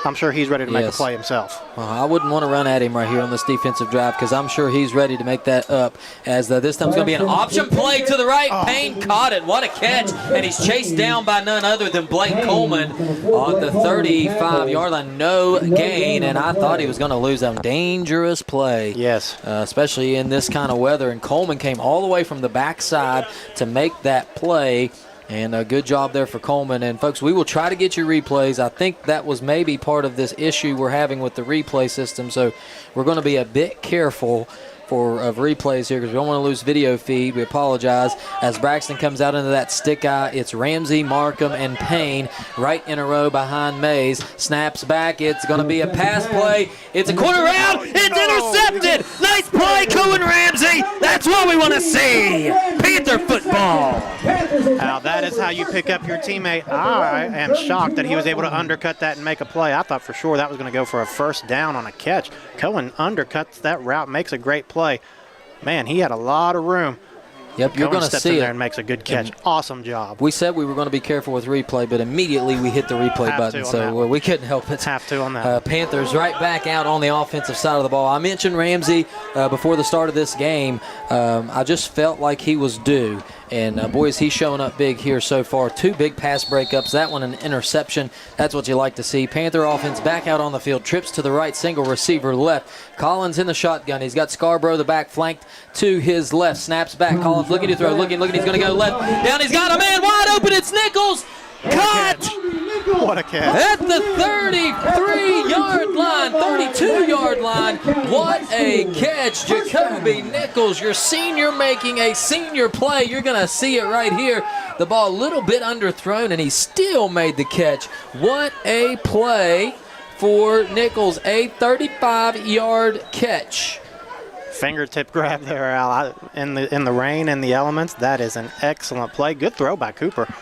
I'm sure he's ready to make a play himself. Well, I wouldn't want to run at him right here on this defensive drive because I'm sure he's ready to make that up as this time's going to be an option play to the right. Payne caught it. What a catch. And he's chased down by none other than Blake Coleman on the 35-yard line. No gain, and I thought he was going to lose a dangerous play. Yes. Especially in this kind of weather. And Coleman came all the way from the backside to make that play. And a good job there for Coleman. And, folks, we will try to get you replays. I think that was maybe part of this issue we're having with the replay system. So we're going to be a bit careful of replays here because we don't want to lose video feed. We apologize. As Braxton comes out into that stick eye, it's Ramsey, Markham, and Payne right in a row behind Mays. Snaps back. It's going to be a pass play. It's a quarter round. It's intercepted. Nice play, Cohen Ramsey. That's what we want to see. Panther football. Now, that is how you pick up your teammate. I am shocked that he was able to undercut that and make a play. I thought for sure that was going to go for a first down on a catch. Cohen undercuts that route, makes a great play. Man, he had a lot of room. Yep, you're going to see it. There and makes a good catch. Awesome job. We said we were going to be careful with replay, but immediately we hit the replay button, so we couldn't help it. Have to on that. Panthers right back out on the offensive side of the ball. I mentioned Ramsey before the start of this game. I just felt like he was due. And, boys, he's showing up big here so far. 2 big pass breakups. That one an interception. That's what you like to see. Panther offense back out on the field. Trips to the right, single receiver left. Collins in the shotgun. He's got Scarborough the back flanked to his left. Snaps back. Collins looking to throw. Looking. He's going to go left. Down. He's got a man wide open. It's Nichols. Caught! What a catch. At the 33-yard line, 32-yard line. What a catch. Jacoby Nichols, your senior, making a senior play. You're going to see it right here. The ball a little bit underthrown, and he still made the catch. What a play for Nichols. A 35-yard catch. Fingertip grab there, Al. In the rain and the elements, that is an excellent play. Good throw by Cooper.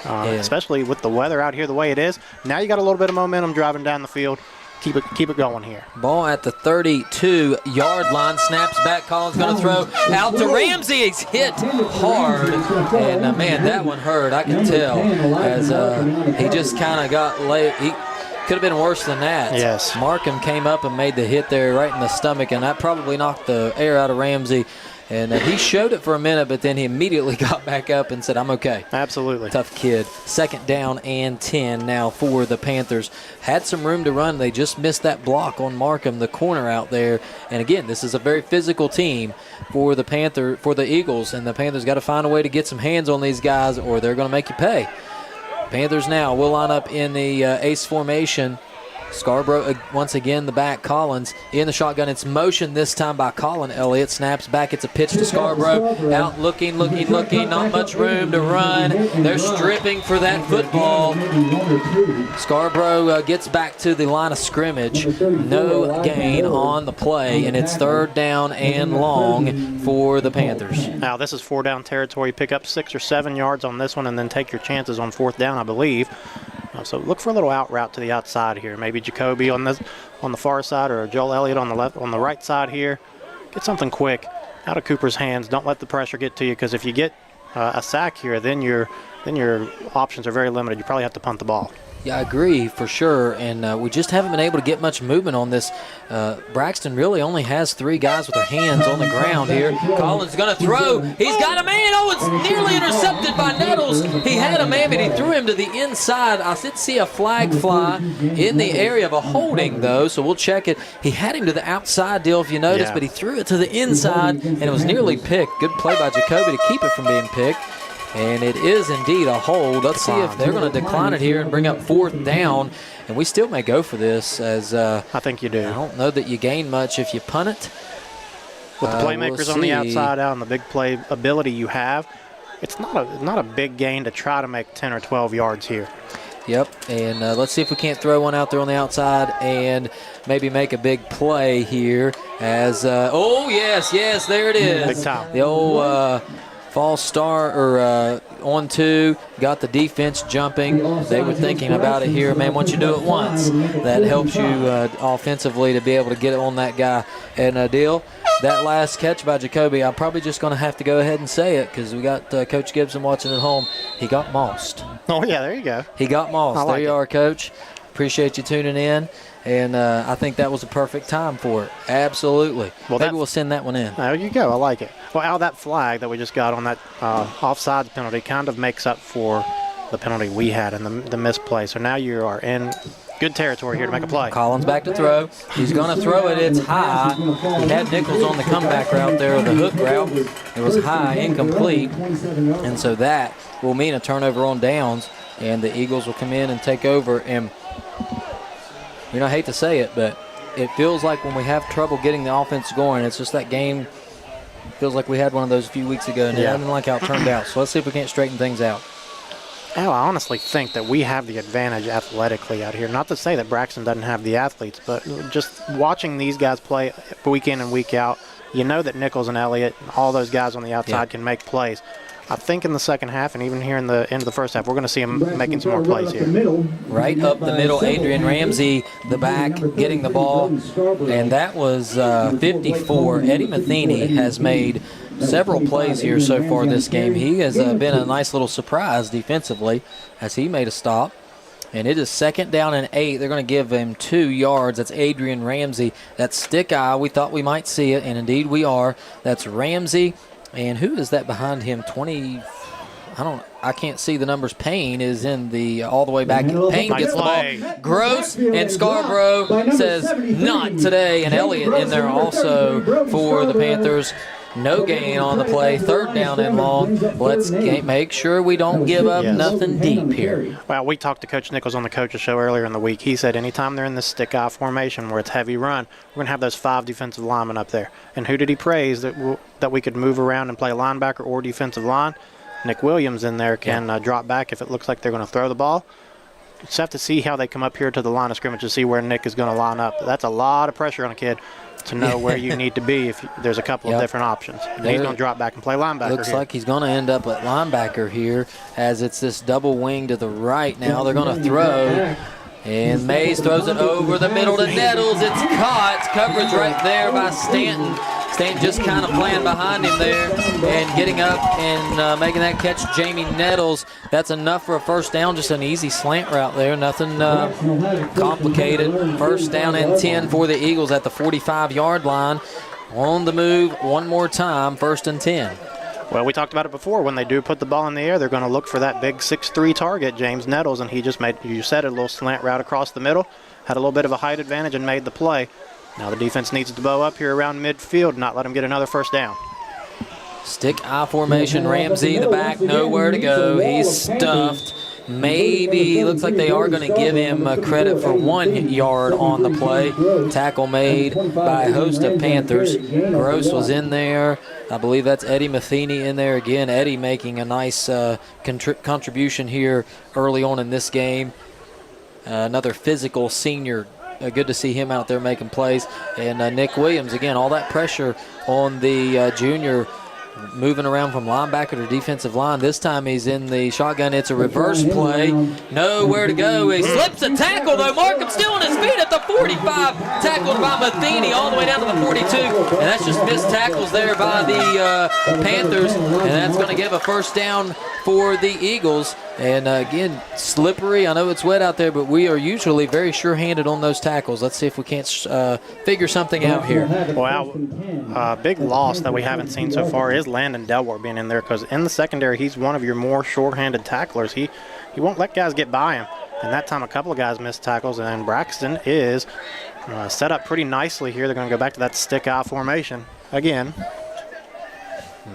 Especially with the weather out here the way it is. Now you got a little bit of momentum driving down the field. Keep it going here. Ball at the 32-yard line. Snaps back. Collins going to throw out to Ramsey. He's hit hard. And, man, that one hurt. I can tell as he just kind of got late. He could have been worse than that. Yes. Markham came up and made the hit there right in the stomach, and that probably knocked the air out of Ramsey. And he showed it for a minute, but then he immediately got back up and said, I'm okay. Absolutely. Tough kid. 2nd down and 10 now for the Panthers. Had some room to run. They just missed that block on Markham, the corner out there. And, again, this is a very physical team for the Eagles, and the Panthers got to find a way to get some hands on these guys or they're going to make you pay. Panthers now will line up in the ace formation. Scarborough once again the back. Collins in the shotgun. It's motion this time by Colin Elliott. Snaps back. It's a pitch to Scarborough. Out looking. Not much room to run. They're stripping for that football. Scarborough gets back to the line of scrimmage. No gain on the play, and it's 3rd down and long for the Panthers. Now this is 4-down territory. Pick up 6 or 7 yards on this one and then take your chances on 4th down, I believe. So look for a little out route to the outside here. Maybe Jacoby on the far side, or Joel Elliott on the right side here. Get something quick out of Cooper's hands. Don't let the pressure get to you, because if you get a sack here, then your options are very limited. You probably have to punt the ball. Yeah, I agree for sure, and we just haven't been able to get much movement on this. Braxton really only has 3 guys with their hands on the ground here. Collins going to throw. He's got a man. Oh, it's nearly intercepted by Nettles. He had a man, but he threw him to the inside. I did see a flag fly in the area of a holding, though, so we'll check it. He had him to the outside deal, if you notice, but he threw it to the inside, and it was nearly picked. Good play by Jacoby to keep it from being picked. And it is indeed a hold. Let's see if they're going to decline it here and bring up 4th down. And we still may go for this, as I think you do. I don't know that you gain much if you punt it. With the playmakers on the outside out and the big play ability you have, it's not a big gain to try to make 10 or 12 yards here. Yep, and let's see if we can't throw one out there on the outside and maybe make a big play here. As oh yes, there it is. Big time. The old false start, or on 2, got the defense jumping. They were thinking about it here. Man, once you do it once, that helps you offensively to be able to get it on that guy. And deal, that last catch by Jacoby, I'm probably just going to have to go ahead and say it, because we got Coach Gibson watching at home. He got mossed. Oh, yeah, there you go. He got mossed. There you are, Coach. Appreciate you tuning in. And I think that was a perfect time for it. Absolutely. Well, maybe we'll send that one in. There you go. I like it. Well, out of that flag that we just got on that offside penalty kind of makes up for the penalty we had and the misplay. So now you are in good territory here to make a play. Collins back to throw. He's going to throw it. It's high. He had Nichols on the comeback route there, or the hook route. It was high, incomplete. And so that will mean a turnover on downs, and the Eagles will come in and take over. And I hate to say it, but it feels like when we have trouble getting the offense going, it's just that game feels like we had one of those a few weeks ago, and I didn't like how it turned out. So let's see if we can't straighten things out. Well, I honestly think that we have the advantage athletically out here. Not to say that Braxton doesn't have the athletes, but just watching these guys play week in and week out, you know that Nichols and Elliott and all those guys on the outside can make plays. I think in the second half, and even here in the end of the first half, we're going to see him making some more plays here. Right up the middle, Adrian Ramsey, the back, getting the ball, and that was 54. Eddie Matheny has made several plays here so far this game. He has been a nice little surprise defensively as he made a stop. And it is 2nd down and 8. They're going to give him 2 yards. That's Adrian Ramsey. That's stick eye. We thought we might see it, and indeed we are. That's Ramsey. And who is that behind him? 20. I can't see the numbers. Payne is in the all the way back. Payne gets the ball. Gross and Scarborough says not today. And Elliott in there also for the Panthers. No gain on the play. 3rd down and long. Let's make sure we don't give up nothing deep here. Well, we talked to Coach Nichols on the Coach's Show earlier in the week. He said anytime they're in this stick-eye formation where it's heavy run, we're going to have those 5 defensive linemen up there. And who did he praise that we could move around and play linebacker or defensive line? Nick Williams in there can drop back if it looks like they're going to throw the ball. Just have to see how they come up here to the line of scrimmage to see where Nick is going to line up. That's a lot of pressure on a kid to know where you need to be if there's a couple of different options. And he's going to drop back and play linebacker. Looks like he's going to end up at linebacker here, as it's this double wing to the right now. They're going to throw, and Mays throws it over the middle to Nettles. It's caught. Coverage right there by Stanton. Stanton just kind of playing behind him there and getting up and making that catch. Jamie Nettles, that's enough for a 1st down. Just an easy slant route there. Nothing complicated. 1st down and 10 for the Eagles at the 45-yard line. On the move one more time, 1st and 10. Well, we talked about it before. When they do put the ball in the air, they're going to look for that big 6'3" target, James Nettles, and he just made, you said it, a little slant route across the middle, had a little bit of a height advantage and made the play. Now the defense needs to bow up here around midfield, not let him get another 1st down. Stick eye formation. Ramsey, the back, nowhere to go. He's stuffed. maybe looks like they are going to give him credit for 1 yard on the play. Tackle made by a host of Panthers. Gross was in there. I believe that's Eddie Matheny in there again. Eddie making a nice contribution here early on in this game. Another physical senior. Good to see him out there making plays. And Nick Williams, again, all that pressure on the junior, moving around from linebacker to defensive line. This time he's in the shotgun. It's a reverse play. Nowhere to go. He slips a tackle, though. Markham still on his feet at the 45. Tackled by Matheny all the way down to the 42. And that's just missed tackles there by the Panthers. And that's going to give a first down for the Eagles. And again, slippery. I know it's wet out there, but we are usually very sure-handed on those tackles. Let's see if we can't figure something out here. Well, big loss that we haven't seen so far is Landon Delwar being in there, because in the secondary, he's one of your more sure-handed tacklers. He won't let guys get by him. And that time, a couple of guys missed tackles, and Braxton is set up pretty nicely here. They're going to go back to that stick-eye formation again.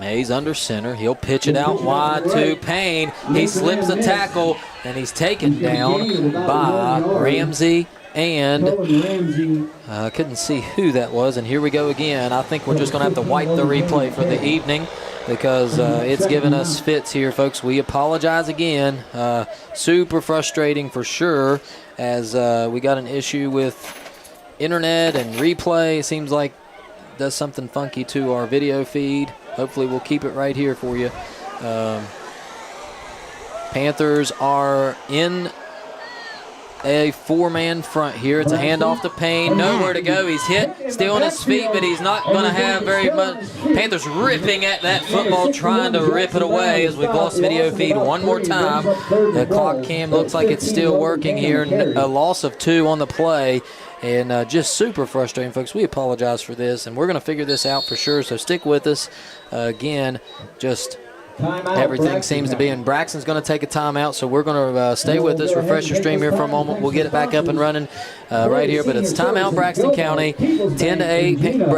Mays under center. He'll pitch it out wide to Payne. He slips a tackle, and he's taken down by Ramsey. And I couldn't see who that was. And here we go again. I think we're just going to have to wipe the replay for the evening, because it's giving us fits here, folks. We apologize again. Super frustrating for sure, as we got an issue with internet and replay. It seems like it does something funky to our video feed. Hopefully we'll keep it right here for you. Panthers are in a four-man front here. It's a handoff to Payne. Nowhere to go. He's hit. Still on his feet, but he's not going to have very much. Panthers ripping at that football, trying to rip it away as we've lost video feed one more time. The clock cam looks like it's still working here. A loss of 2 on the play. And just super frustrating, folks. We apologize for this, and we're going to figure this out for sure, so stick with us. Again, just everything seems to be, and Braxton's going to take a timeout, so we're going to stay with us, refresh your stream here for a moment. We'll get it back up and running right here, but it's timeout, Braxton County, 10-8.